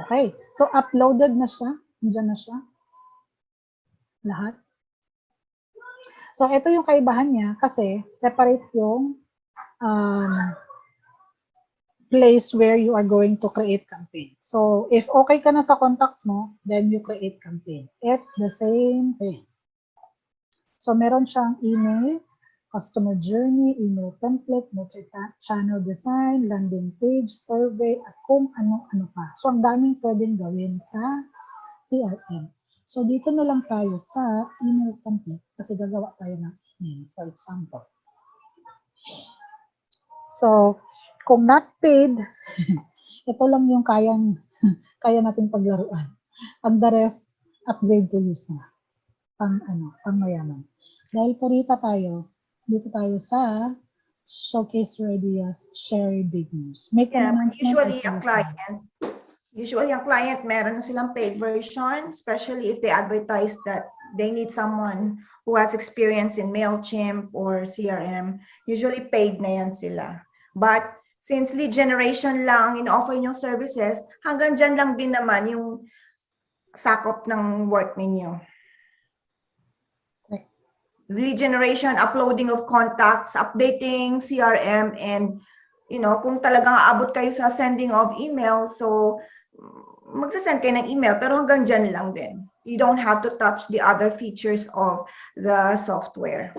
Okay. So, uploaded na siya. Nandiyan na siya. Lahat. So, ito yung kaibahan niya kasi separate yung place where you are going to create campaign. So, if okay ka na sa contacts mo, then you create campaign. It's the same thing. So, meron siyang email, customer journey, email template, multi-channel design, landing page, survey, at kung ano-ano pa. So, ang daming pwedeng gawin sa CRM. So, dito na lang tayo sa email template kasi gagawa tayo ng email, for example. So, kung not paid, ito lang yung kaya natin paglaruan. Ang the rest, upgrade to use na. Pang mayaman. Dahil purita tayo, dito tayo sa showcase your ideas, share your big news. Make an announcement. Usually, ang client meron na silang paid version, especially if they advertise that they need someone who has experience in MailChimp or CRM. Usually, paid na yan sila. But since lead generation lang in-offer yung services, hanggang dyan lang din naman yung sakop ng work ninyo. Lead generation, uploading of contacts, updating CRM, and kung talagang aabot kayo sa sending of email, so magsasend kayo ng email, pero hanggang dyan lang din. You don't have to touch the other features of the software.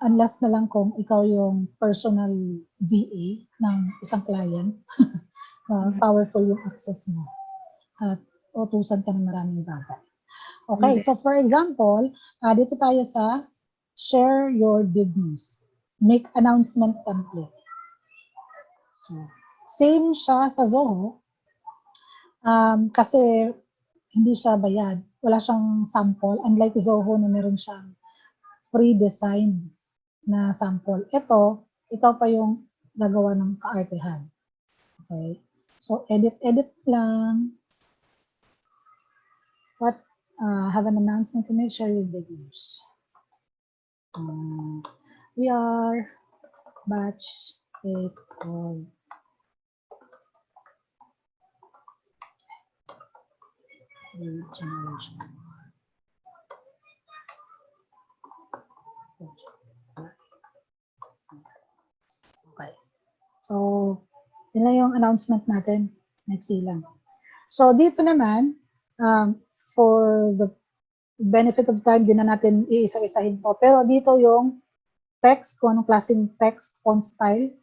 Unless na lang kung ikaw yung personal VA ng isang client, powerful yung access mo at utusan ka ng maraming bagay. Okay, so for example, dito tayo sa share your big news. Make announcement template. So, same siya sa Zoho kasi hindi siya bayad. Wala siyang sample. Unlike Zoho na meron siyang pre-design na sample. Ito, ikaw pa yung gagawa ng kaartehan. Okay? So, edit lang. Have an announcement to make sure your big news. We are batch 8 of lead generation. Okay. So, yun lang yung announcement natin. Next lang. So, dito naman, for the benefit of time, di na natin iisa-isahin po. Pero dito yung text, kung anong klaseng text, font style,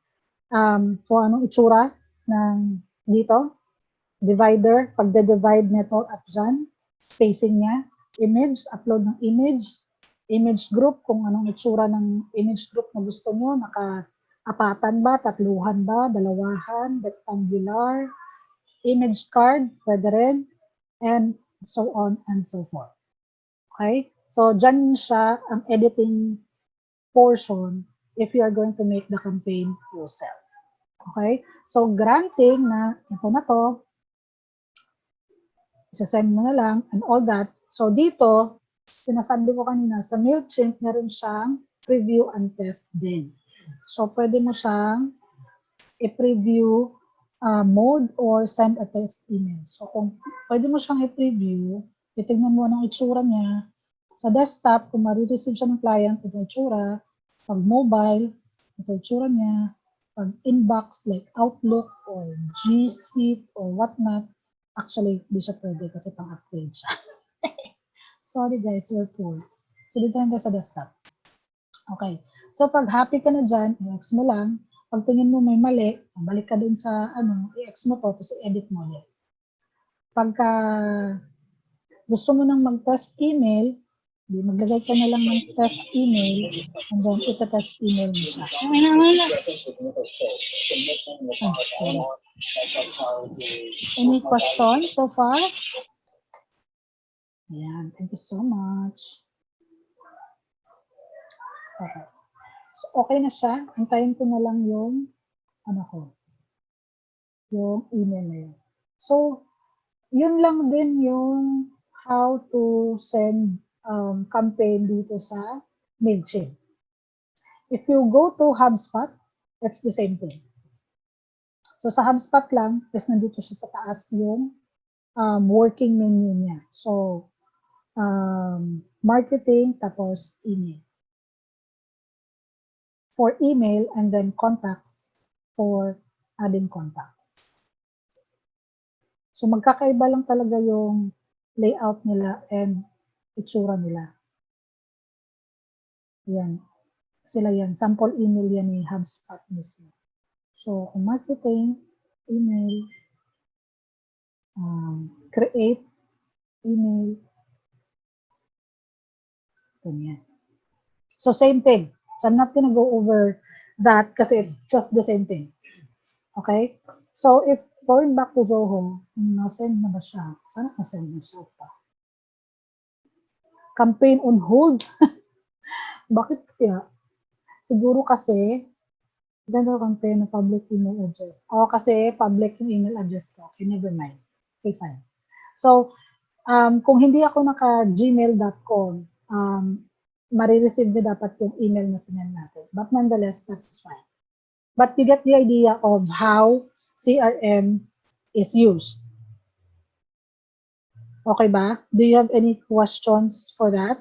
kung anong itsura ng dito, divider, pagde-divide nito at dyan, spacing niya, image, upload ng image group, kung anong itsura ng image group na gusto nyo, naka-apatan ba, tatluhan ba, dalawahan, rectangular, image card, pwede rin, and so on and so forth. Okay? So, dyan siya, ang editing portion if you are going to make the campaign yourself. Okay? So, granting na ito na to, isasend mo na lang and all that. So, dito, sinasabi ko kanina, sa MailChimp, meron siyang preview and test din. So, pwede mo siyang i-preview mode or send a test email. So, kung pwede mo siyang i-preview, titignan mo anong itsura niya. Sa desktop, kung marireceive siya ng client, ito itsura. Pag mobile, ito itsura niya. Pag inbox, like Outlook or G Suite or whatnot, actually, hindi siya pwede kasi pang-upgrade siya. Sorry guys, we're poor. So, dito lang sa desktop. Okay. So, pag happy ka na dyan, i-ex mo lang. Pag tingin mo may mali, balik ka dun sa, i-ex mo to, tapos i-edit mo ulit. Pagka gusto mo nang mag-test email, maglagay ka na lang ng test email, and then ita-test email mo siya. Sorry. Any questions so far? Ayan, thank you so much. Okay. So, okay na siya. Antayin ko na lang yung, yung email na yun. So, yun lang din yung how to send campaign dito sa MailChimp. If you go to HubSpot, it's the same thing. So, sa HubSpot lang, is nandito siya sa taas yung working menu niya. So, marketing, tapos email. For email, and then contacts for adding contacts. So, magkakaiba lang talaga yung layout nila and itsura nila. Yan. Sila yan. Sample email yan ni HubSpot mismo. So, kung marketing, email, create, email, ganyan. So, same thing. So, I'm not gonna go over that kasi it's just the same thing. Okay? So, if going back to Zoho, nasend na ba siya? Sana nasend na siya pa. Campaign on hold? Bakit kaya? Siguro kasi, ganda campaign ng public email address. O kasi public yung email address ko. Okay, never mind. Okay, fine. So, kung hindi ako naka-gmail.com, marireceive mo dapat yung email na sinend natin. But nonetheless, that's fine. But you get the idea of how CRM is used. Okay ba? Do you have any questions for that?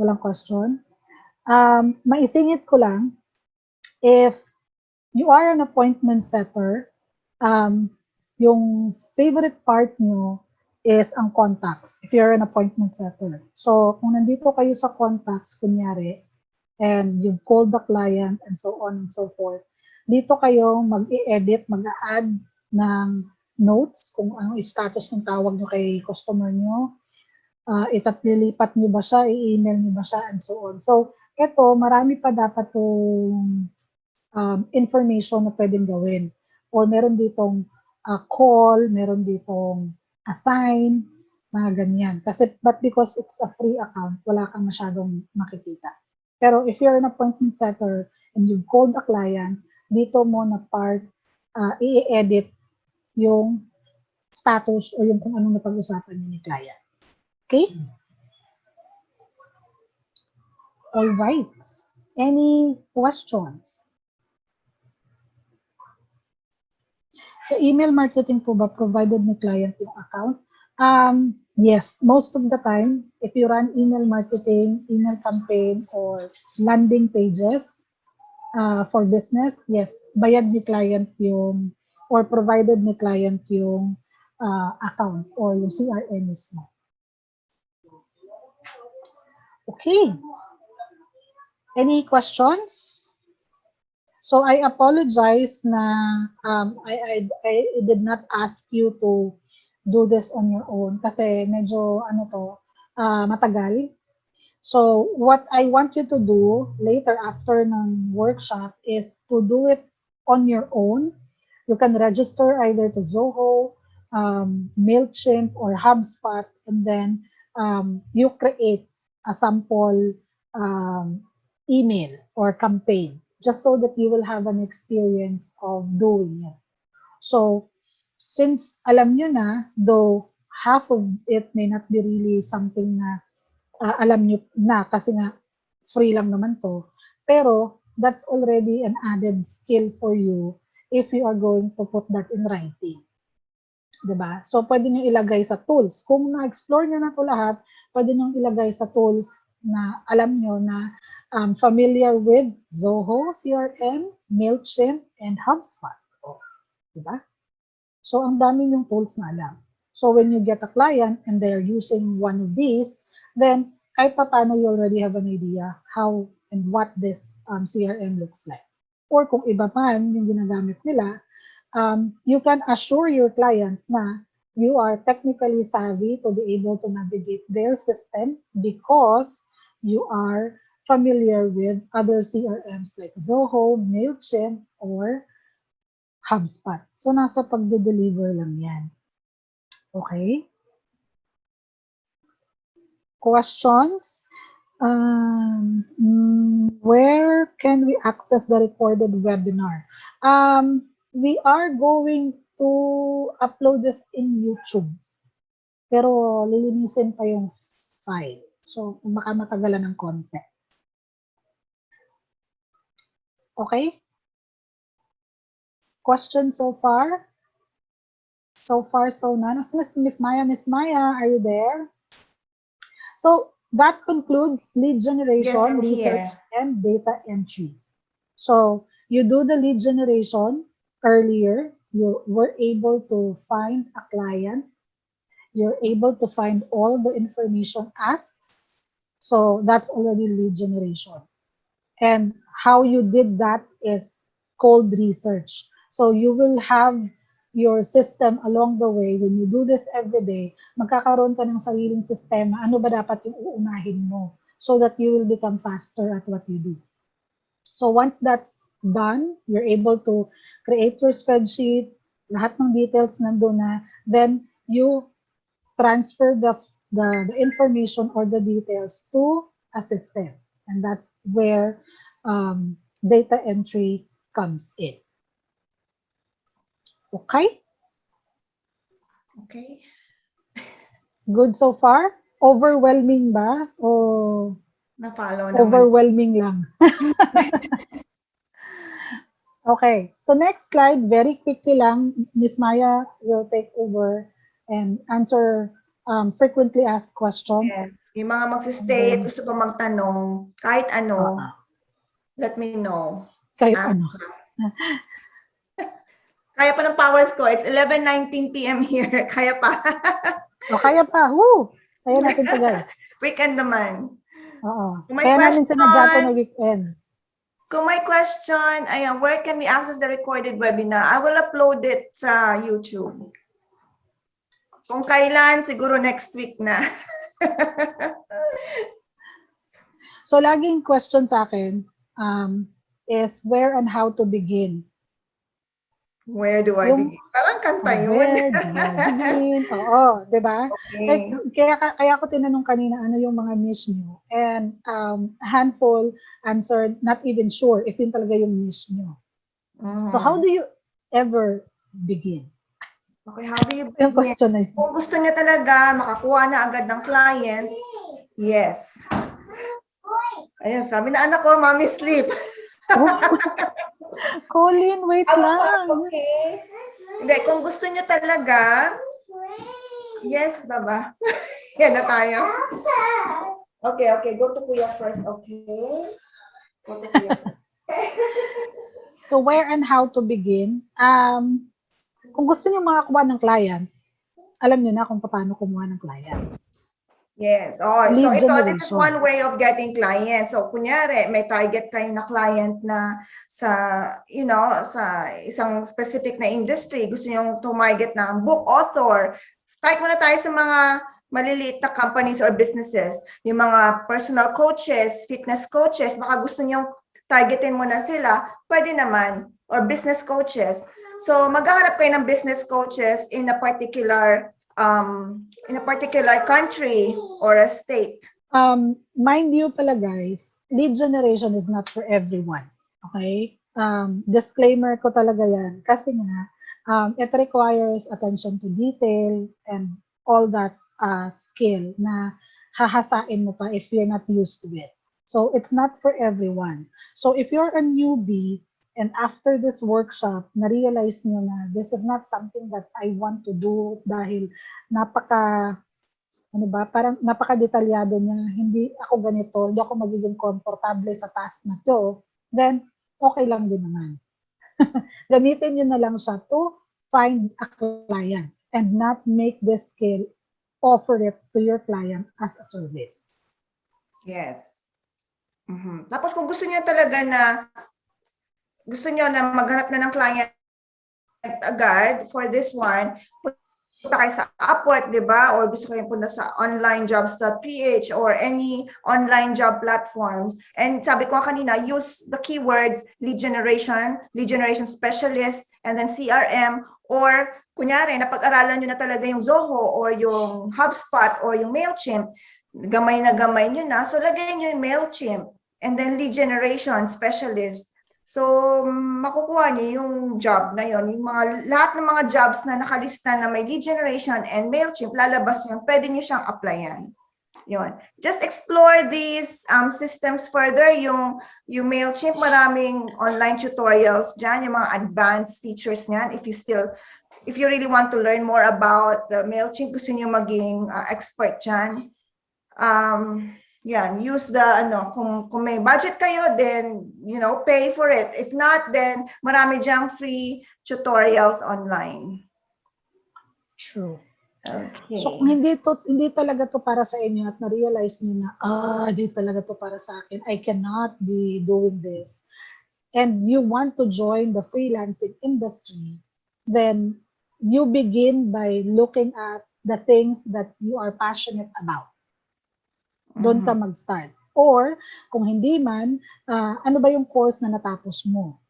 Walang question? Maisingit ko lang, if you are an appointment setter, yung favorite part nyo is ang contacts, if you're an appointment setter. So, kung nandito kayo sa contacts, kunyari, and you've called the client and so on and so forth, dito kayo mag-i-edit, mag-a-add ng notes kung ano status ng tawag nyo kay customer nyo, lilipat nyo ba siya, i-email nyo ba siya, and so on. So, ito, marami pa dapat itong information na pwedeng gawin. Or meron ditong call, meron ditong assign, mga ganyan. Kasi, but because it's a free account, wala kang masyadong makikita. Pero if you're an appointment setter and you've called a client, dito mo na part, i-edit yung status o yung kung anong napag-usapan niyo ni client. Okay? All right. Any questions? Sa email marketing po ba, provided ni client yung account? Yes, most of the time, if you run email marketing, email campaign, or landing pages for business, yes, bayad ni client yung, or provided ni client yung account or yung CRM mismo. Okay. Any questions? So I apologize na I did not ask you to do this on your own kasi medyo matagal. So what I want you to do later after ng workshop is to do it on your own. You can register either to Zoho, MailChimp, or HubSpot, and then you create a sample um, email or campaign just so that you will have an experience of doing it. So, since alam nyo na, though half of it may not be really something na alam nyo na kasi nga free lang naman to, pero that's already an added skill for you if you are going to put that in writing. Diba? So, pwede nyo ilagay sa tools. Kung na-explore nyo na ito lahat, pwede nyo ilagay sa tools na alam nyo na familiar with Zoho, CRM, MailChimp, and HubSpot. Diba? So, ang dami yung tools na alam. So, when you get a client and they're using one of these, then kahit pa paano you already have an idea how and what this CRM looks like. Or kung iba man yung ginagamit nila, you can assure your client na you are technically savvy to be able to navigate their system because you are familiar with other CRMs like Zoho, MailChimp, or HubSpot. So, nasa pagde-deliver lang yan. Okay? Questions? Where can we access the recorded webinar? We are going to upload this in YouTube. Pero lilinisin pa yung file. So, baka matagalan ng konti. Okay? Questions so far? So far, so none. Miss Maya, are you there? So, that concludes lead generation, Yes, I'm research, here. and data entry. So, you do the lead generation earlier. You were able to find a client. You're able to find all the information asked. So, that's already lead generation. And how you did that is cold research. So, you will have your system along the way. When you do this every day, magkakaroon ka ng sariling sistema. Ano ba dapat yung uunahin mo so that you will become faster at what you do. So once that's done, you're able to create your spreadsheet, lahat ng details nandun na, then you transfer the information or the details to a system. And that's where data entry comes in. Okay? Okay. Good so far? Overwhelming ba? O Na-follow naman. overwhelming lang? Okay. So next slide, very quickly lang, Ms. Maya will take over and answer frequently asked questions. Yes. Yung mga magsistay at gusto pa magtanong, kahit ano, let me know. Kahit Ask ano. ka. Kaya pa ng powers ko. It's 11:19 p.m. here. Kaya pa. O, kaya pa. Woo! Kaya natin to, guys. Weekend naman. Oo. Kung may Kaya namin sinadya to na question, weekend. kung may question, ayan, where can we access the recorded webinar? I will upload it sa YouTube. Kung kailan, siguro next week na. So, laging question sa akin is where and how to begin. Where do I begin? Parang kanta yun. Where do I begin? Oo, di ba? Okay. Kaya ako tinanong kanina ano yung mga niche nyo. And a handful answered, not even sure if yun talaga yung niche nyo. So how do you ever begin? Okay, how do you begin? Yung question na yun. Kung gusto niya talaga makakuha na agad ng client, yes. Ayan, sabi na anak ko, mommy sleep. Colin, wait lang. Okay. Hindi, kung gusto niyo talaga, yes, baba. Yan na tayo. Okay, go to Kuya first, okay? Go to Kuya first. So where and how to begin? Kung gusto niyo makakuha ng client, alam niyo na kung paano kumuha ng client. Yes. Oh, so Lead this is generation. one way of getting clients. So kunyari, may target kayo na client na sa, sa isang specific na industry, gusto niyo tumarget ng book author. Start muna tayo sa mga maliliit na companies or businesses. Yung mga personal coaches, fitness coaches, baka gusto niyo targetin muna sila, pwede naman. Or business coaches. So maghahanap kayo ng business coaches in a particular in a particular country or a state. Mind you pala guys, lead generation is not for everyone. Okay? Disclaimer ko talaga yan. Kasi nga, it requires attention to detail and all that skill na hahasain mo pa if you're not used to it. So, it's not for everyone. So, if you're a newbie and after this workshop, na-realize nyo na this is not something that I want to do dahil napaka ano ba, parang napaka-detalyado niya, hindi ako ganito, hindi ako magiging komportable sa task na to, then okay lang din naman. Gamitin niyo na lang siya to find a client and not make this skill offer it to your client as a service. Yes. Tapos kung gusto niyo talaga na maghanap na ng client agad for this one, punta kayo sa Upwork, di ba? Or gusto kayo punta sa onlinejobs.ph or any online job platforms. And sabi ko kanina, use the keywords lead generation specialist, and then CRM, or kunyari, napag-aralan nyo na talaga yung Zoho or yung HubSpot or yung MailChimp, gamay na gamay nyo na, so lagay nyo yung MailChimp, and then lead generation specialist. So, makukuha niyo yung job na yon, yung lahat ng mga jobs na nakalista na may lead generation and MailChimp, lalabas yun, pwede niyo siyang applyan. Yun. Just explore these systems further. Yung MailChimp, maraming online tutorials dyan, yung mga advanced features niyan. If you really want to learn more about the MailChimp, gusto niyo maging expert dyan, yan, use the kung may budget kayo, then pay for it. If not, then marami diyang free tutorials online. True. Okay. So kung hindi talaga to para sa inyo at na-realize niyo na hindi talaga to para sa akin, I cannot be doing this, and you want to join the freelancing industry, then you begin by looking at the things that you are passionate about. Doon ka mag-start. Or, kung hindi man, ano ba yung course na natapos mo?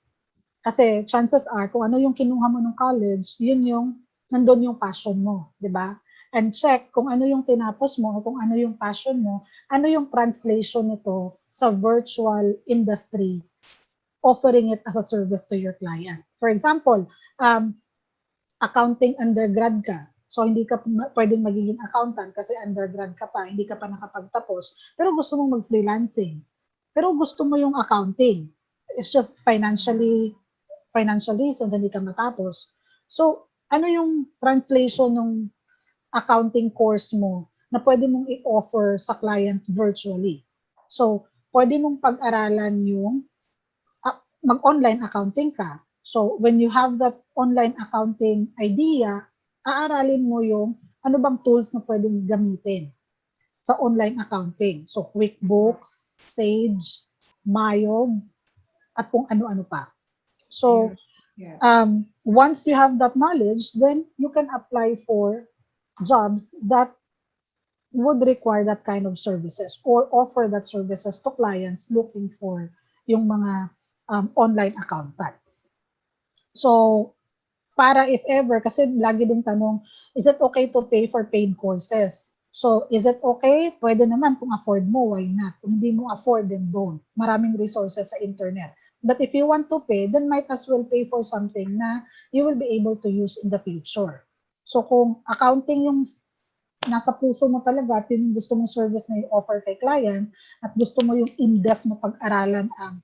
Kasi chances are, kung ano yung kinuha mo ng college, yun yung, nandun yung passion mo, di ba? And check kung ano yung tinapos mo, kung ano yung passion mo, ano yung translation nito sa virtual industry, offering it as a service to your client. For example, accounting undergrad ka. So, hindi ka pwedeng magiging accountant kasi undergrad ka pa, hindi ka pa nakapagtapos, pero gusto mong mag-freelancing. Pero gusto mo yung accounting. It's just financial reasons, hindi ka matapos. So, ano yung translation ng accounting course mo na pwede mong i-offer sa client virtually? So, pwede mong pag-aralan yung mag-online accounting ka. So, when you have that online accounting idea, aaralin mo yung ano bang tools na pwedeng gamitin sa online accounting. So, QuickBooks, Sage, Mayog, at kung ano-ano pa. So, once you have that knowledge, then you can apply for jobs that would require that kind of services or offer that services to clients looking for yung mga online accountants. So, para if ever, kasi lagi din tanong, is it okay to pay for paid courses? So, is it okay? Pwede naman kung afford mo, why not? Kung hindi mo afford, then don't. Maraming resources sa internet. But if you want to pay, then might as well pay for something na you will be able to use in the future. So, kung accounting yung nasa puso mo talaga at yung gusto mong service na i-offer kay client at gusto mo yung in-depth na pag-aralan ang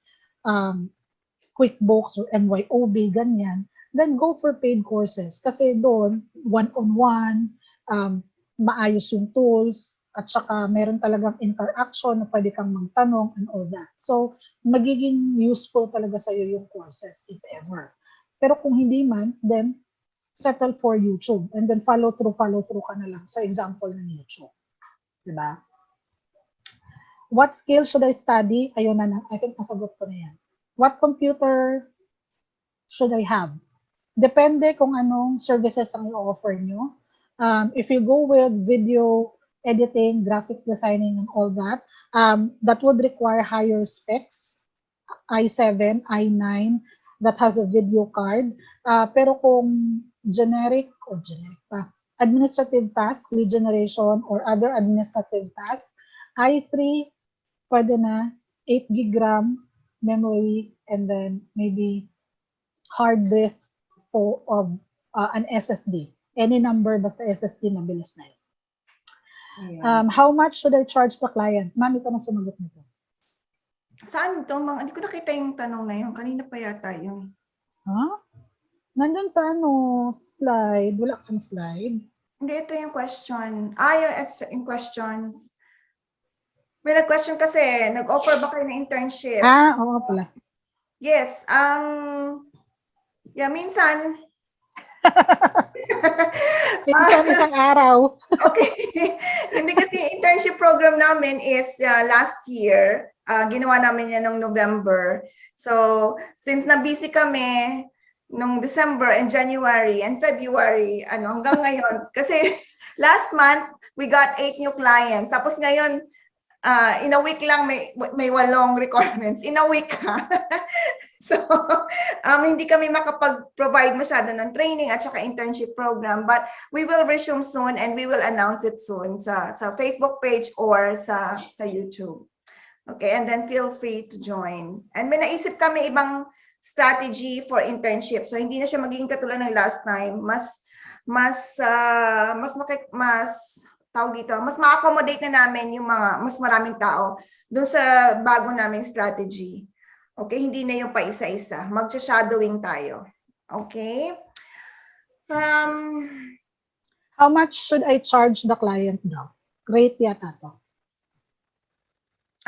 QuickBooks or MYOB, ganyan, then go for paid courses. Kasi doon, one-on-one, maayos yung tools, at saka meron talagang interaction na pwede kang magtanong and all that. So, magiging useful talaga sa'yo yung courses if ever. Pero kung hindi man, then settle for YouTube and then follow through ka na lang sa example ng YouTube. Diba? What skill should I study? Ayun na, I think nasagot ko na yan. What computer should I have? Depende kung anong services ang i-offer nyo. If you go with video editing, graphic designing, and all that, that would require higher specs, i7, i9, that has a video card. Pero kung generic pa, administrative tasks, lead generation, or other administrative tasks. I3, pwede na, 8 gig RAM memory, and then maybe hard disk for of an SSD. Any number, basta SSD, mabilis na yun. Ayan. How much should I charge the client? Ma'am, ito na sumagot nito. Saan to? Hindi ko nakita yung tanong na yun. Kanina pa yata yun. Huh? Nandun sa slide. Wala kang slide. Hindi, ito yung question. Yung questions. May nag-question kasi, nag-offer ba kayo ng internship? Oo pala. Yes. Yeah, minsan. Minsan isang araw. Okay. Hindi kasi yung internship program namin is last year. Ginawa namin yan noong November. So, since na-busy kami noong December and January and February, hanggang ngayon. Kasi last month, we got 8 new clients. Tapos ngayon, in a week lang may 8 requirements. In a week, ha? So, hindi kami makapag-provide masyado ng training at saka internship program, but we will resume soon and we will announce it soon sa Facebook page or sa YouTube. Okay, and then feel free to join. And may naisip kami ibang strategy for internship. So, hindi na siya magiging katulad ng last time. Mas tawag dito, mas ma-accommodate na namin yung mga mas maraming tao doon sa bago naming strategy. Okay, hindi na yung pa-isa-isa. Mag-shadowing tayo. Okay? How much should I charge the client daw? Great yata to.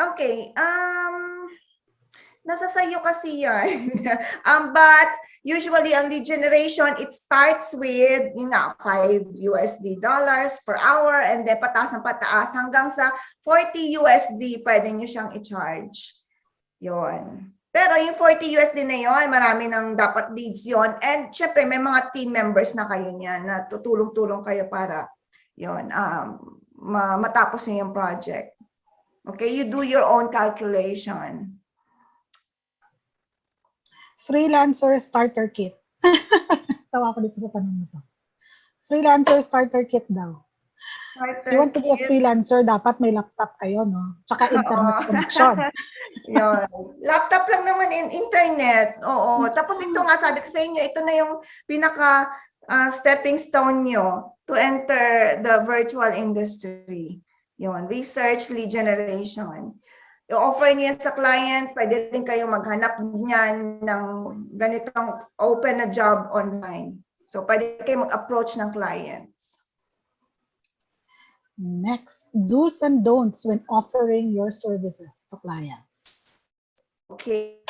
Okay. Nasa sayo kasi yan. But usually, ang lead generation, it starts with $5 per hour and then pataas ng pataas hanggang sa $40 pwede nyo siyang i-charge. Yon. Pero yung $40 na yon, marami nang dapat leads yon. And syempre, may mga team members na kayo niyan na tutulong-tulong kayo para yon, matapos niyo yung project. Okay, you do your own calculation. Freelancer starter kit. Tawa ko dito sa tanong nito. Freelancer starter kit daw. You want to be a freelancer, dapat may laptop kayo, no? Tsaka internet connection. Yun. Laptop lang naman in internet. Oo. Tapos ito nga, sabi ko sa inyo, ito na yung pinaka stepping stone nyo to enter the virtual industry. Yun. Research, lead generation. I-offer niyo yan sa client, pwede rin kayo maghanap niyan ng ganitong open na job online. So, pwede kayo mag-approach ng clients. Next, do's and don'ts when offering your services to clients. Okay.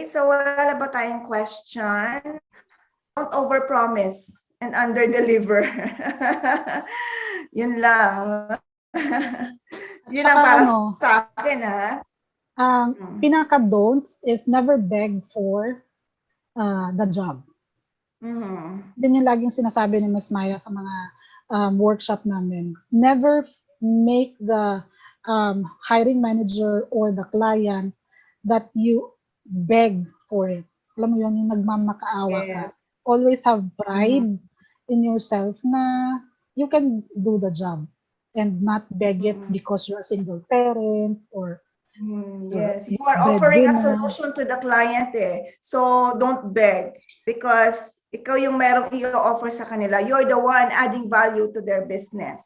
So, wala na ba tayong question? Don't overpromise and underdeliver. Yun lang. Yun lang para sa akin, ha? Pinaka-don'ts is never beg for the job. Din yung laging sinasabi ni Ms. Maya sa mga workshop namin. Never make the hiring manager or the client that you beg for it. Alam mo yun, yung nagmamakaawa ka. Always have pride in yourself na you can do the job and not beg it because you're a single parent or yes, you are offering a solution to the client So don't beg because ikaw yung merong i-offer sa kanila. You're the one adding value to their business.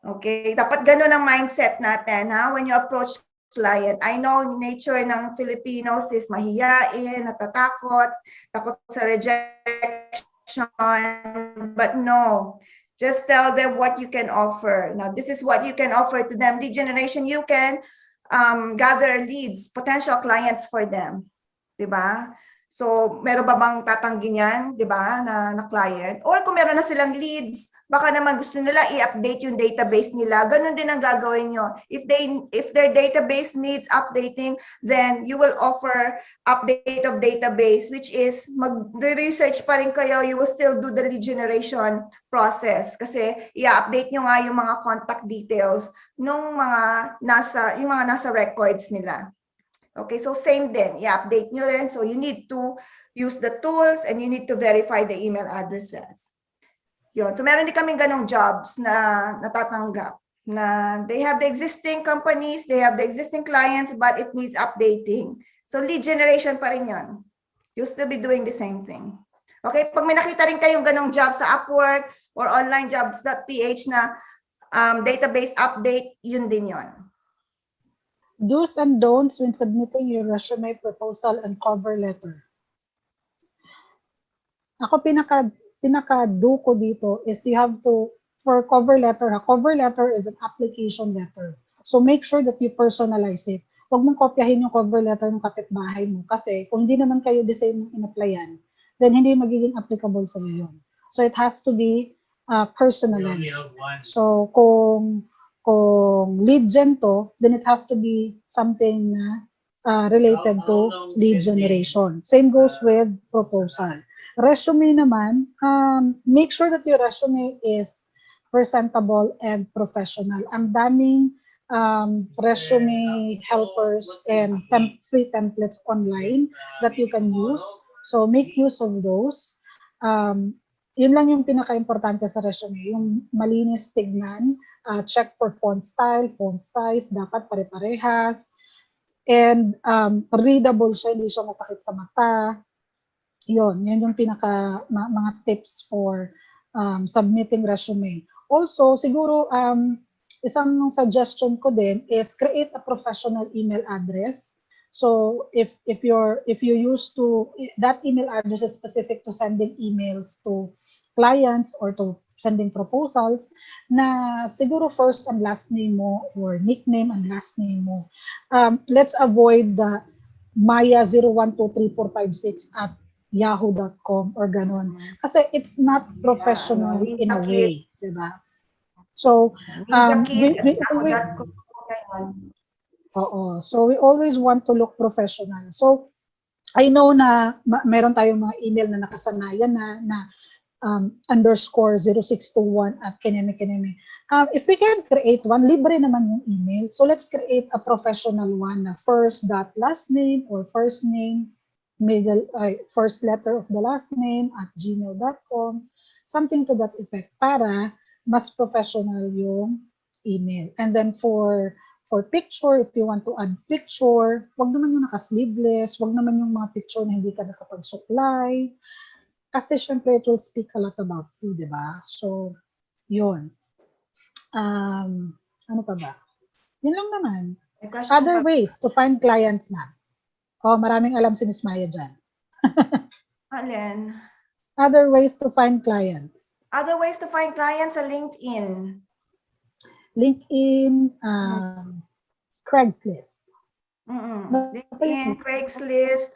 Okay? Dapat ganun ang mindset natin, ha? When you approach client. I know nature ng Filipinos is mahiyain, natatakot, takot sa rejection, but no. Just tell them what you can offer. Now, this is what you can offer to them. Lead generation, you can gather leads, potential clients for them. Diba? So, meron ba bang tatanggi niyan, 'di ba, na client? Or kung meron na silang leads, baka naman gusto nila i-update yung database nila. Ganun din ang gagawin nyo. If their database needs updating, then you will offer update of database, which is mag-research pa rin kayo. You will still do the lead generation process kasi i-update nyo nga yung mga contact details nung mga nasa records nila. Okay, so same din, i-update nyo rin. So you need to use the tools and you need to verify the email addresses. Yun. So meron din kaming ganong jobs na natatanggap na they have the existing companies, they have the existing clients, but it needs updating. So lead generation pa rin yun. You'll still be doing the same thing. Okay, pag may nakita rin kayong ganong job sa Upwork or onlinejobs.ph na database update, yun din yun. Do's and don'ts when submitting your resume, proposal, and cover letter. Ako pinaka-do ko dito is you have to, for cover letter, cover letter is an application letter. So make sure that you personalize it. Huwag mong kopyahin yung cover letter ng kapitbahay mo kasi kung hindi naman kayo the same in-applyan, then hindi magiging applicable sa iyo yun. So it has to be personalized. So kung lead gen to, then it has to be something na related to lead generation. Same goes with proposal. Resume naman, make sure that your resume is presentable and professional. Ang daming resume helpers and free templates online that you can use. So make use of those. Yun lang yung pinaka-importante sa resume, yung malinis tignan, check for font style, font size, dapat pare-parehas, and readable siya, hindi siya masakit sa mata. Yun yung pinaka mga tips for submitting resume. Also, siguro isang suggestion ko din is create a professional email address. So if you used to, that email address is specific to sending emails to clients or to sending proposals, na siguro first and last name mo or nickname and last name mo. Let's avoid the Maya012346 at yahoo.com or ganon. Kasi it's not professional in a way, diba? So, we always want to look professional. So, I know na meron tayong mga email na nakasanayan na underscore 0621 at kineme. If we can create one, libre naman yung email. So, let's create a professional one na first dot last name or first name, first letter of the last name at gmail.com, something to that effect para mas professional yung email. And then for picture, if you want to add picture, wag naman yung naka-sleeveless, wag naman yung mga picture na hindi ka nakapag-supply. Kasi syempre it will speak a lot about you, di ba? So, yun. Ano pa ba? Yun lang naman. Other ways to find clients na. Oh, maraming alam si Miss Maya dyan. Alin? Other ways to find clients. Other ways to find clients sa LinkedIn. LinkedIn, Craigslist. LinkedIn, Craigslist,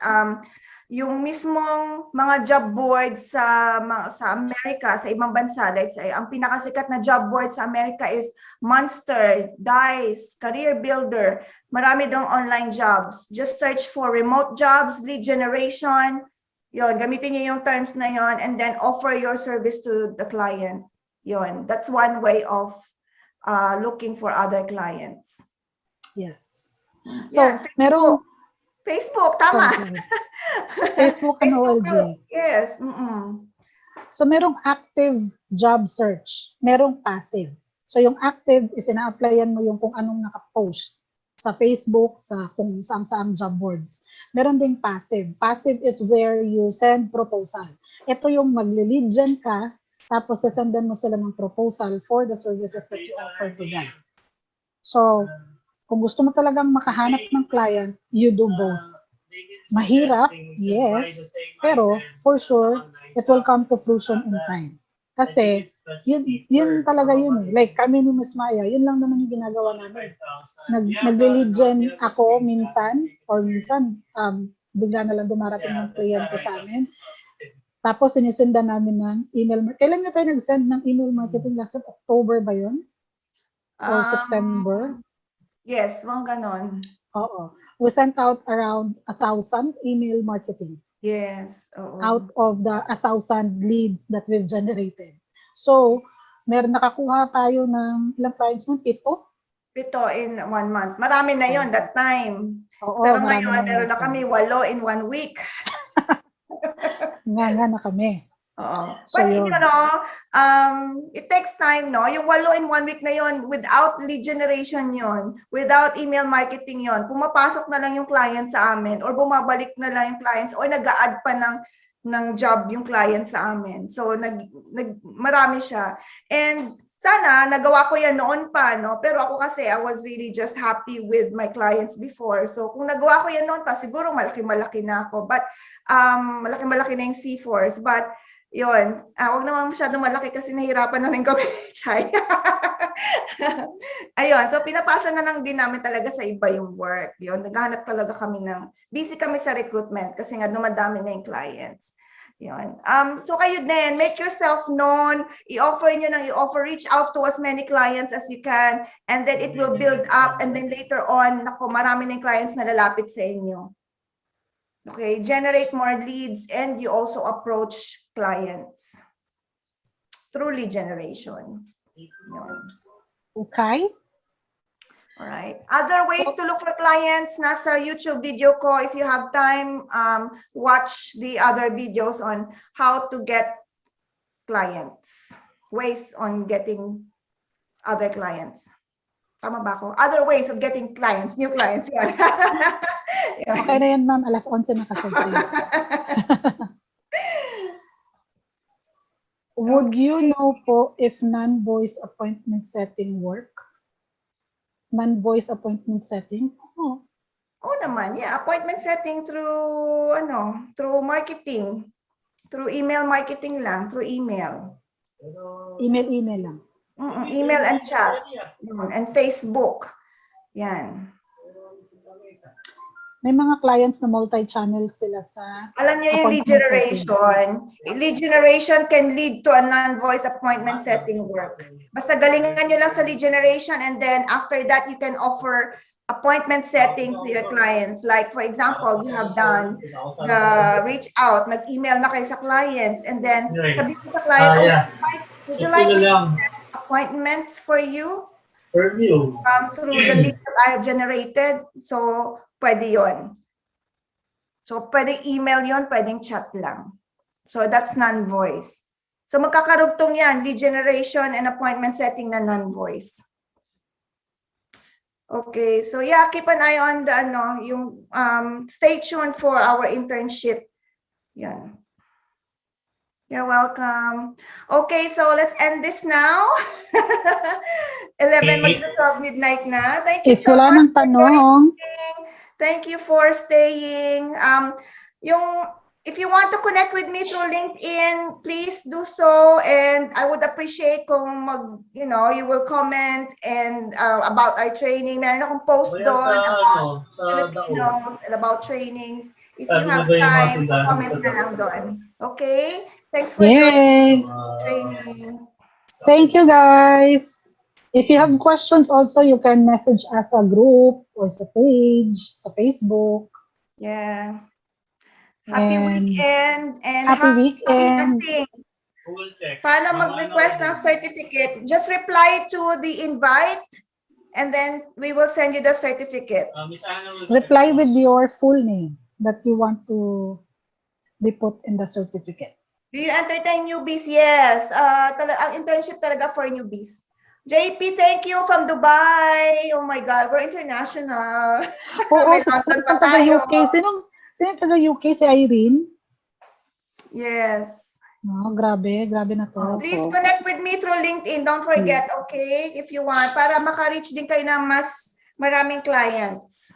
yung mismong mga job boards sa Amerika, sa ibang bansa, let's say, ang pinakasikat na job board sa Amerika is Monster, Dice, Career Builder. Marami dong online jobs. Just search for remote jobs, lead generation. Yon, gamitin niyo yung terms na yon and then offer your service to the client. Yon, that's one way of looking for other clients. Yes. So, yeah, merong Facebook, tama. Facebook and OLG. Yes. So, merong active job search. Merong passive. So, yung active is ina-applyan mo yung kung anong naka-post sa Facebook, sa kung saan job boards. Meron ding passive. Passive is where you send proposal. Ito yung magli-lead gen ka, tapos sasendan mo sila ng proposal for the services that you offer to them. So, kung gusto mo talagang makahanap ng client, you do both. Mahirap, yes, pero for sure, it will come to fruition in time. Kasi, yun talaga yun eh. Like kami ni Miss Maya, yun lang naman yung ginagawa namin. Nag-lead gen ako minsan, or minsan, bigla na lang dumarating ng kliyente sa amin. Tapos, sinisenda namin ng email. Kailan nga tayo nag-send ng email marketing? Last October ba yun? Or September? Yes, mga ganon. Oo. We sent out around 1,000 email marketing. Yes. Out of the 1,000 leads that we've generated. So, meron nakakuha tayo ng ilang clients nun? 7? 7 in 1 month. Marami na yon that time. Oo, pero ngayon, meron na kami 8 in 1 week. Nga na kami. Oo. So, But, yun. it takes time, no? Yung 8 in 1 week na yon, without lead generation yon, without email marketing yon, pumapasok na lang yung client sa amin or bumabalik na lang yung clients or nag-a-add pa ng job yung client sa amin. So, marami siya. And sana, nagawa ko yan noon pa, no? Pero ako kasi, I was really just happy with my clients before. So, kung nagawa ko yan noon pa, siguro malaki-malaki na ako. But, malaki-malaki na yung C-Force. But, yun, huwag naman masyadong malaki kasi nahirapan na rin kami, Chay. Ayun, so pinapasa na lang din namin talaga sa iba yung work. Yun, naghahanap talaga kami busy kami sa recruitment kasi nga dumadami na yung clients. Yun. So kayo din, make yourself known, i-offer nyo ng i-offer, reach out to as many clients as you can, and then it will build up, and then later on, naku, marami na yung clients na lalapit sa inyo. Okay, generate more leads, and you also approach clients through lead generation. Yun. Okay. All right. Other ways to look for clients, nasa YouTube video ko. If you have time, watch the other videos on how to get clients. Ways on getting other clients. Tama ba ako? Other ways of getting clients, new clients. Yan. Okay na yan, ma'am. 11:00 na kasi. Would you know po if non-voice appointment setting work? Non-voice appointment setting? Oh. Oo naman, yeah. Appointment setting through, through marketing. Through email marketing lang, through email. Email lang. Email and chat. And Facebook. Yan. May mga clients na multi-channel sila sa Alam niyo yung lead appointment generation. Lead generation can lead to a non-voice appointment setting work. Basta galingan nyo lang sa lead generation, and then after that, you can offer appointment setting to your clients. Like for example, you have done the reach out, nag-email na kayo sa clients, and then sabi ko sa client, would you like me to set appointments for you? Through the list that I have generated. So, pwede yon. So, pwedeng email yon, pwedeng chat lang. So, that's non-voice. So, magkakarugtong yan, lead generation and appointment setting na non-voice. Okay, so yeah, keep an eye on the, stay tuned for our internship. Yan. You're welcome. Okay, so let's end this now. 11 mag-12 midnight na. Thank you so wala much ng tanong. Thank you for staying. If you want to connect with me through LinkedIn, please do so. And I would appreciate kung you will comment and about our training. Meron akong post doon about Filipinos and about trainings. If you have time, comment na lang doon. Okay? Thanks for joining training. Thank you, guys. If you have questions also, you can message us a group or sa page, sa Facebook. Yeah. Happy weekend and happy weekend. Hunting. Paano mag-request ng certificate? Just reply to the invite and then we will send you the certificate. Reply with your full name that you want to be put in the certificate. Do you entertain newbies? Yes. Ang internship talaga for newbies. JP, thank you from Dubai. Oh my God, we're international. Oo, tapos taga-UK. Sino taga-UK? Si Irene? Yes. Oh, grabe na to. Please connect with me through LinkedIn. Don't forget, okay? If you want, para maka-reach din kayo ng mas maraming clients.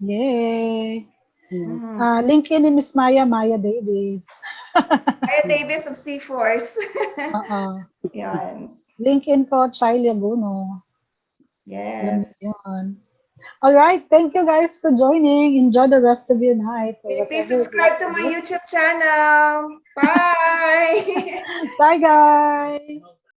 Yay! LinkedIn ni Miss Maya Davis. Maya Davis of C-Force. Yan. LinkedIn ko, Chai Laguno. Yes. Yan. All right. Thank you guys for joining. Enjoy the rest of your night. Please subscribe to my YouTube channel. Bye. Bye, guys.